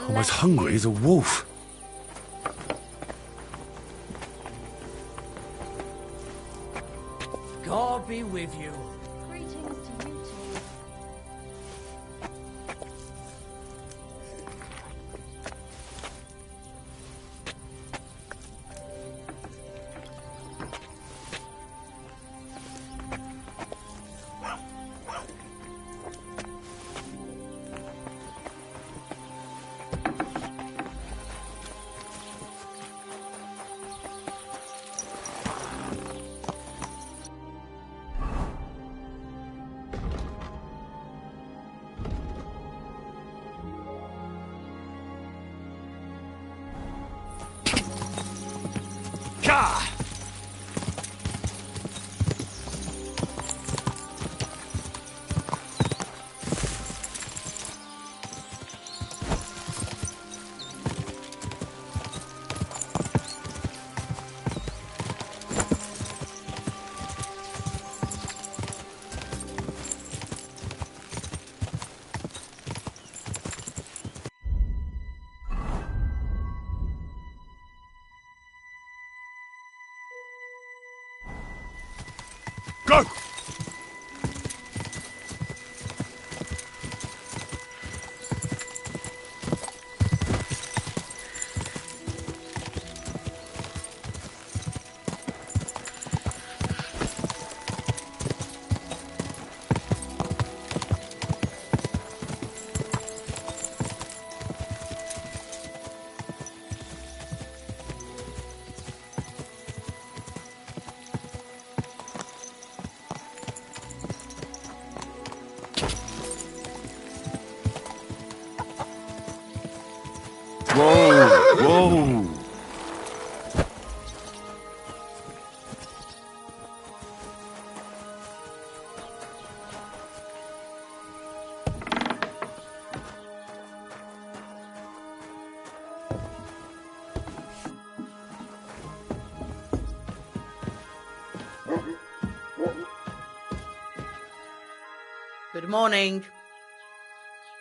I'm as hungry as a wolf. God be with you. Greetings to you too. Go! Whoa! Whoa! Good morning.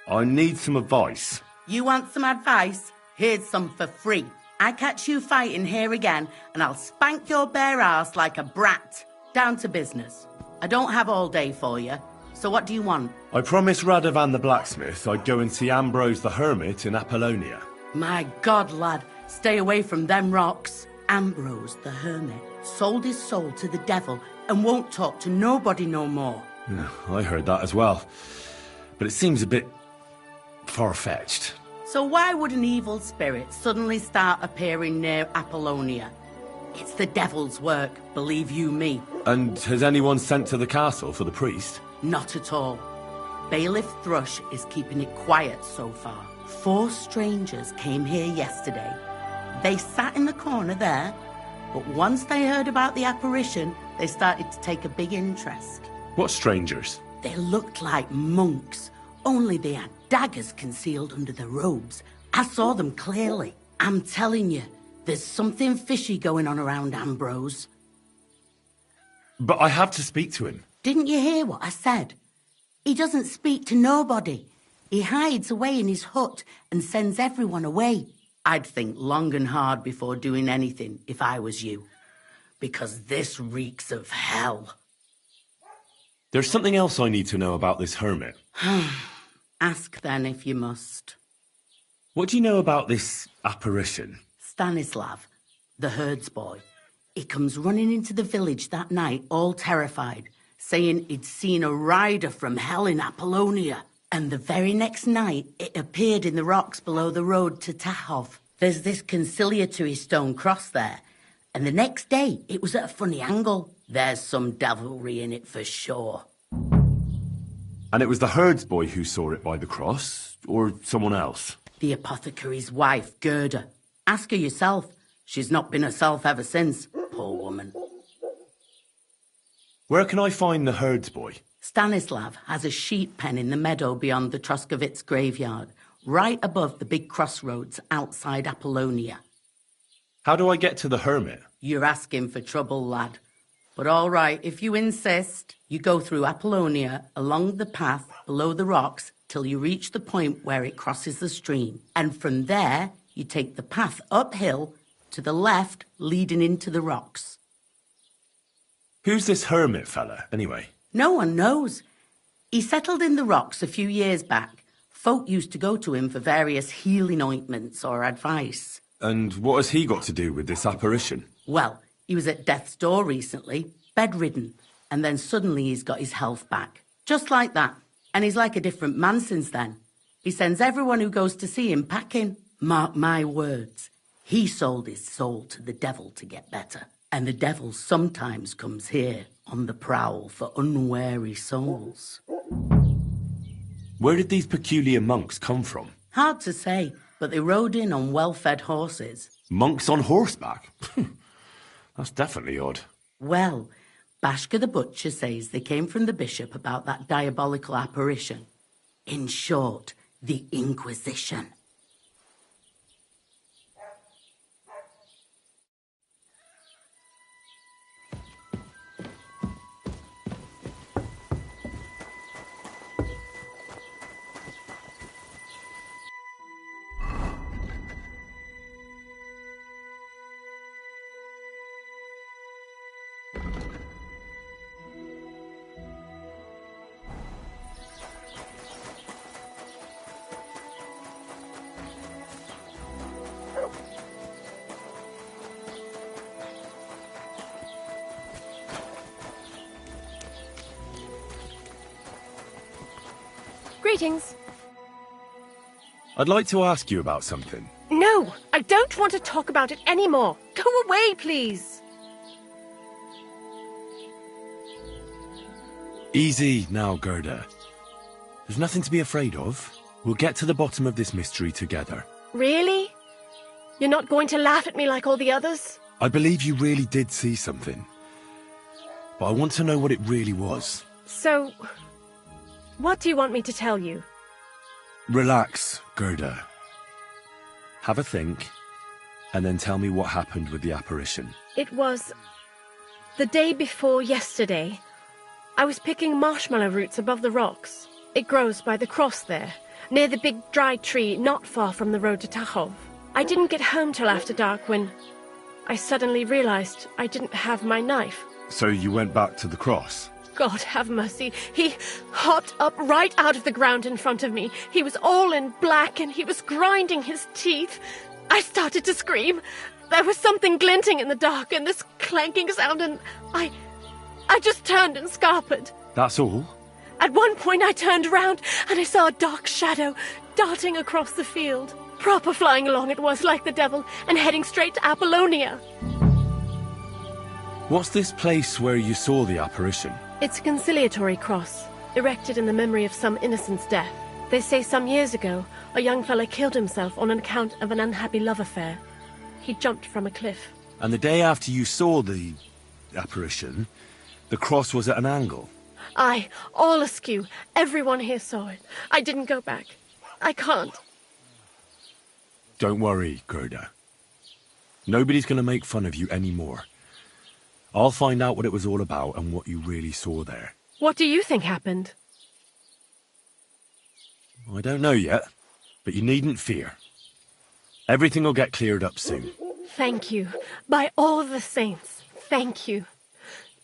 I need some advice. You want some advice? Here's some for free. I catch you fighting here again, and I'll spank your bare ass like a brat. Down to business. I don't have all day for you, so what do you want? I promised Radovan the blacksmith I'd go and see Ambrose the hermit in Apollonia. My God, lad, stay away from them rocks. Ambrose the hermit sold his soul to the devil and won't talk to nobody no more. Yeah, I heard that as well. But it seems a bit far-fetched. So why would an evil spirit suddenly start appearing near Apollonia? It's the devil's work, believe you me. And has anyone sent to the castle for the priest? Not at all. Bailiff Thrush is keeping it quiet so far. 4 strangers came here yesterday. They sat in the corner there, but once they heard about the apparition, they started to take a big interest. What strangers? They looked like monks, only they had daggers concealed under their robes. I saw them clearly. I'm telling you, there's something fishy going on around Ambrose. But I have to speak to him. Didn't you hear what I said? He doesn't speak to nobody. He hides away in his hut and sends everyone away. I'd think long and hard before doing anything if I was you. Because this reeks of hell. There's something else I need to know about this hermit. Ask then if you must. What do you know about this apparition? Stanislav, the herds boy. He comes running into the village that night, all terrified, saying he'd seen a rider from hell in Apollonia. And the very next night, it appeared in the rocks below the road to Tahov. There's this conciliatory stone cross there. And the next day, it was at a funny angle. There's some devilry in it for sure. And it was the herds boy who saw it by the cross, or someone else? The apothecary's wife, Gerda. Ask her yourself. She's not been herself ever since, poor woman. Where can I find the herds boy? Stanislav has a sheep pen in the meadow beyond the Troskovitz graveyard, right above the big crossroads outside Apollonia. How do I get to the hermit? You're asking for trouble, lad. But all right, if you insist, you go through Apollonia, along the path below the rocks, till you reach the point where it crosses the stream. And from there, you take the path uphill to the left, leading into the rocks. Who's this hermit fella, anyway? No one knows. He settled in the rocks a few years back. Folk used to go to him for various healing ointments or advice. And what has he got to do with this apparition? Well, he was at death's door recently, bedridden, and then suddenly he's got his health back. Just like that. And he's like a different man since then. He sends everyone who goes to see him packing. Mark my words. He sold his soul to the devil to get better. And the devil sometimes comes here on the prowl for unwary souls. Where did these peculiar monks come from? Hard to say, but they rode in on well-fed horses. Monks on horseback? That's definitely odd. Well, Bashka the Butcher says they came from the bishop about that diabolical apparition. In short, the Inquisition. Greetings. I'd like to ask you about something. No, I don't want to talk about it anymore. Go away, please. Easy now, Gerda. There's nothing to be afraid of. We'll get to the bottom of this mystery together. Really? You're not going to laugh at me like all the others? I believe you really did see something. But I want to know what it really was. So, what do you want me to tell you? Relax, Gerda. Have a think, and then tell me what happened with the apparition. It was the day before yesterday. I was picking marshmallow roots above the rocks. It grows by the cross there, near the big dry tree not far from the road to Tahov. I didn't get home till after dark when I suddenly realized I didn't have my knife. So you went back to the cross? God have mercy. He hopped up right out of the ground in front of me. He was all in black and he was grinding his teeth. I started to scream. There was something glinting in the dark and this clanking sound and I just turned and scarpered. That's all? At one point I turned around and I saw a dark shadow darting across the field. Proper flying along it was, like the devil, and heading straight to Apollonia. What's this place where you saw the apparition? It's a conciliatory cross. erected in the memory of some innocent's death. They say some years ago, a young fella killed himself on account of an unhappy love affair. He jumped from a cliff. And the day after you saw the apparition, the cross was at an angle. Aye, all askew. Everyone here saw it. I didn't go back. I can't. Don't worry, Gerda. Nobody's going to make fun of you anymore. I'll find out what it was all about and what you really saw there. What do you think happened? I don't know yet, but you needn't fear. Everything will get cleared up soon. Thank you. By all the saints, thank you.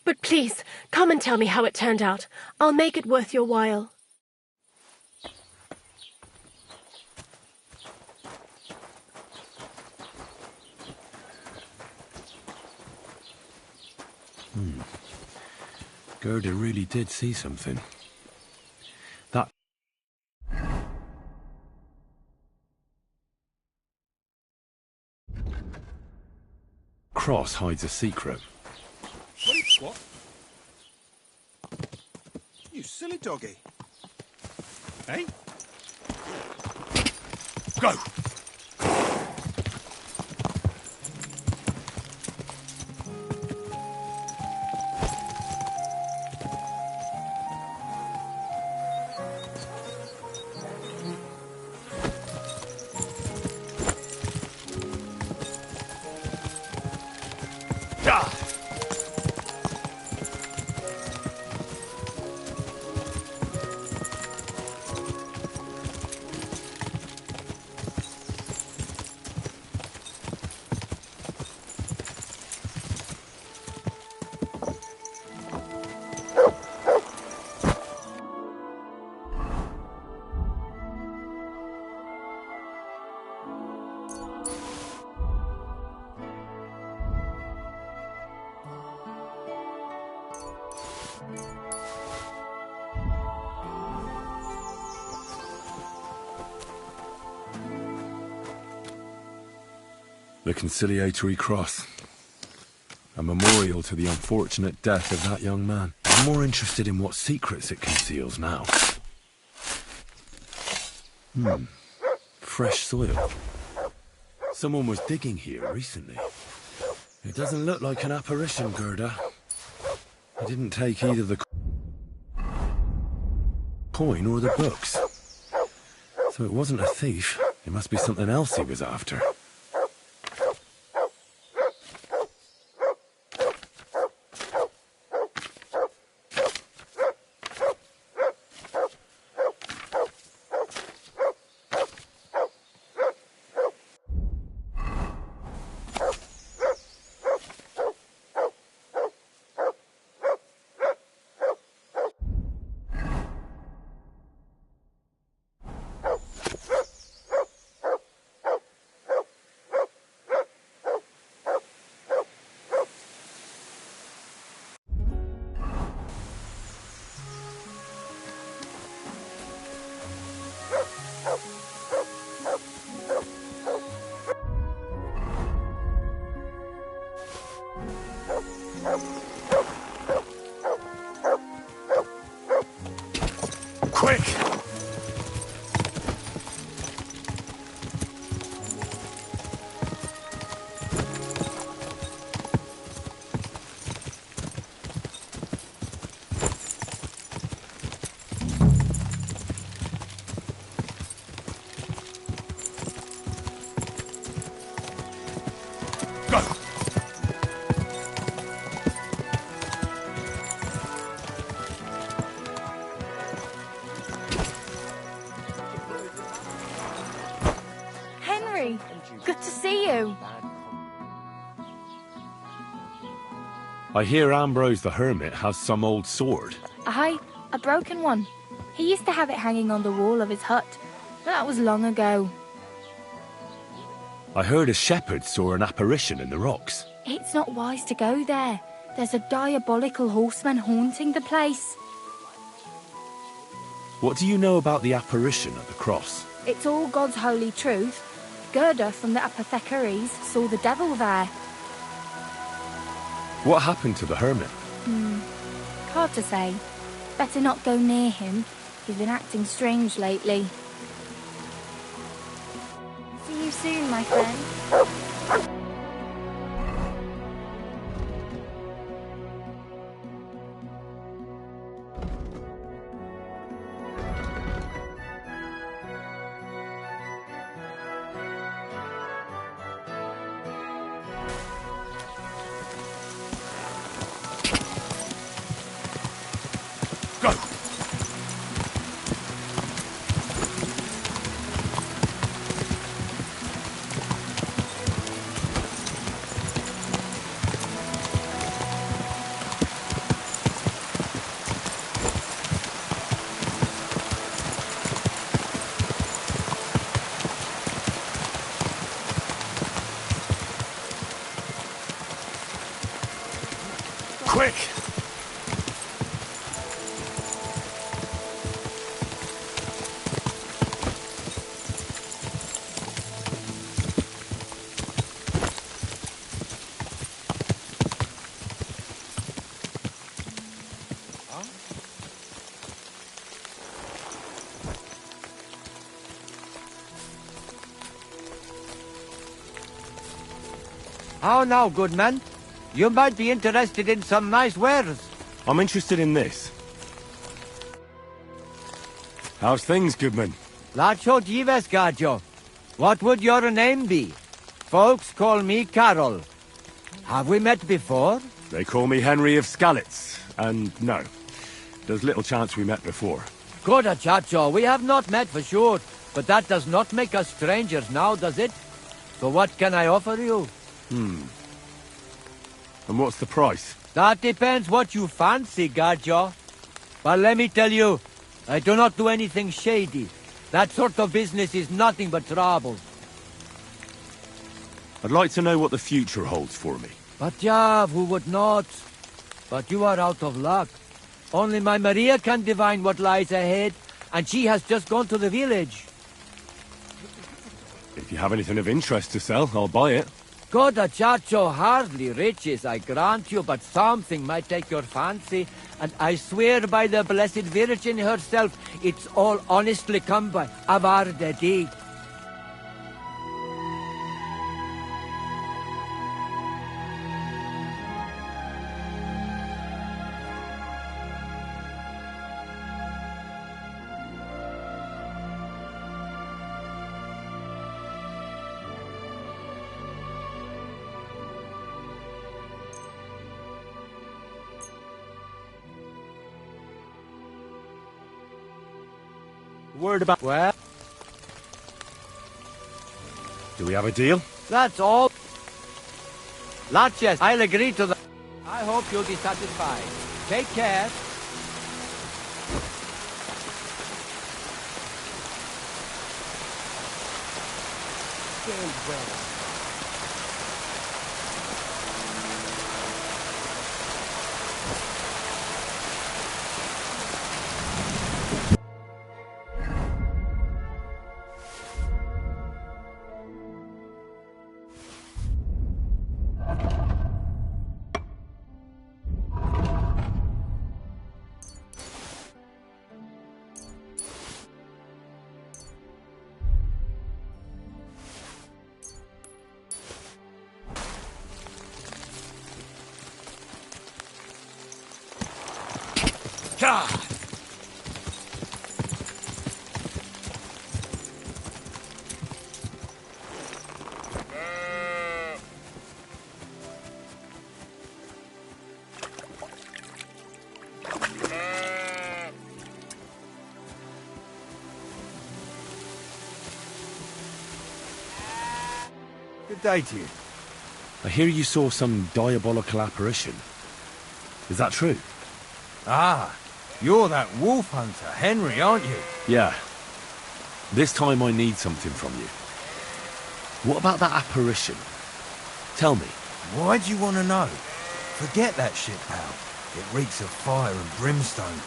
But please, come and tell me how it turned out. I'll make it worth your while. Gerda really did see something. That cross hides a secret. What? You silly doggy. Hey? Go! The conciliatory cross. A memorial to the unfortunate death of that young man. I'm more interested in what secrets it conceals now. Fresh soil. Someone was digging here recently. It doesn't look like an apparition, Gerda. He didn't take either the coin or the books. So it wasn't a thief. It must be something else he was after. Quick! Good to see you. I hear Ambrose the Hermit has some old sword. Aye, a broken one. He used to have it hanging on the wall of his hut, but that was long ago. I heard a shepherd saw an apparition in the rocks. It's not wise to go there. There's a diabolical horseman haunting the place. What do you know about the apparition at the cross? It's all God's holy truth. Gerda from the apothecaries saw the devil there. What happened to the hermit? Hard to say. Better not go near him. He's been acting strange lately. See you soon, my friend. Quick! How now, good man? You might be interested in some nice wares. I'm interested in this. How's things, goodman? Lacho Dives Gaggio. What would your name be? Folks call me Carol. Have we met before? They call me Henry of Skalitz, and no. There's little chance we met before. Good, Chacho. We have not met for sure, but that does not make us strangers now, does it? So what can I offer you? And what's the price? That depends what you fancy, Gaggio. But let me tell you, I do not do anything shady. That sort of business is nothing but trouble. I'd like to know what the future holds for me. But Jav, who would not? But you are out of luck. Only my Maria can divine what lies ahead, and she has just gone to the village. If you have anything of interest to sell, I'll buy it. God, Chacho, hardly riches, I grant you, but something might take your fancy, and I swear by the Blessed Virgin herself, it's all honestly come by Avar the deed. Word about... Well? Do we have a deal? That's all. Laches, I'll agree to that. I hope you'll be satisfied. Take care. Well. Good day to you. I hear you saw some diabolical apparition. Is that true? Ah, you're that wolf hunter, Henry, aren't you? Yeah. This time I need something from you. What about that apparition? Tell me. Why do you want to know? Forget that shit, pal. It reeks of fire and brimstone.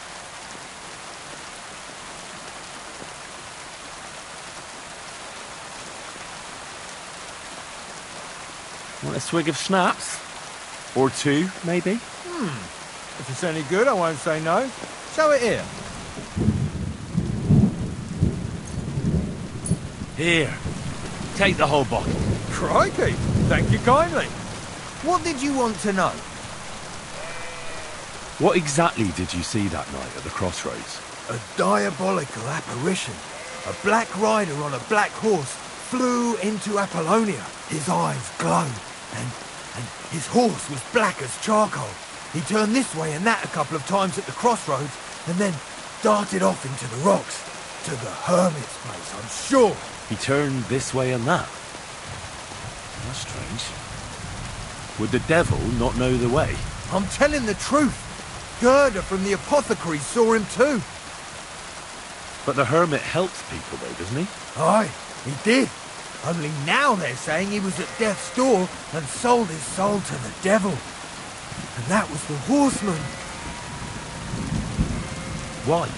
Want a swig of schnapps? Or two, maybe? If it's any good, I won't say no. Show it here. Here. Take the whole bucket. Crikey! Thank you kindly. What did you want to know? What exactly did you see that night at the crossroads? A diabolical apparition. A black rider on a black horse flew into Apollonia. His eyes glowed, and his horse was black as charcoal. He turned this way and that a couple of times at the crossroads, and then darted off into the rocks. To the hermit's place, I'm sure. He turned this way and that? That's strange. Would the devil not know the way? I'm telling the truth. Gerda from the apothecary saw him too. But the hermit helps people though, doesn't he? Aye, he did. Only now they're saying he was at death's door and sold his soul to the devil. And that was the horseman. Why?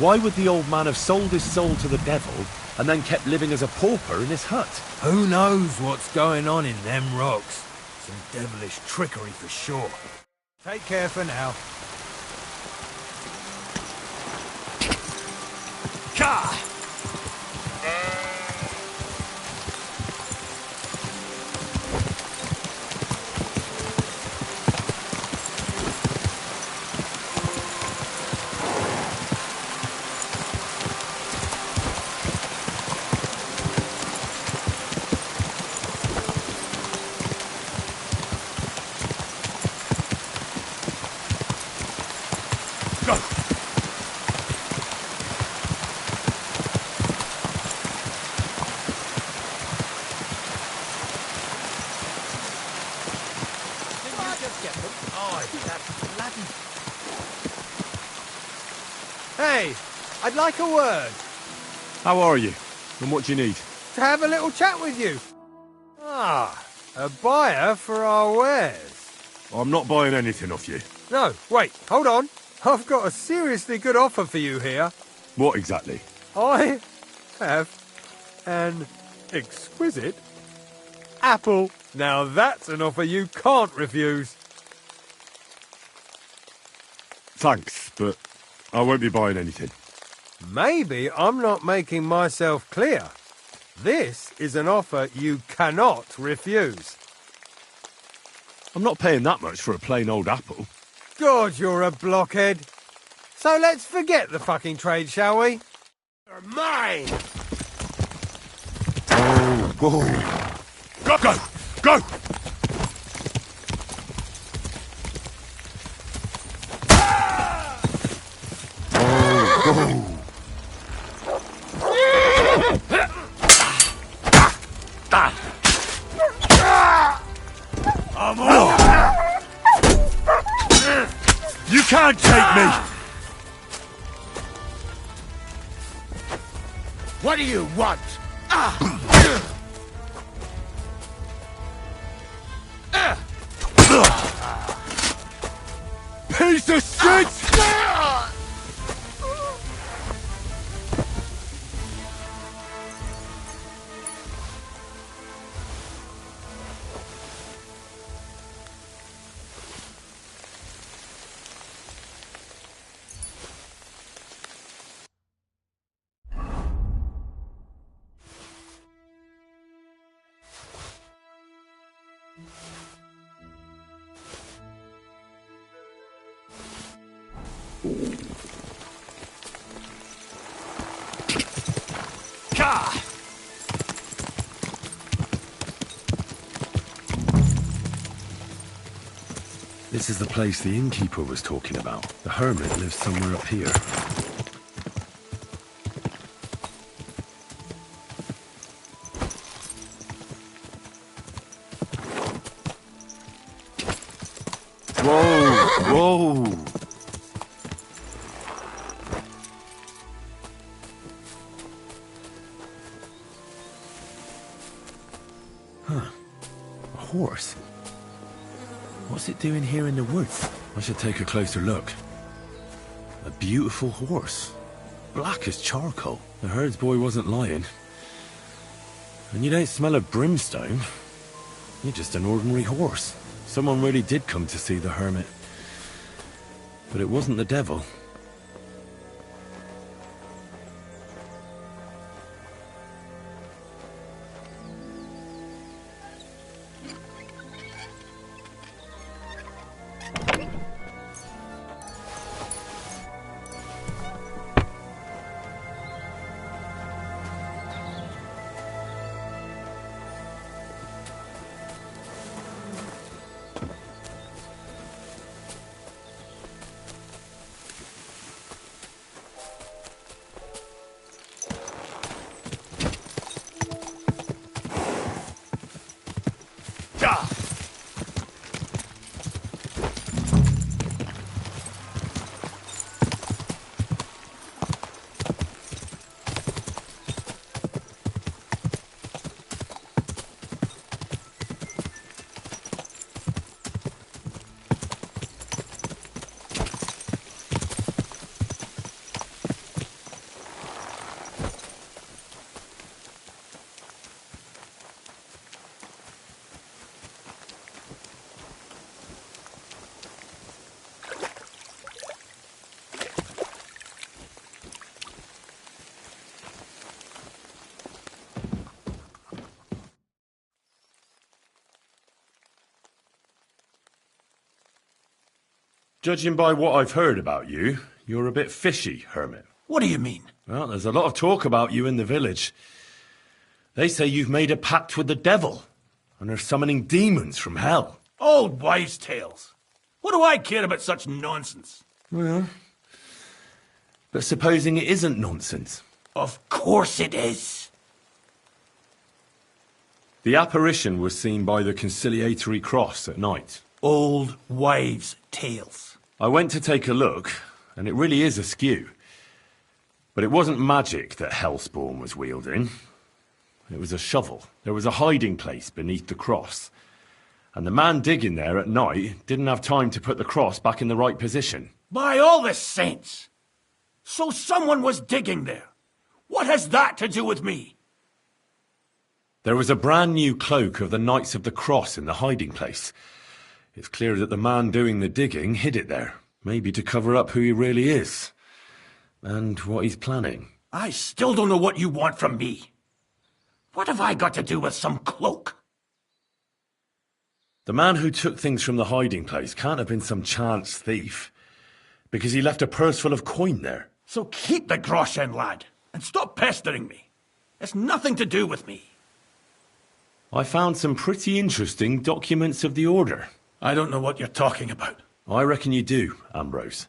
Why would the old man have sold his soul to the devil and then kept living as a pauper in his hut? Who knows what's going on in them rocks? Some devilish trickery for sure. Take care for now. Ka! Hey, I'd like a word. How are you? And what do you need? To have a little chat with you. Ah, a buyer for our wares. I'm not buying anything off you. No, wait, hold on. I've got a seriously good offer for you here. What exactly? I have an exquisite apple. Now that's an offer you can't refuse. Thanks, but I won't be buying anything. Maybe I'm not making myself clear. This is an offer you cannot refuse. I'm not paying that much for a plain old apple. God, you're a blockhead. So let's forget the fucking trade, shall we? They're mine! Oh, whoa. Go, go, go! Oh, I'm on! You can't take me! What do you want? Piece of shit! This is the place the innkeeper was talking about. The hermit lives somewhere up here. Whoa! Whoa! Huh. A horse? What's it doing here in the woods? I should take a closer look. A beautiful horse. Black as charcoal. The herdsboy wasn't lying. And you don't smell of brimstone. You're just an ordinary horse. Someone really did come to see the hermit. But it wasn't the devil. Judging by what I've heard about you, you're a bit fishy, Hermit. What do you mean? Well, there's a lot of talk about you in the village. They say you've made a pact with the devil, and are summoning demons from hell. Old wives' tales. What do I care about such nonsense? Well, but supposing it isn't nonsense? Of course it is. The apparition was seen by the conciliatory cross at night. Old wives' tales. I went to take a look, and it really is askew. But it wasn't magic that Hellspawn was wielding. It was a shovel. There was a hiding place beneath the cross. And the man digging there at night didn't have time to put the cross back in the right position. By all the saints! So someone was digging there. What has that to do with me? There was a brand new cloak of the Knights of the Cross in the hiding place. It's clear that the man doing the digging hid it there, maybe to cover up who he really is, and what he's planning. I still don't know what you want from me. What have I got to do with some cloak? The man who took things from the hiding place can't have been some chance thief, because he left a purse full of coin there. So keep the groschen, lad, and stop pestering me. It's nothing to do with me. I found some pretty interesting documents of the Order. I don't know what you're talking about. I reckon you do, Ambrose.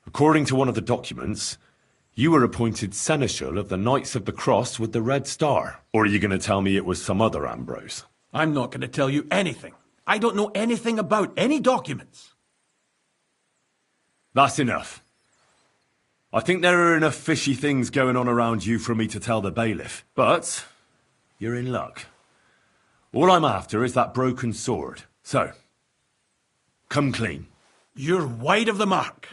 According to one of the documents, you were appointed Seneschal of the Knights of the Cross with the Red Star. Or are you going to tell me it was some other Ambrose? I'm not going to tell you anything. I don't know anything about any documents. That's enough. I think there are enough fishy things going on around you for me to tell the bailiff. But you're in luck. All I'm after is that broken sword. So, come clean. You're wide of the mark.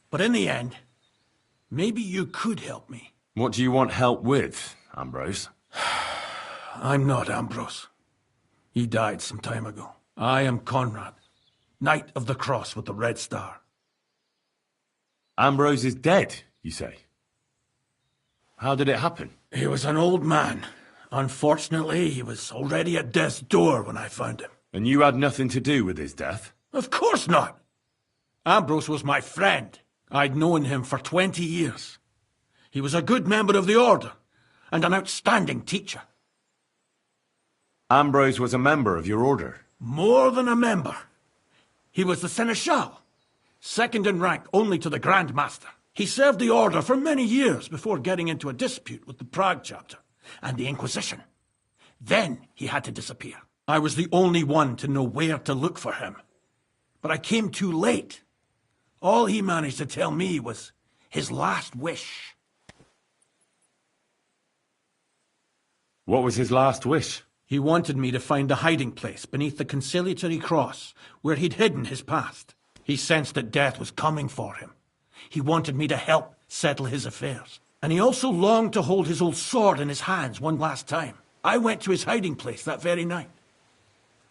But in the end, maybe you could help me. What do you want help with, Ambrose? I'm not Ambrose. He died some time ago. I am Conrad, Knight of the Cross with the Red Star. Ambrose is dead, you say? How did it happen? He was an old man. Unfortunately, he was already at death's door when I found him. And you had nothing to do with his death? Of course not. Ambrose was my friend. I'd known him for 20 years. He was a good member of the Order, and an outstanding teacher. Ambrose was a member of your Order? More than a member. He was the Seneschal, second in rank only to the Grand Master. He served the Order for many years before getting into a dispute with the Prague chapter and the Inquisition. Then he had to disappear. I was the only one to know where to look for him. But I came too late. All he managed to tell me was his last wish. What was his last wish? He wanted me to find a hiding place beneath the conciliatory cross where he'd hidden his past. He sensed that death was coming for him. He wanted me to help settle his affairs. And he also longed to hold his old sword in his hands one last time. I went to his hiding place that very night.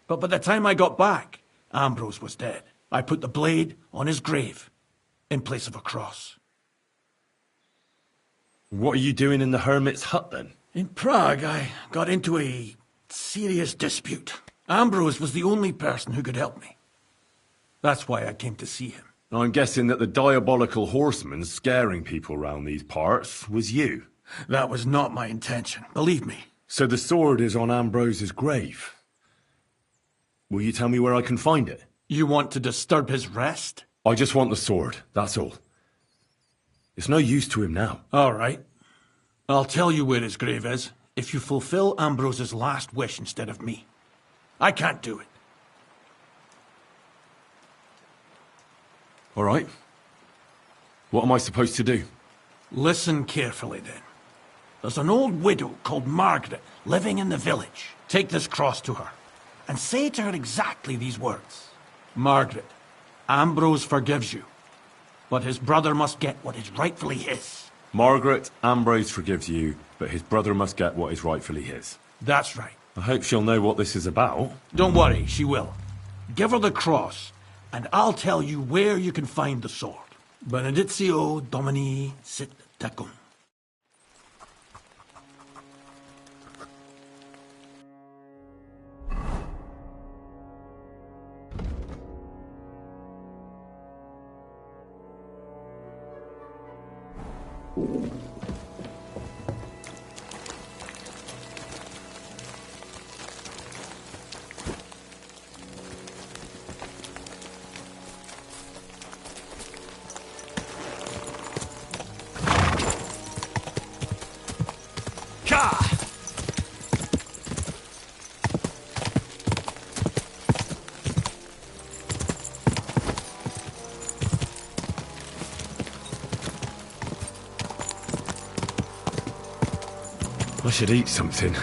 But by the time I got back, Ambrose was dead. I put the blade on his grave, in place of a cross. What are you doing in the hermit's hut, then? In Prague, I got into a serious dispute. Ambrose was the only person who could help me. That's why I came to see him. I'm guessing that the diabolical horseman scaring people round these parts was you. That was not my intention, believe me. So the sword is on Ambrose's grave. Will you tell me where I can find it? You want to disturb his rest? I just want the sword, that's all. It's no use to him now. All right. I'll tell you where his grave is, if you fulfill Ambrose's last wish instead of me. I can't do it. All right. What am I supposed to do? Listen carefully, then. There's an old widow called Margaret living in the village. Take this cross to her, and say to her exactly these words. Margaret, Ambrose forgives you, but his brother must get what is rightfully his. Margaret, Ambrose forgives you, but his brother must get what is rightfully his. That's right. I hope she'll know what this is about. Don't worry, she will. Give her the cross, and I'll tell you where you can find the sword. Benedictio Domini sit tecum. I should eat something.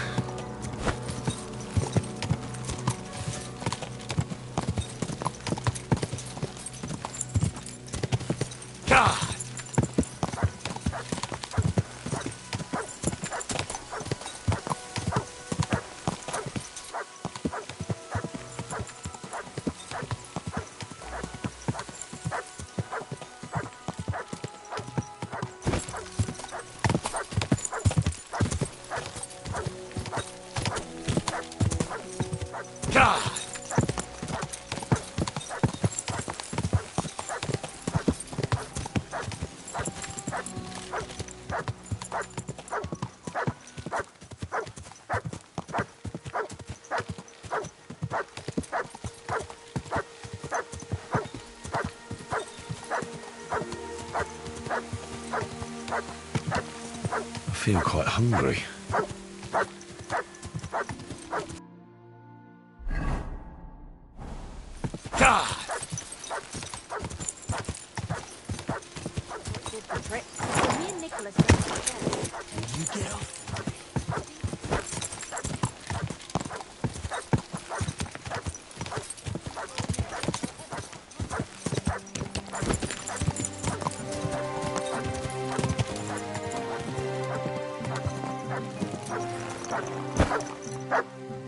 I feel quite hungry.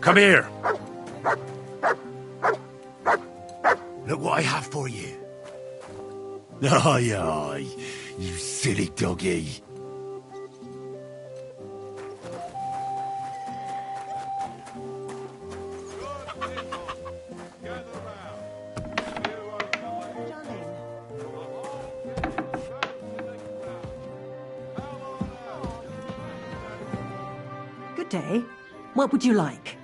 Come here. Look what I have for you. Aye, aye, you silly doggy. Good day. What would you like?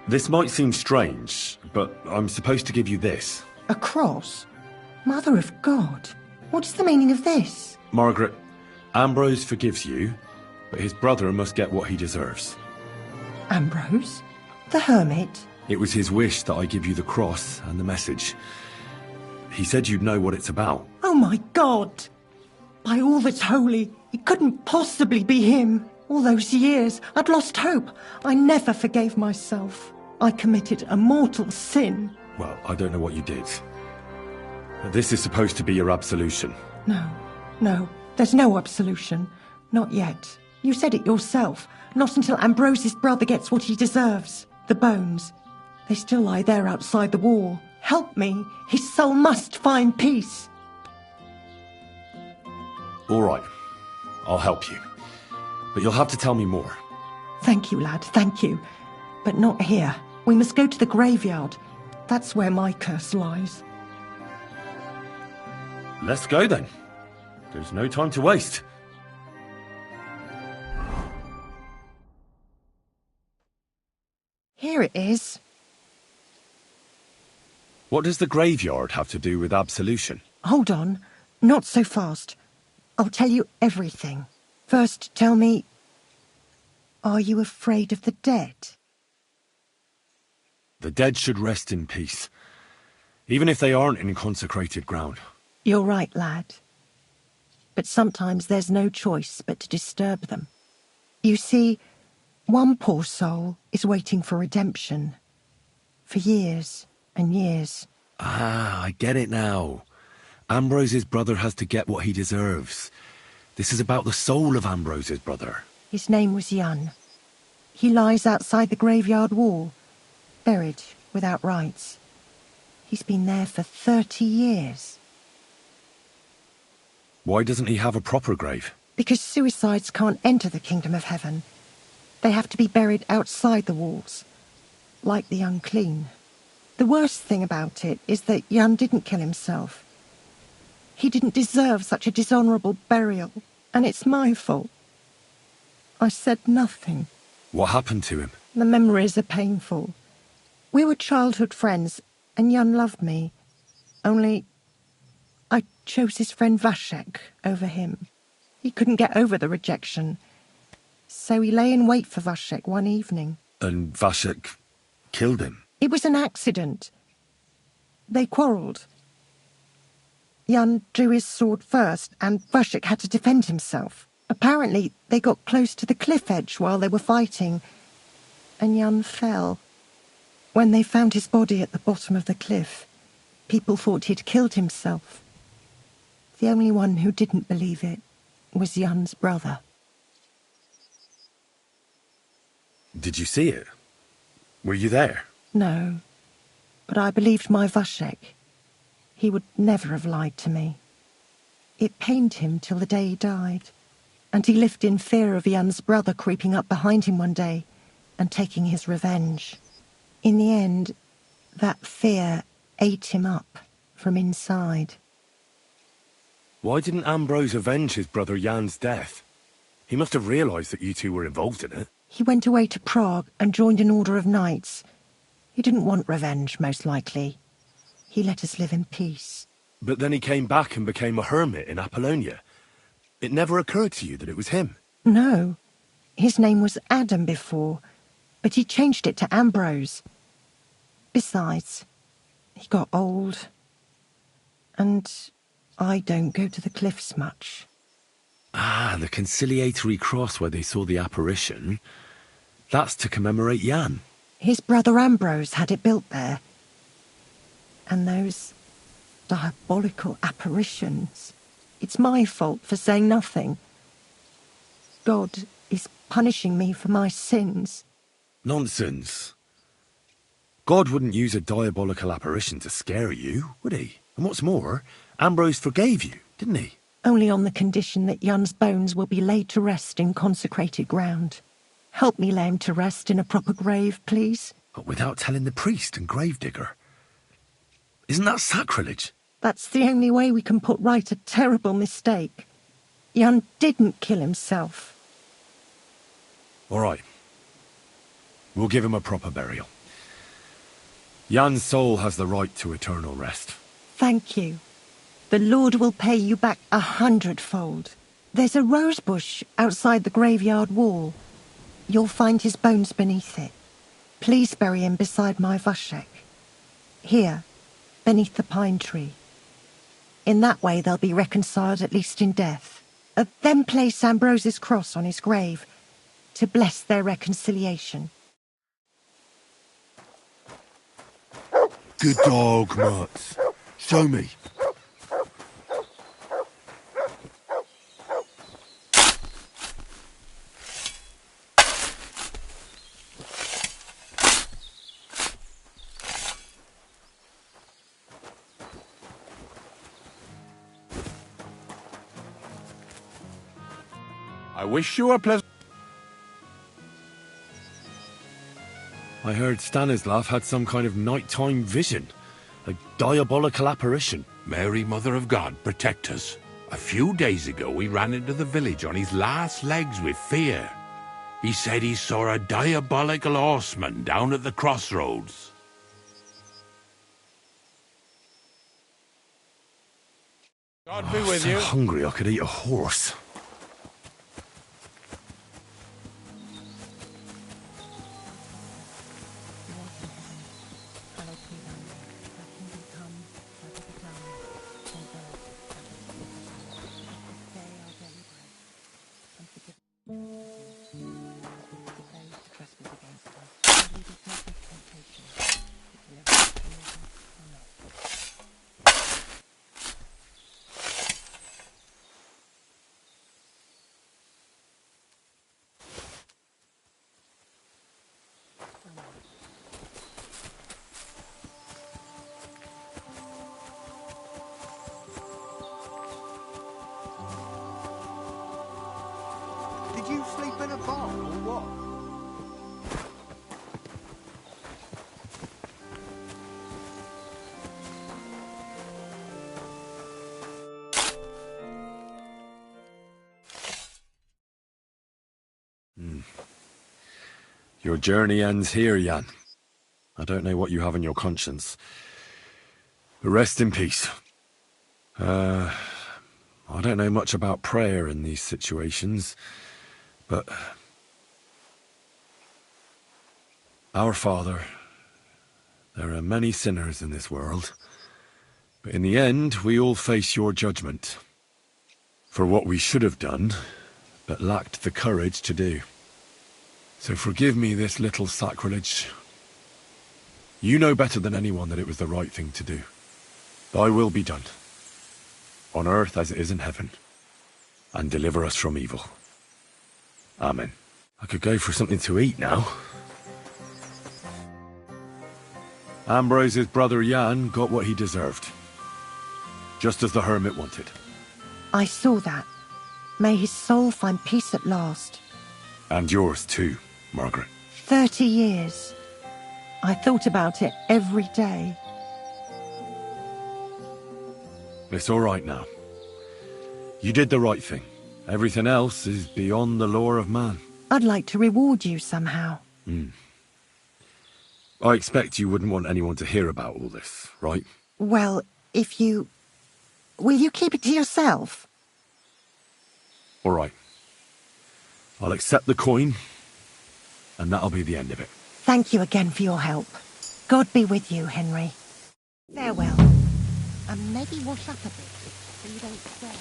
This might seem strange, but I'm supposed to give you this. A cross? Mother of God. What is the meaning of this? Margaret, Ambrose forgives you, but his brother must get what he deserves. Ambrose? The hermit? It was his wish that I give you the cross and the message. He said you'd know what it's about. Oh my God! By all that's holy, it couldn't possibly be him. All those years, I'd lost hope. I never forgave myself. I committed a mortal sin. Well, I don't know what you did. This is supposed to be your absolution. No, there's no absolution. Not yet. You said it yourself. Not until Ambrose's brother gets what he deserves. The bones. They still lie there outside the wall, Help me. His soul must find peace. All right. I'll help you. But you'll have to tell me more. Thank you, lad, thank you. But not here. We must go to the graveyard. That's where my curse lies. Let's go then. There's no time to waste. Here it is. What does the graveyard have to do with absolution? Hold on. Not so fast. I'll tell you everything. First, tell me, are you afraid of the dead? The dead should rest in peace, even if they aren't in consecrated ground. You're right, lad. But sometimes there's no choice but to disturb them. You see, one poor soul is waiting for redemption. For years and years. Ah, I get it now. Ambrose's brother has to get what he deserves. This is about the soul of Ambrose's brother. His name was Jan. He lies outside the graveyard wall, buried without rites. He's been there for 30 years. Why doesn't he have a proper grave? Because suicides can't enter the kingdom of heaven. They have to be buried outside the walls, like the unclean. The worst thing about it is that Jan didn't kill himself. He didn't deserve such a dishonourable burial, and it's my fault. I said nothing. What happened to him? The memories are painful. We were childhood friends, and Jan loved me. Only I chose his friend Vashek over him. He couldn't get over the rejection. So he lay in wait for Vashek one evening. And Vashek killed him? It was an accident. They quarrelled. Jan drew his sword first, and Vashek had to defend himself. Apparently, they got close to the cliff edge while they were fighting, and Jan fell. When they found his body at the bottom of the cliff, people thought he'd killed himself. The only one who didn't believe it was Jan's brother. Did you see it? Were you there? No, but I believed my Vashek. He would never have lied to me. It pained him till the day he died, and he lived in fear of Jan's brother creeping up behind him one day and taking his revenge. In the end, that fear ate him up from inside. Why didn't Ambrose avenge his brother Jan's death? He must have realised that you two were involved in it. He went away to Prague and joined an order of knights. He didn't want revenge, most likely. He let us live in peace. But then he came back and became a hermit in Apollonia. It never occurred to you that it was him? No. His name was Adam before, but he changed it to Ambrose. Besides, he got old. And I don't go to the cliffs much. Ah, the conciliatory cross where they saw the apparition. That's to commemorate Jan. His brother Ambrose had it built there. And those diabolical apparitions. It's my fault for saying nothing. God is punishing me for my sins. Nonsense. God wouldn't use a diabolical apparition to scare you, would he? And what's more, Ambrose forgave you, didn't he? Only on the condition that Jan's bones will be laid to rest in consecrated ground. Help me lay him to rest in a proper grave, please. But without telling the priest and gravedigger. Isn't that sacrilege? That's the only way we can put right a terrible mistake. Jan didn't kill himself. All right. We'll give him a proper burial. Jan's soul has the right to eternal rest. Thank you. The Lord will pay you back 100-fold. There's a rose bush outside the graveyard wall. You'll find his bones beneath it. Please bury him beside my Vashek. Here, beneath the pine tree. In that way they'll be reconciled, at least in death. Then place Ambrose's cross on his grave to bless their reconciliation. Good dog, Mutz. Show me. wish you a pleasant... I heard Stanislav had some kind of nighttime vision. A diabolical apparition. Mary, Mother of God, protect us. A few days ago, he ran into the village on his last legs with fear. He said he saw a diabolical horseman down at the crossroads. God be with you. I'm hungry I could eat a horse. Did you sleep in a bar or what? Your journey ends here, Jan. I don't know what you have on your conscience. But rest in peace. I don't know much about prayer in these situations, but... Our Father, there are many sinners in this world, but in the end, we all face your judgment for what we should have done, but lacked the courage to do. So forgive me this little sacrilege. You know better than anyone that it was the right thing to do. Thy will be done, on earth as it is in heaven, and deliver us from evil. Amen. I could go for something to eat now. Ambrose's brother Jan got what he deserved, just as the hermit wanted. I saw that. May his soul find peace at last. And yours too, Margaret. 30 years. I thought about it every day. It's all right now. You did the right thing. Everything else is beyond the law of man. I'd like to reward you somehow. I expect you wouldn't want anyone to hear about all this, right? Well, if you... Will you keep it to yourself? All right. I'll accept the coin, and that'll be the end of it. Thank you again for your help. God be with you, Henry. Farewell. And maybe wash up a bit, so you don't sweat.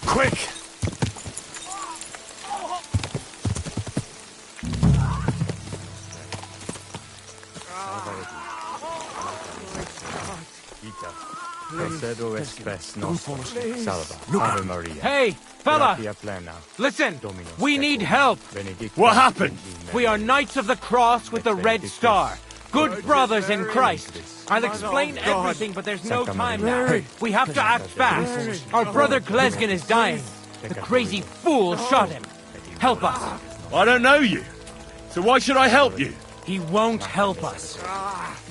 Quick! Hey, fella! Listen, we need help! What happened? We are Knights of the Cross with the Red Star. Good brothers in Christ. I'll explain everything, but there's no time now. We have to act fast. Our brother Glesgan is dying. The crazy fool shot him. Help us. I don't know you. So why should I help you? He won't help us.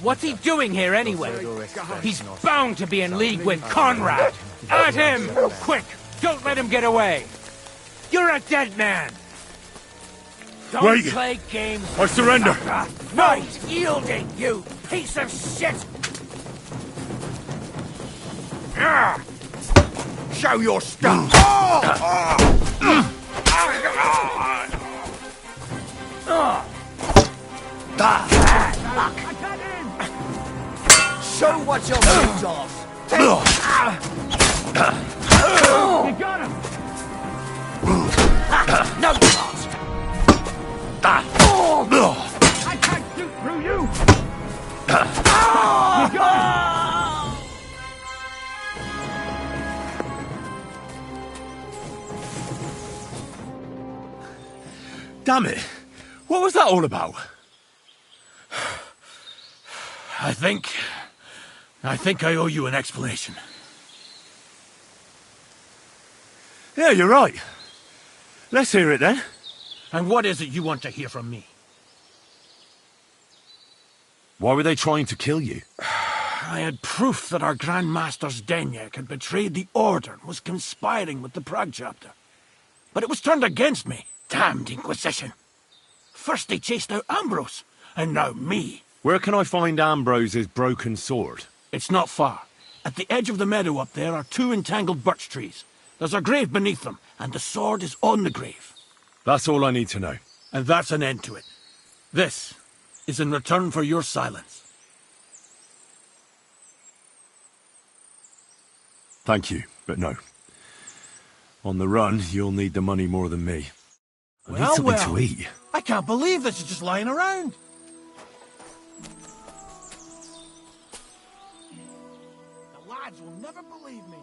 What's he doing here anyway? He's bound to be in league with Conrad. At him! Quick! Don't let him get away! You're a dead man! Don't Wait. play games. I surrender. No yielding, you piece of shit! Show your stuff! Show what you're made of! You got him! No chance! I can't shoot through you! You got him! Damn it. What was that all about? I think I owe you an explanation. Yeah, you're right. Let's hear it then. And what is it you want to hear from me? Why were they trying to kill you? I had proof that our Grand Master Zdeněk had betrayed the Order and was conspiring with the Prague chapter. But it was turned against me. Damned Inquisition. First they chased out Ambrose, and now me. Where can I find Ambrose's broken sword? It's not far. At the edge of the meadow up there are 2 entangled birch trees. There's a grave beneath them, and the sword is on the grave. That's all I need to know. And that's an end to it. This is in return for your silence. Thank you, but no. On the run, you'll need the money more than me. I need something to eat. I can't believe this is just lying around. The lads will never believe me.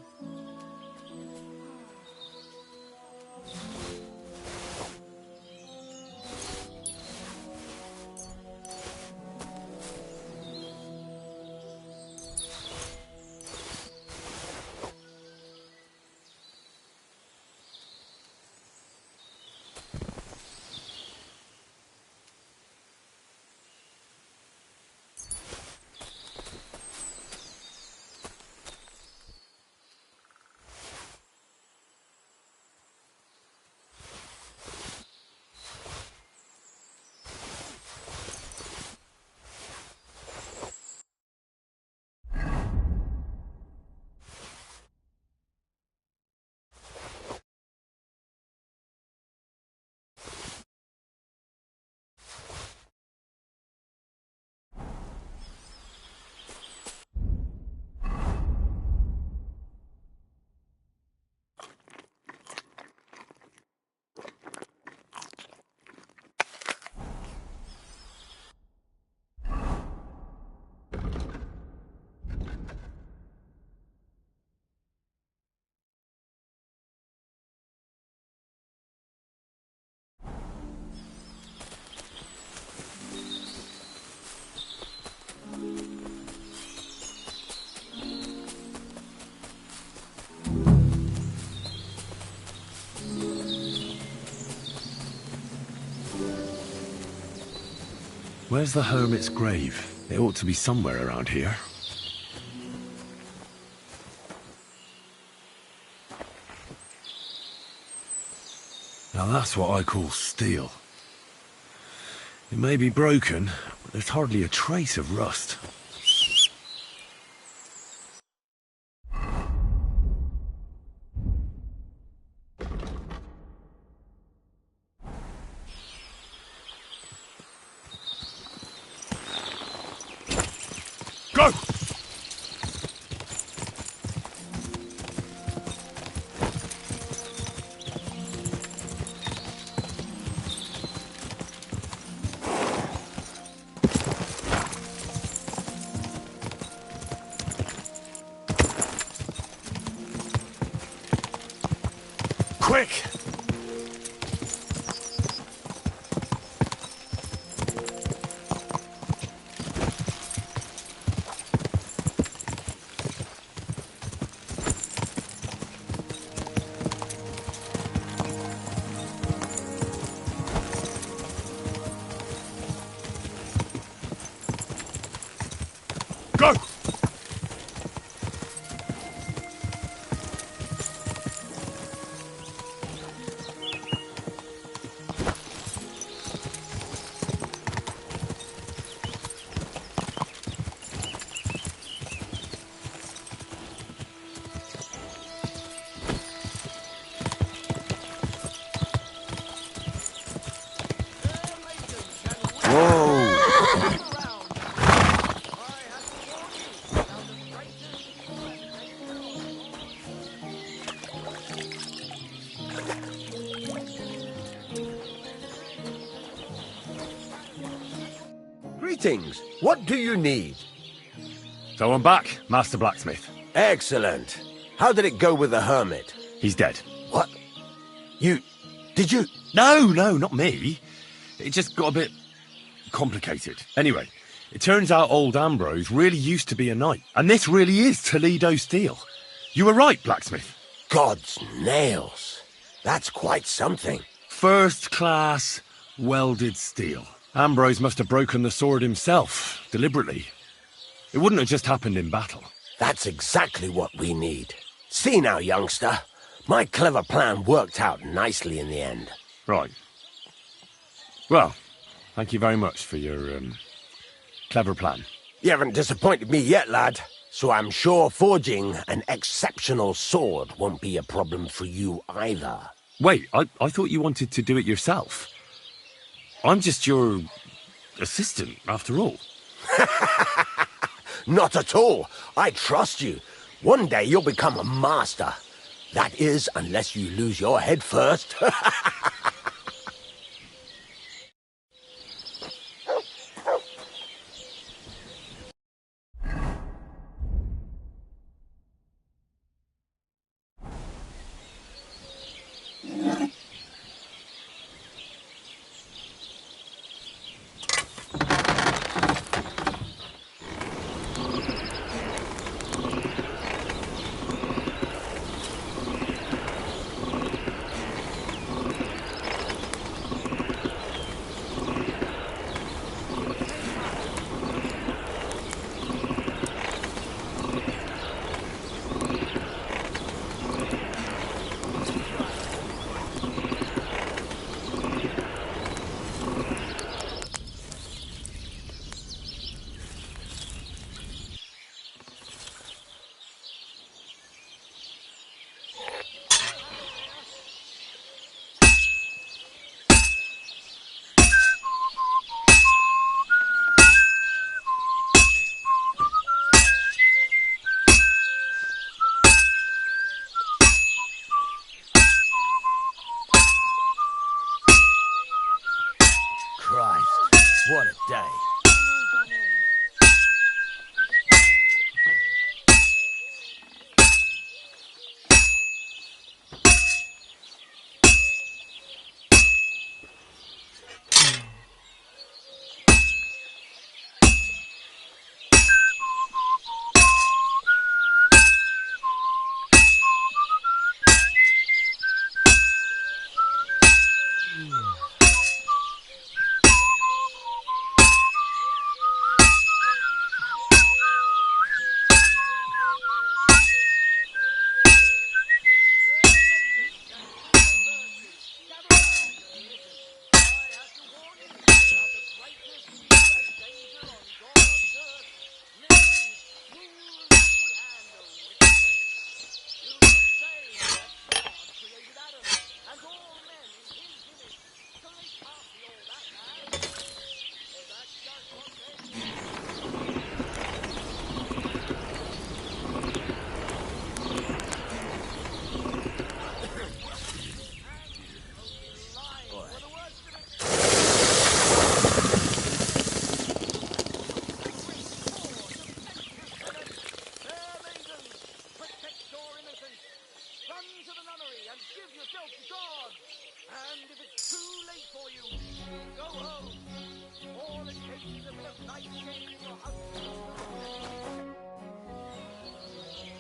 Where's the hermit's grave? It ought to be somewhere around here. Now that's what I call steel. It may be broken, but there's hardly a trace of rust. Go! Quick! Greetings. What do you need? So I'm back, Master Blacksmith. Excellent. How did it go with the hermit? He's dead. What? Did you? No, not me. It just got a bit complicated. Anyway, it turns out old Ambrose really used to be a knight. And this really is Toledo steel. You were right, Blacksmith. God's nails. That's quite something. First class welded steel. Ambrose must have broken the sword himself, deliberately. It wouldn't have just happened in battle. That's exactly what we need. See now, youngster. My clever plan worked out nicely in the end. Right. Well, thank you very much for your, clever plan. You haven't disappointed me yet, lad. So I'm sure forging an exceptional sword won't be a problem for you either. Wait, I thought you wanted to do it yourself. I'm just your assistant, after all. Not at all. I trust you. One day you'll become a master. That is, unless you lose your head first. What a day.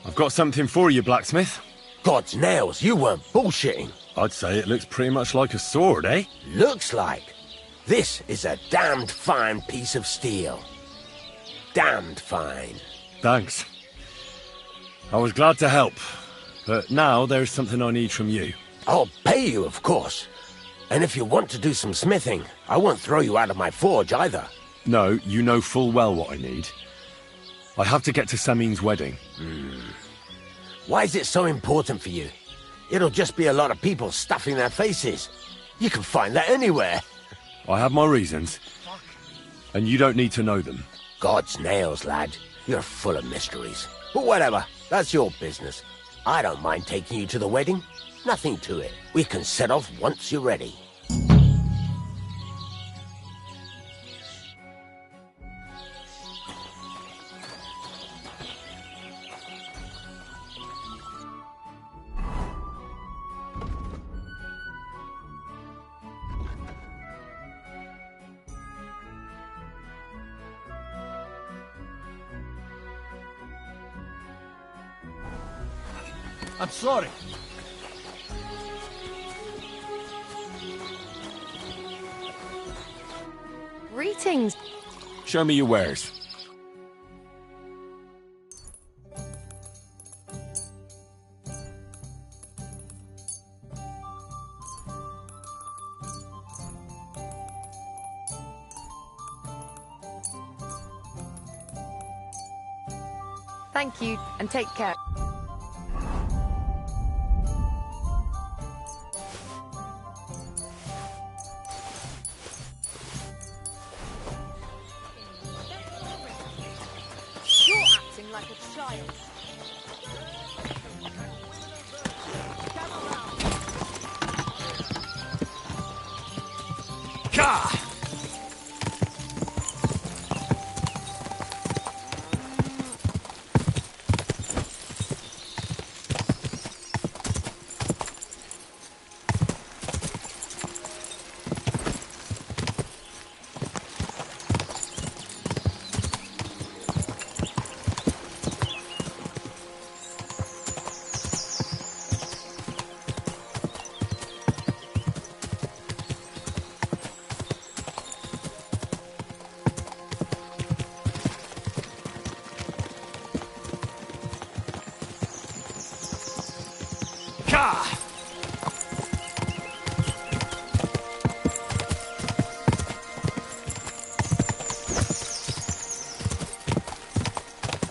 I've got something for you, Blacksmith. God's nails, you weren't bullshitting. I'd say it looks pretty much like a sword, eh? Looks like. This is a damned fine piece of steel. Damned fine. Thanks. I was glad to help, but now there's something I need from you. I'll pay you, of course. And if you want to do some smithing, I won't throw you out of my forge either. No, you know full well what I need. I have to get to Samin's wedding. Why is it so important for you? It'll just be a lot of people stuffing their faces. You can find that anywhere. I have my reasons, and you don't need to know them. God's nails, lad. You're full of mysteries. But whatever, that's your business. I don't mind taking you to the wedding. Nothing to it. We can set off once you're ready. I'm sorry. Greetings. Show me your wares. Thank you, and take care. You're acting like a child. Ka!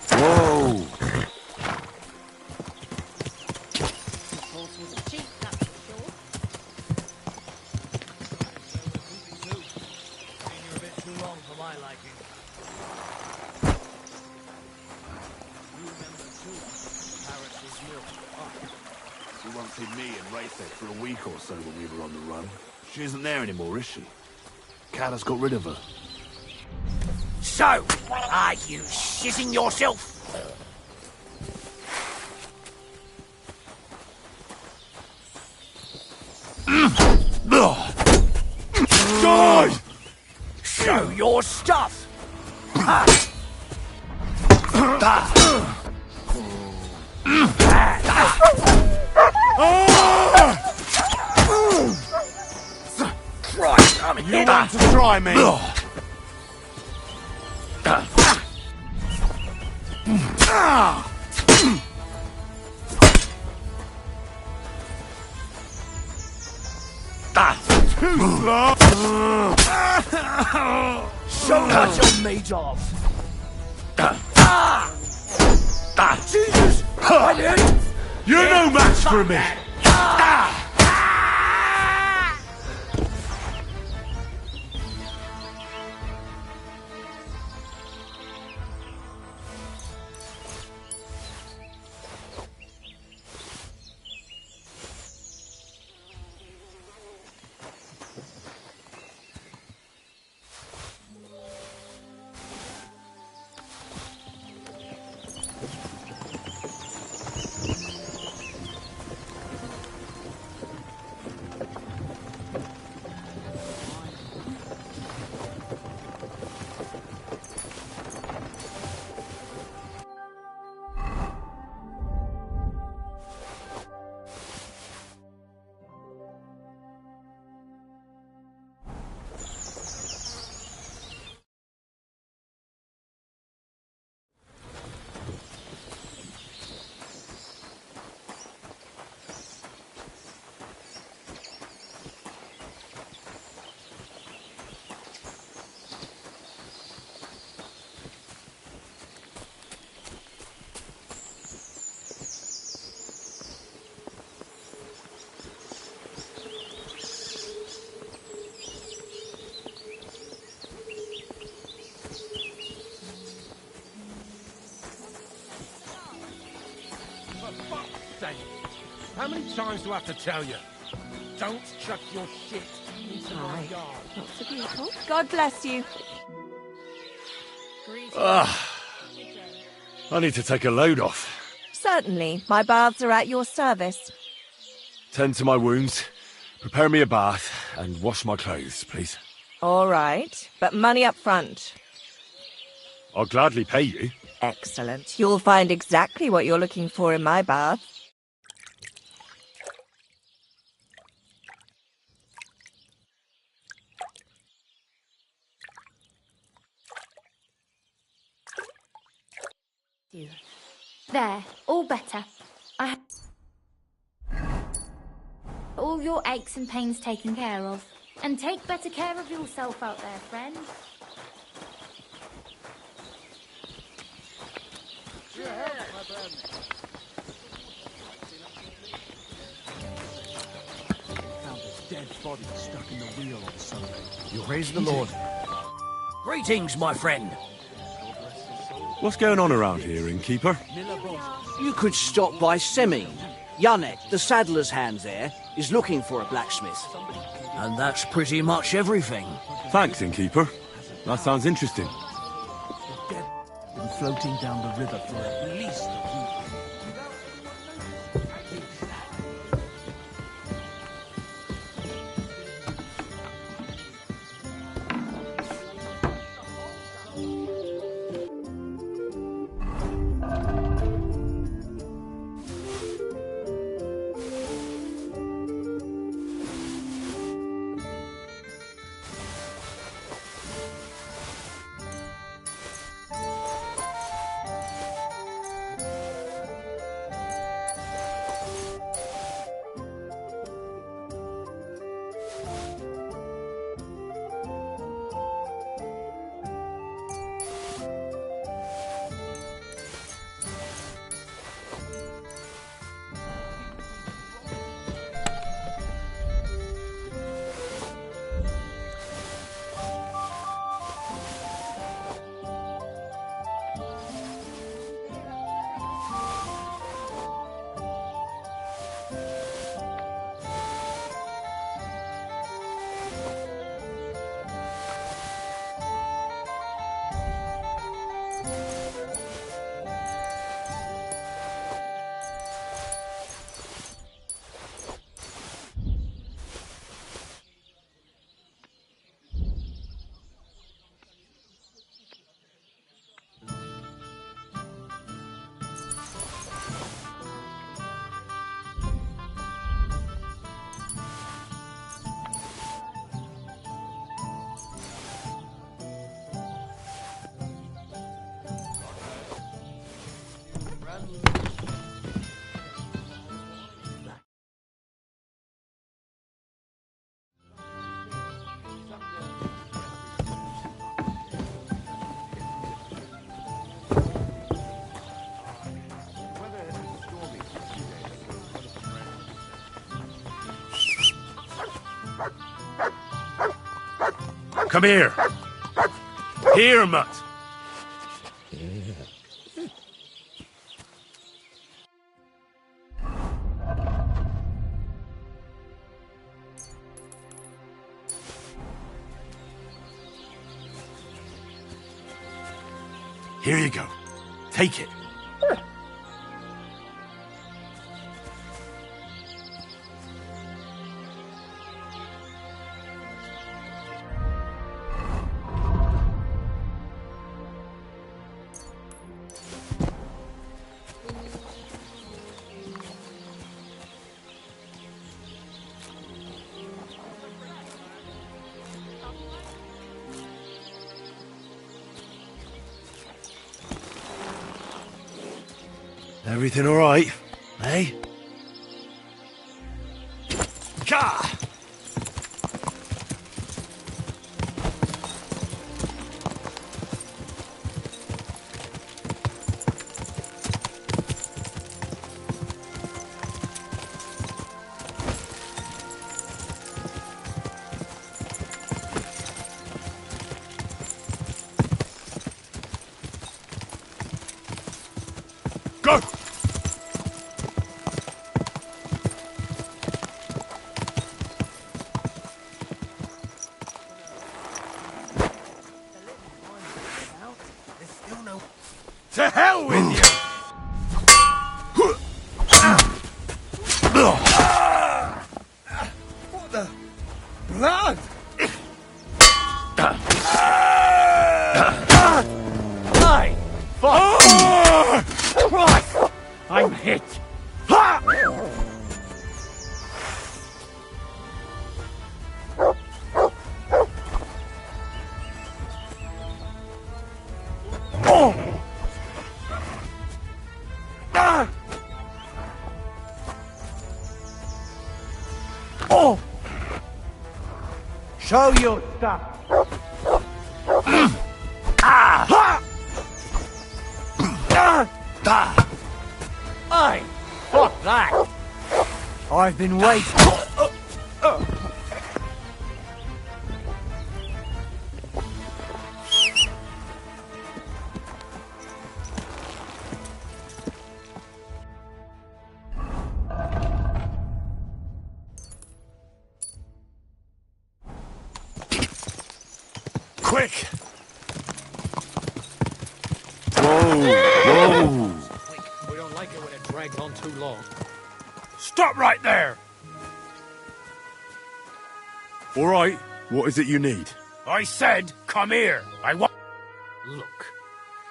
Whoa! She won't see me and Wraith for a week or so when we were on the run. She isn't there anymore, is she? Callus got rid of her. So, are you shitting yourself? Die! Show your stuff! Christ, I'm You want to try me? Too slow! Show what you're made of! Jesus! You're no match for me! How many times do I have to tell you? Don't chuck your shit into my yard. Not so beautiful. God bless you. I need to take a load off. Certainly. My baths are at your service. Tend to my wounds, prepare me a bath, and wash my clothes, please. All right, but money up front. I'll gladly pay you. Excellent. You'll find exactly what you're looking for in my bath. you. There, all better. I have all your aches and pains taken care of. And take better care of yourself out there, friend. Found this dead body stuck in the wheel on Sunday. You praise the Lord. Greetings, my friend. What's going on around here, innkeeper? You could stop by Semi. Yannick, the saddler's hand there, is looking for a blacksmith. And that's pretty much everything. Thanks, innkeeper. That sounds interesting. Been floating down the river for at least a week. Come here. Here, Mutt. Here you go. Take it. Everything all right, eh? Gah! Go! To hell with you! What the? Blood! Hi! Fuck! Christ! I'm hit! Show your stuff. Aye, fuck that. I've been waiting. Quick! Whoa! We don't like it when it drags on too long. Stop right there! All right, what is it you need? I said, come here. I want... Look,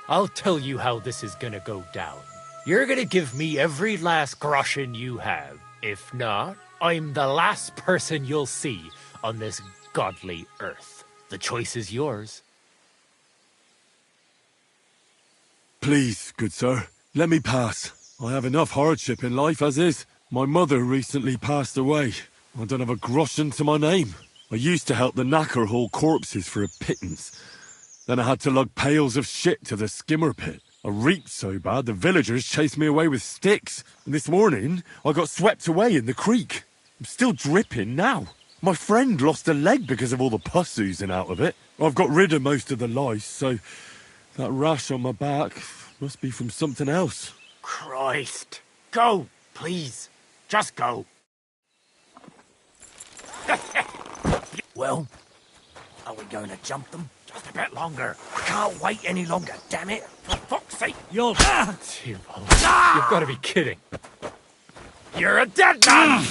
I'll tell you how this is gonna go down. You're gonna give me every last groschen you have. If not, I'm the last person you'll see on this godly earth. The choice is yours. Please, good sir, let me pass. I have enough hardship in life as is. My mother recently passed away. I don't have a groschen to my name. I used to help the knacker haul corpses for a pittance. Then I had to lug pails of shit to the skimmer pit. I reeked so bad the villagers chased me away with sticks. And this morning, I got swept away in the creek. I'm still dripping now. My friend lost a leg because of all the pus oozing out of it. I've got rid of most of the lice, so that rash on my back must be from something else. Christ. Go, please. Just go. Well, are we going to jump them? Just a bit longer. I can't wait any longer, damn it. For fuck's sake. You'll... You've got to be kidding. You're a dead man!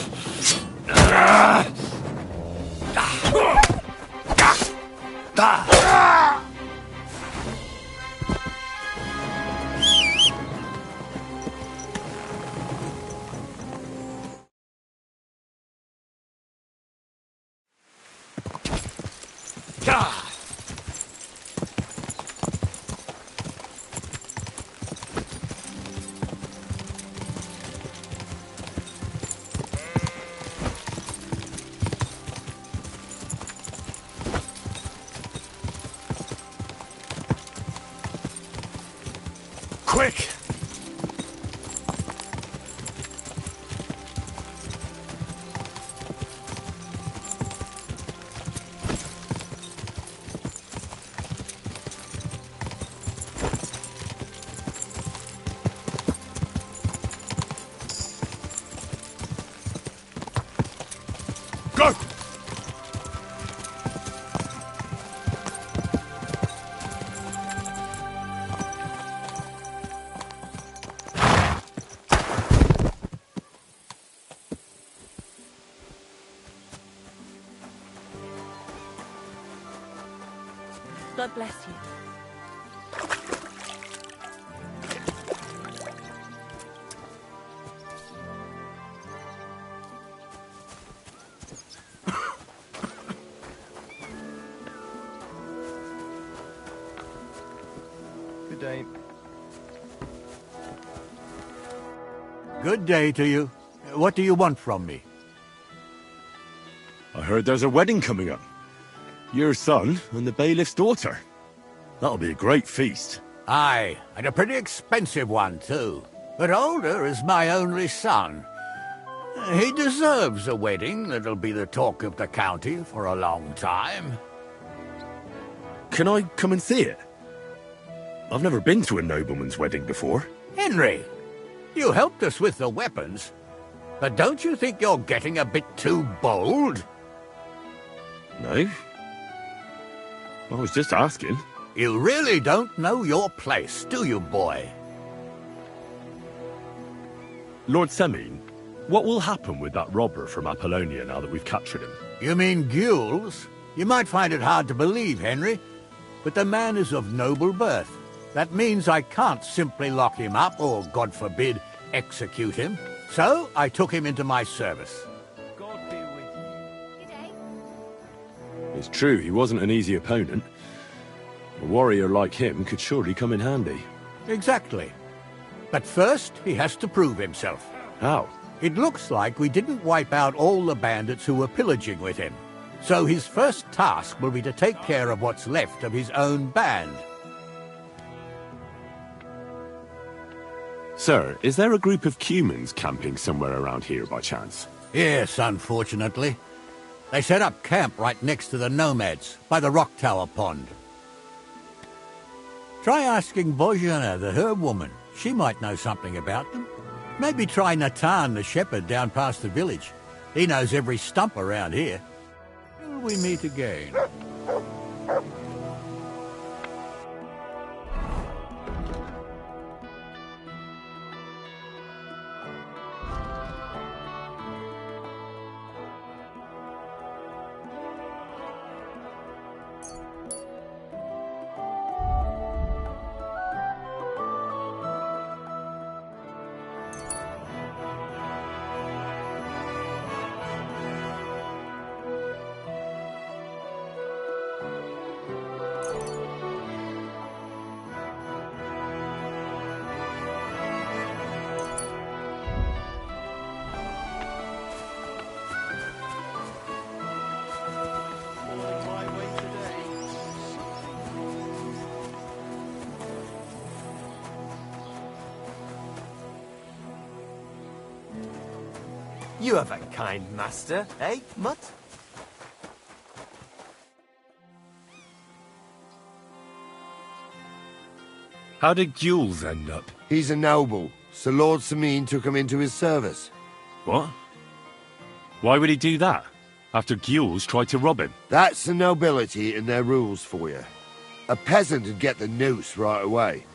Quick! Go! God bless you. Good day. Good day to you. What do you want from me? I heard there's a wedding coming up. Your son and the bailiff's daughter. That'll be a great feast. Aye, and a pretty expensive one, too. But older is my only son. He deserves a wedding that'll be the talk of the county for a long time. Can I come and see it? I've never been to a nobleman's wedding before. Henry, you helped us with the weapons, but don't you think you're getting a bit too bold? No. I was just asking. You really don't know your place, do you, boy? Lord Semine, what will happen with that robber from Apollonia now that we've captured him? You mean Gules? You might find it hard to believe, Henry, but the man is of noble birth. That means I can't simply lock him up or, God forbid, execute him. So I took him into my service. God be with you. It's true, he wasn't an easy opponent. A warrior like him could surely come in handy. Exactly. But first, he has to prove himself. How? It looks like we didn't wipe out all the bandits who were pillaging with him. So his first task will be to take care of what's left of his own band. Sir, is there a group of humans camping somewhere around here by chance? Yes, unfortunately. They set up camp right next to the nomads, by the rock tower pond. Try asking Bojana, the herb woman. She might know something about them. Maybe try Natan, the shepherd, down past the village. He knows every stump around here. Till we meet again. You have a kind master, eh, Mutt? How did Jules end up? He's a noble, so Lord Sameen took him into his service. What? Why would he do that? After Jules tried to rob him? That's the nobility and their rules for you. A peasant would get the noose right away.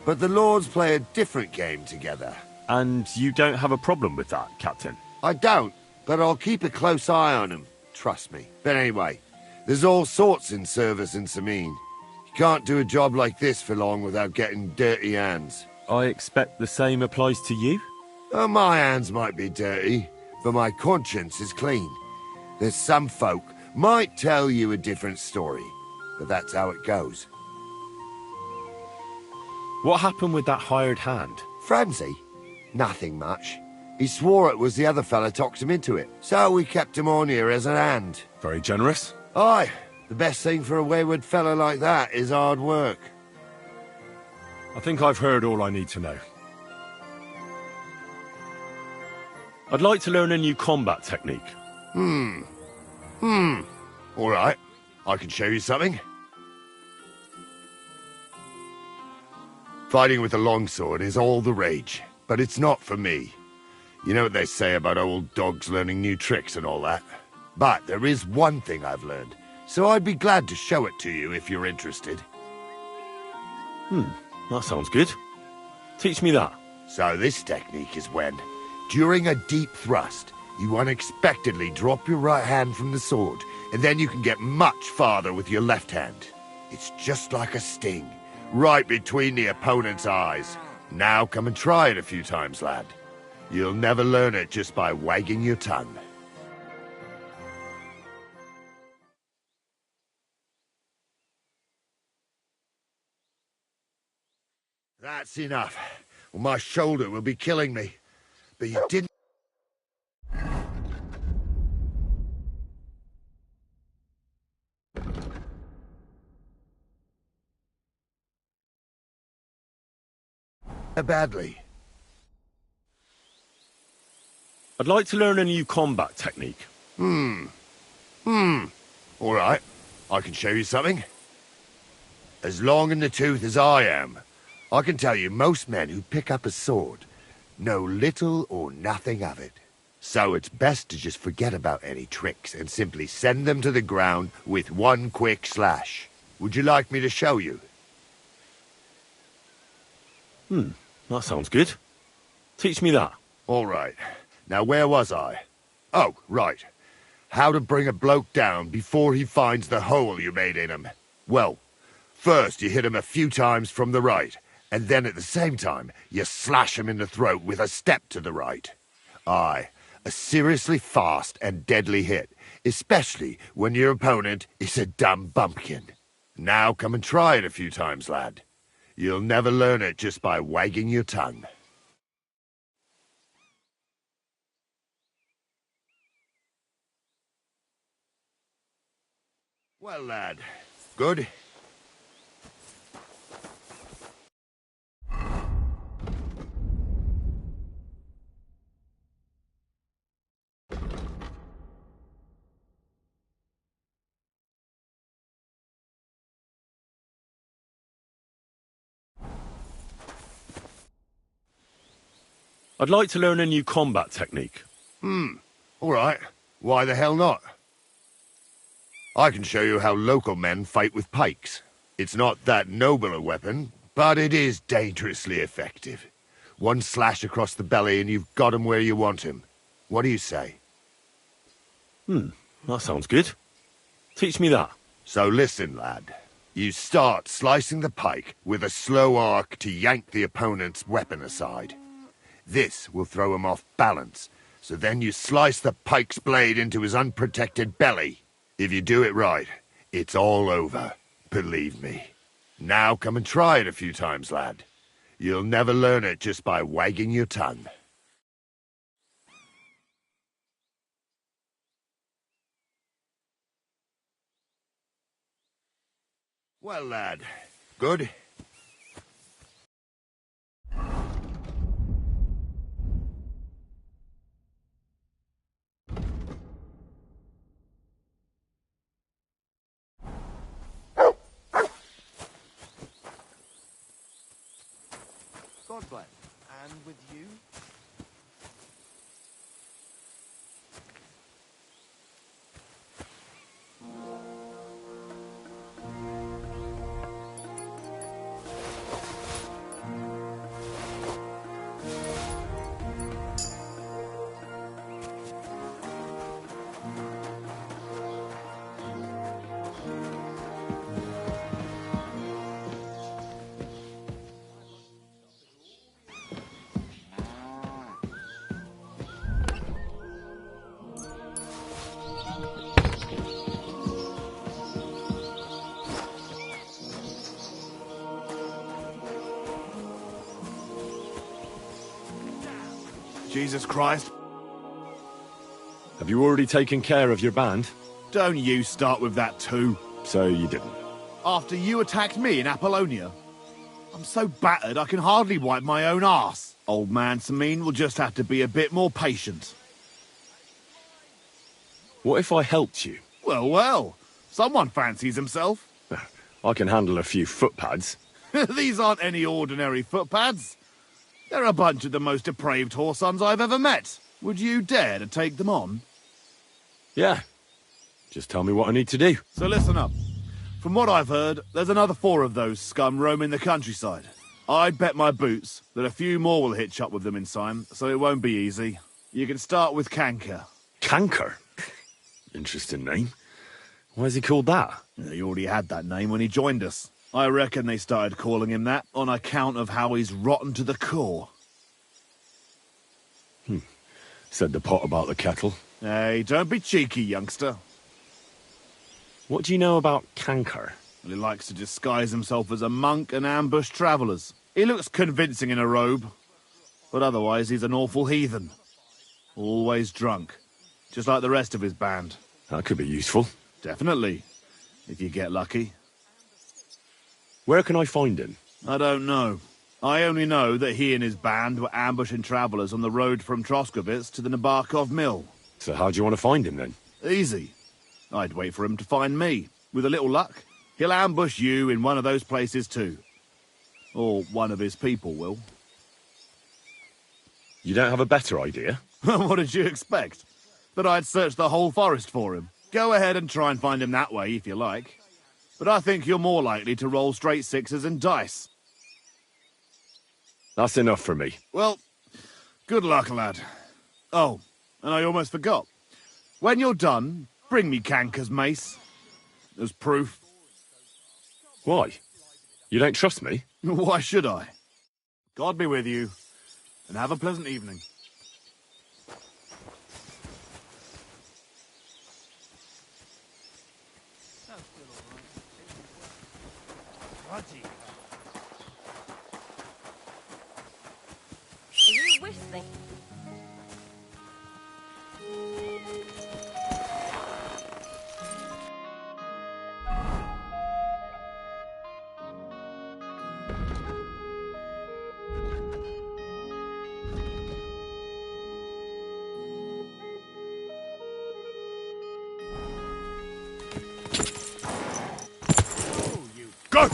But the lords play a different game together. And you don't have a problem with that, Captain? I don't, but I'll keep a close eye on him. Trust me. But anyway, there's all sorts in service in Sameen. You can't do a job like this for long without getting dirty hands. I expect the same applies to you? My hands might be dirty, but my conscience is clean. There's some folk might tell you a different story, but that's how it goes. What happened with that hired hand? Francie? Nothing much. He swore it was the other fella talked him into it, so we kept him on here as an hand. Very generous. Aye, the best thing for a wayward fella like that is hard work. I think I've heard all I need to know. I'd like to learn a new combat technique. All right, I can show you something. Fighting with a longsword is all the rage, but it's not for me. You know what they say about old dogs learning new tricks and all that? But there is one thing I've learned, so I'd be glad to show it to you if you're interested. That sounds good. Teach me that. So this technique is when, during a deep thrust, you unexpectedly drop your right hand from the sword, and then you can get much farther with your left hand. It's just like a sting, right between the opponent's eyes. Now come and try it a few times, lad. You'll never learn it just by wagging your tongue. That's enough, or my shoulder will be killing me. But you didn't... badly. I'd like to learn a new combat technique. All right, I can show you something. As long in the tooth as I am, I can tell you most men who pick up a sword know little or nothing of it. So it's best to just forget about any tricks and simply send them to the ground with one quick slash. Would you like me to show you? That sounds good. Teach me that. All right. Now, where was I? Oh, right. How to bring a bloke down before he finds the hole you made in him. Well, first you hit him a few times from the right, and then at the same time, you slash him in the throat with a step to the right. Aye, a seriously fast and deadly hit, especially when your opponent is a dumb bumpkin. Now come and try it a few times, lad. You'll never learn it just by wagging your tongue. Well, lad. Good? I'd like to learn a new combat technique. All right. Why the hell not? I can show you how local men fight with pikes. It's not that noble a weapon, but it is dangerously effective. One slash across the belly and you've got him where you want him. What do you say? That sounds good. Teach me that. So listen, lad. You start slicing the pike with a slow arc to yank the opponent's weapon aside. This will throw him off balance, so then you slice the pike's blade into his unprotected belly. If you do it right, it's all over, believe me. Now come and try it a few times, lad. You'll never learn it just by wagging your tongue. Well, lad, good? God bless. And with you? Jesus Christ. Have you already taken care of your band? Don't you start with that too. So you didn't. After you attacked me in Apollonia? I'm so battered I can hardly wipe my own arse. Old man Samine will just have to be a bit more patient. What if I helped you? Well, well. Someone fancies himself. I can handle a few footpads. These aren't any ordinary footpads. They're a bunch of the most depraved whoresons I've ever met. Would you dare to take them on? Yeah. Just tell me what I need to do. So listen up. From what I've heard, there's another 4 of those scum roaming the countryside. I'd bet my boots that a few more will hitch up with them in time, so it won't be easy. You can start with Canker. Canker? Interesting name. Why is he called that? He already had that name when he joined us. I reckon they started calling him that on account of how he's rotten to the core. Said the pot about the kettle. Hey, don't be cheeky, youngster. What do you know about Canker? Well, he likes to disguise himself as a monk and ambush travellers. He looks convincing in a robe, but otherwise he's an awful heathen. Always drunk, just like the rest of his band. That could be useful. Definitely, if you get lucky. Where can I find him? I don't know. I only know that he and his band were ambushing travellers on the road from Troskovitz to the Nabarkov mill. So how do you want to find him then? Easy. I'd wait for him to find me. With a little luck, he'll ambush you in one of those places too. Or one of his people will. You don't have a better idea? What did you expect? That I'd search the whole forest for him? Go ahead and try and find him that way if you like. But I think you're more likely to roll straight 6s and dice. That's enough for me. Well, good luck, lad. Oh, and I almost forgot. When you're done, bring me Canker's mace. As proof. Why? You don't trust me? Why should I? God be with you, and have a pleasant evening. Are you whistling? Go!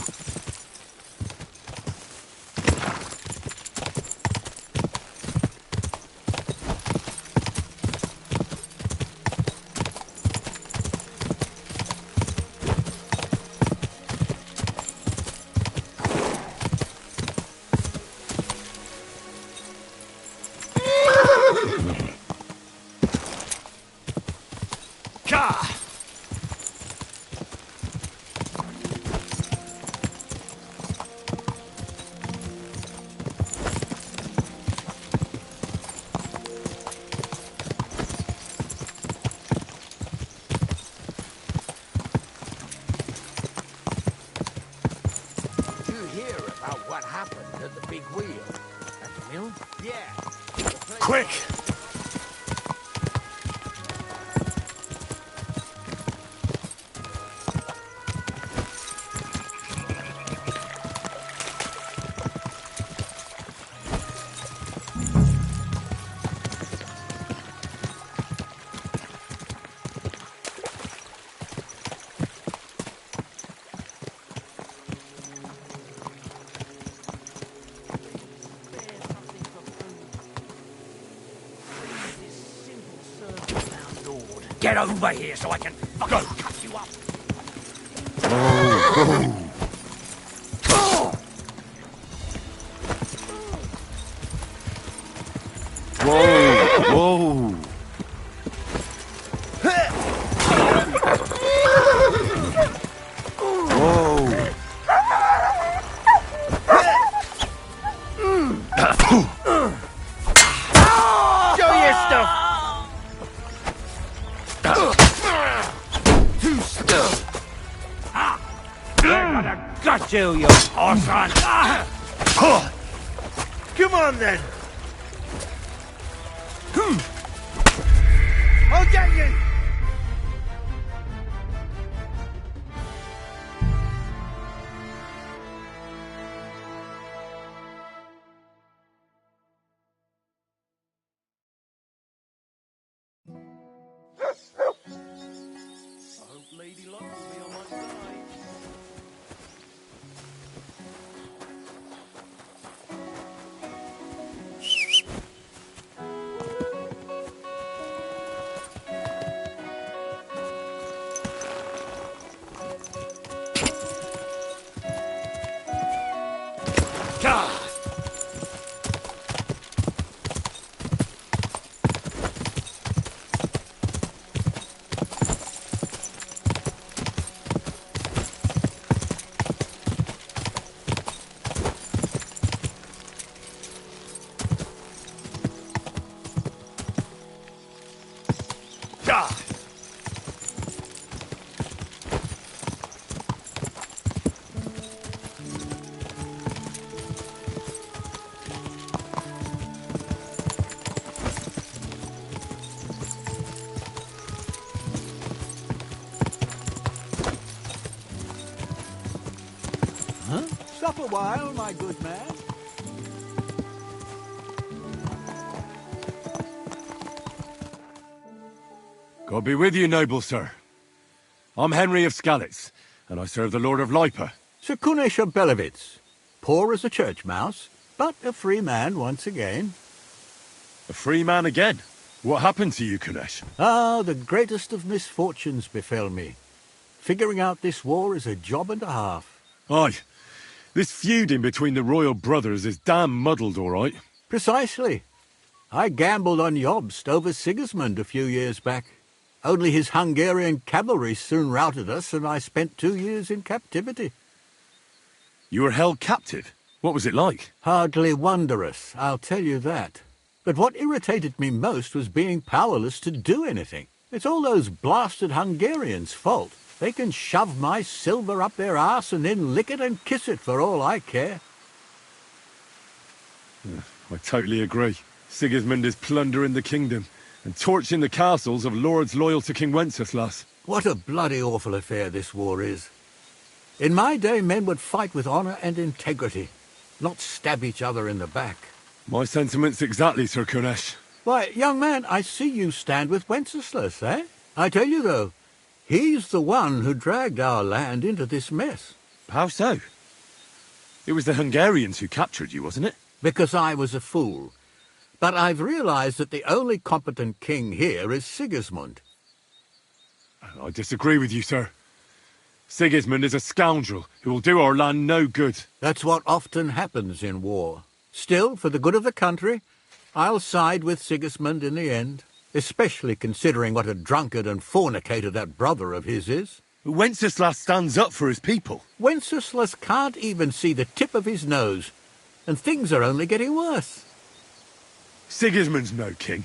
What happened at the big wheel? At the mill? Yeah. Quick! Get over here so I can fucking cut you up. Whoa! Whoa! Show your stuff. Got you horse on. Come on, then. I'll get you. Lady Luck will be on my side. Stop a while, my good man. God be with you, noble sir. I'm Henry of Skalitz, and I serve the Lord of Lipa. Sir Kunesh of Belevitz. Poor as a church mouse, but a free man once again. A free man again? What happened to you, Kunesh? Ah, the greatest of misfortunes befell me. Figuring out this war is a job and a half. Aye. This feuding between the royal brothers is damn muddled, all right. Precisely. I gambled on Jobst over Sigismund a few years back. Only his Hungarian cavalry soon routed us, and I spent 2 years in captivity. You were held captive? What was it like? Hardly wondrous, I'll tell you that. But what irritated me most was being powerless to do anything. It's all those blasted Hungarians' fault. They can shove my silver up their arse and then lick it and kiss it for all I care. I totally agree. Sigismund is plundering the kingdom and torching the castles of lords loyal to King Wenceslas. What a bloody awful affair this war is. In my day, men would fight with honor and integrity, not stab each other in the back. My sentiments exactly, Sir Kunesh. Why, young man, I see you stand with Wenceslas, eh? I tell you, though, he's the one who dragged our land into this mess. How so? It was the Hungarians who captured you, wasn't it? Because I was a fool. But I've realized that the only competent king here is Sigismund. I disagree with you, sir. Sigismund is a scoundrel who will do our land no good. That's what often happens in war. Still, for the good of the country, I'll side with Sigismund in the end, especially considering what a drunkard and fornicator that brother of his is. Wenceslas stands up for his people. Wenceslas can't even see the tip of his nose, and things are only getting worse. Sigismund's no king.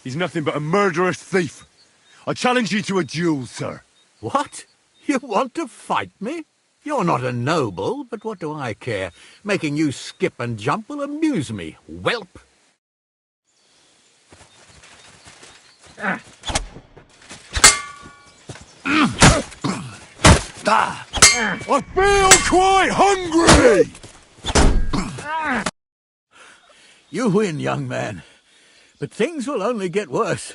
He's nothing but a murderous thief. I challenge you to a duel, sir. What? You want to fight me? You're not a noble, but what do I care? Making you skip and jump will amuse me, whelp. I feel quite hungry! You win, young man. But things will only get worse.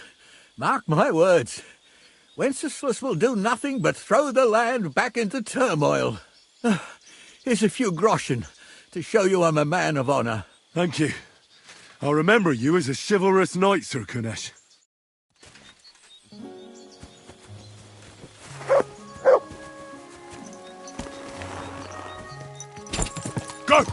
Mark my words. Wenceslas will do nothing but throw the land back into turmoil. Here's a few groschen to show you I'm a man of honor. Thank you. I'll remember you as a chivalrous knight, Sir Kunesh. Go!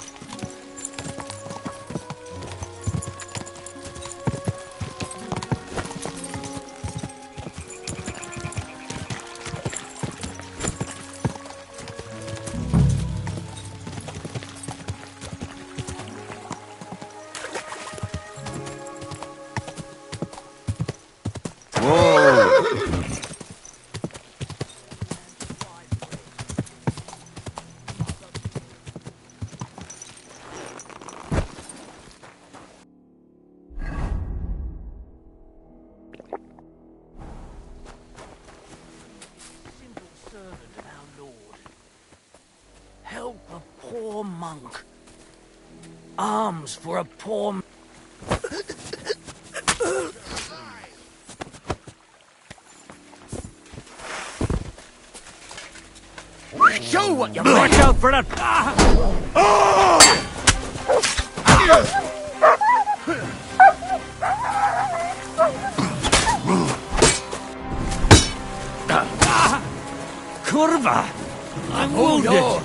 Help a poor monk. Arms for a poor... Show what you Watch out for that! Kurva! I'm wounded!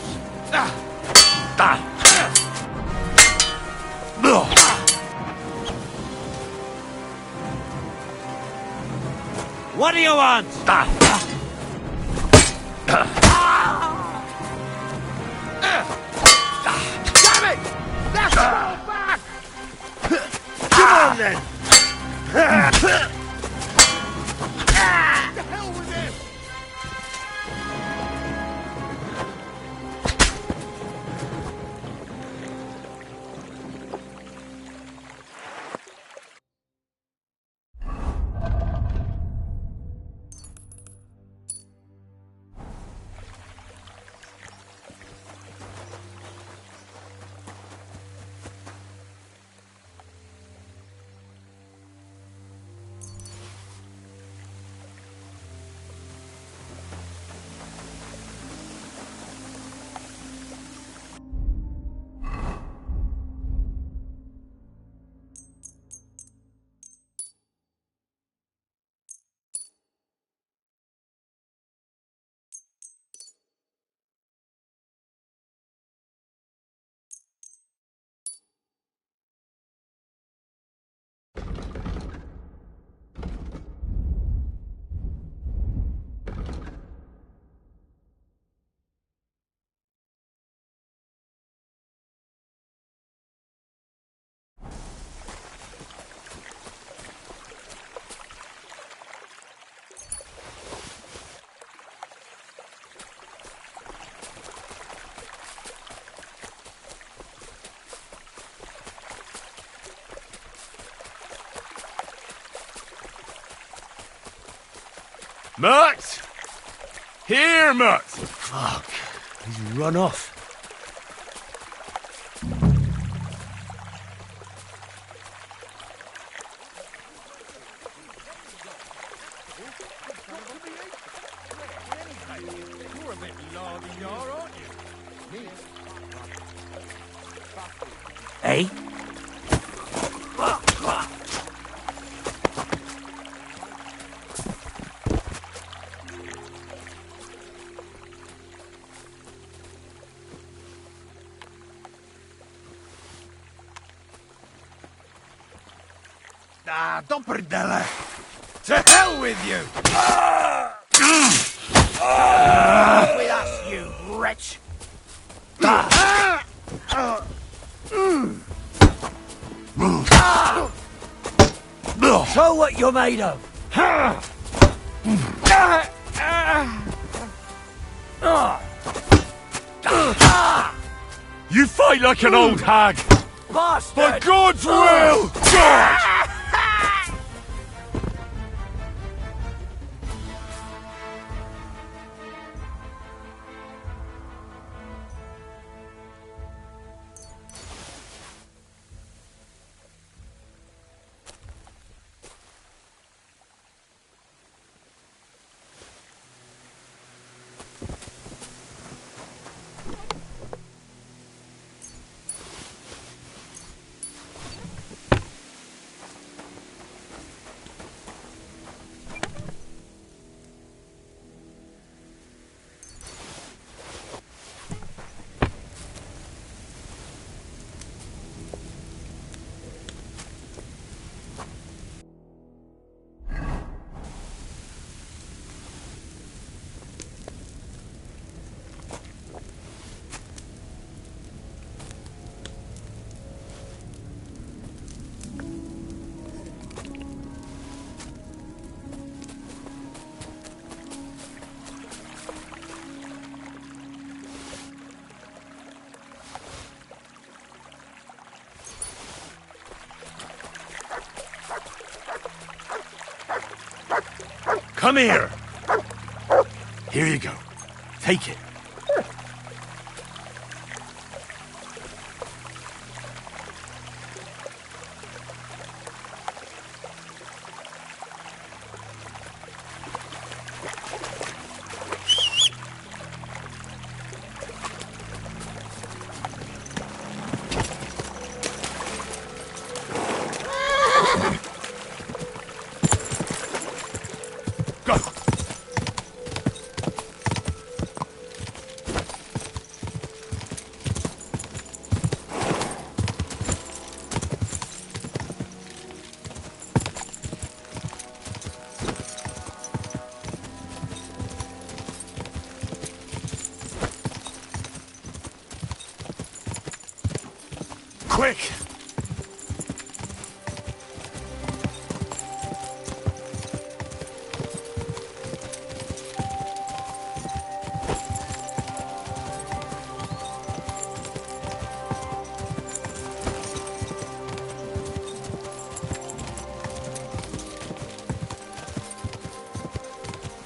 What do you want? Damn it! Let's go back! Come on then! The hell with him! Mutt! Here, Mutt! Fuck. He's run off. Eh? Ah, Dopperdella! To hell with you! With us, you wretch! Show what you're made of! You fight like an old hag! Bastard! For God's will! God! Come here! Here you go. Take it. Quick!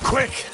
Quick!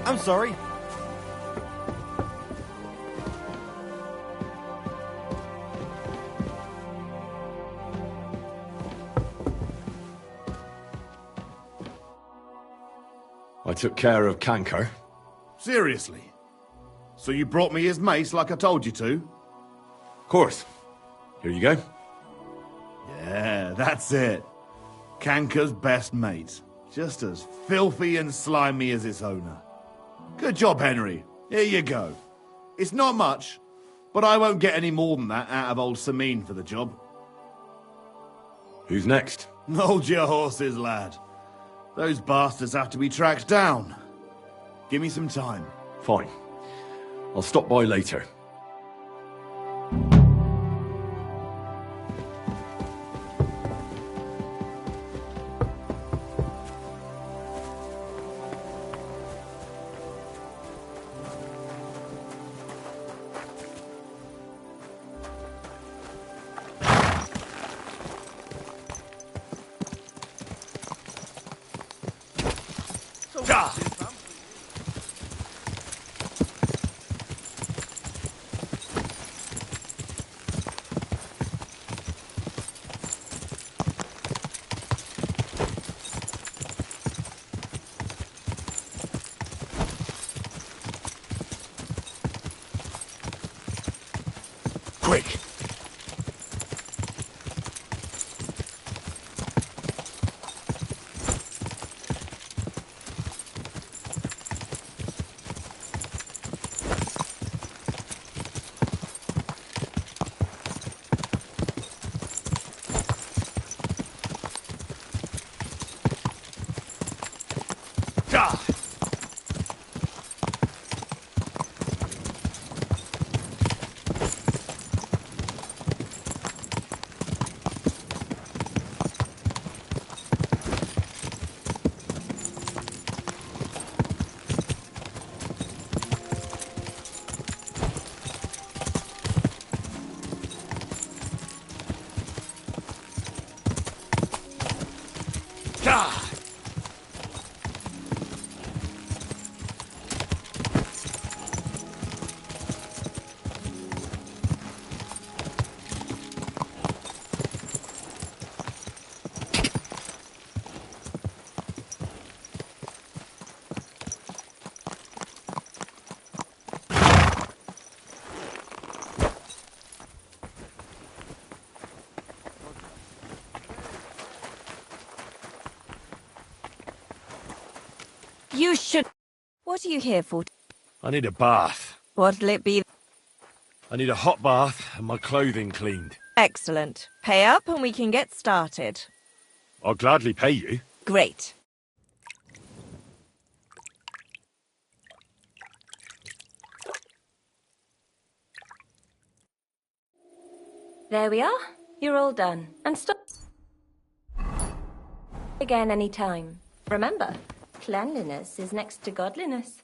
I'm sorry. I took care of Canker. Seriously? So you brought me his mace like I told you to? Of course. Here you go. Yeah, that's it. Canker's best mate. Just as filthy and slimy as its owner. Good job, Henry. Here you go. It's not much, But I won't get any more than that out of old Samin for the job. Who's next? Hold your horses, lad. Those bastards have to be tracked down. Give me some time. Fine. I'll stop by later. Quick! You should... What are you here for? I need a bath. What'll it be? I need a hot bath and my clothing cleaned. Excellent. Pay up and we can get started. I'll gladly pay you. Great. There we are. You're all done. And stop again any time. Remember, cleanliness is next to godliness.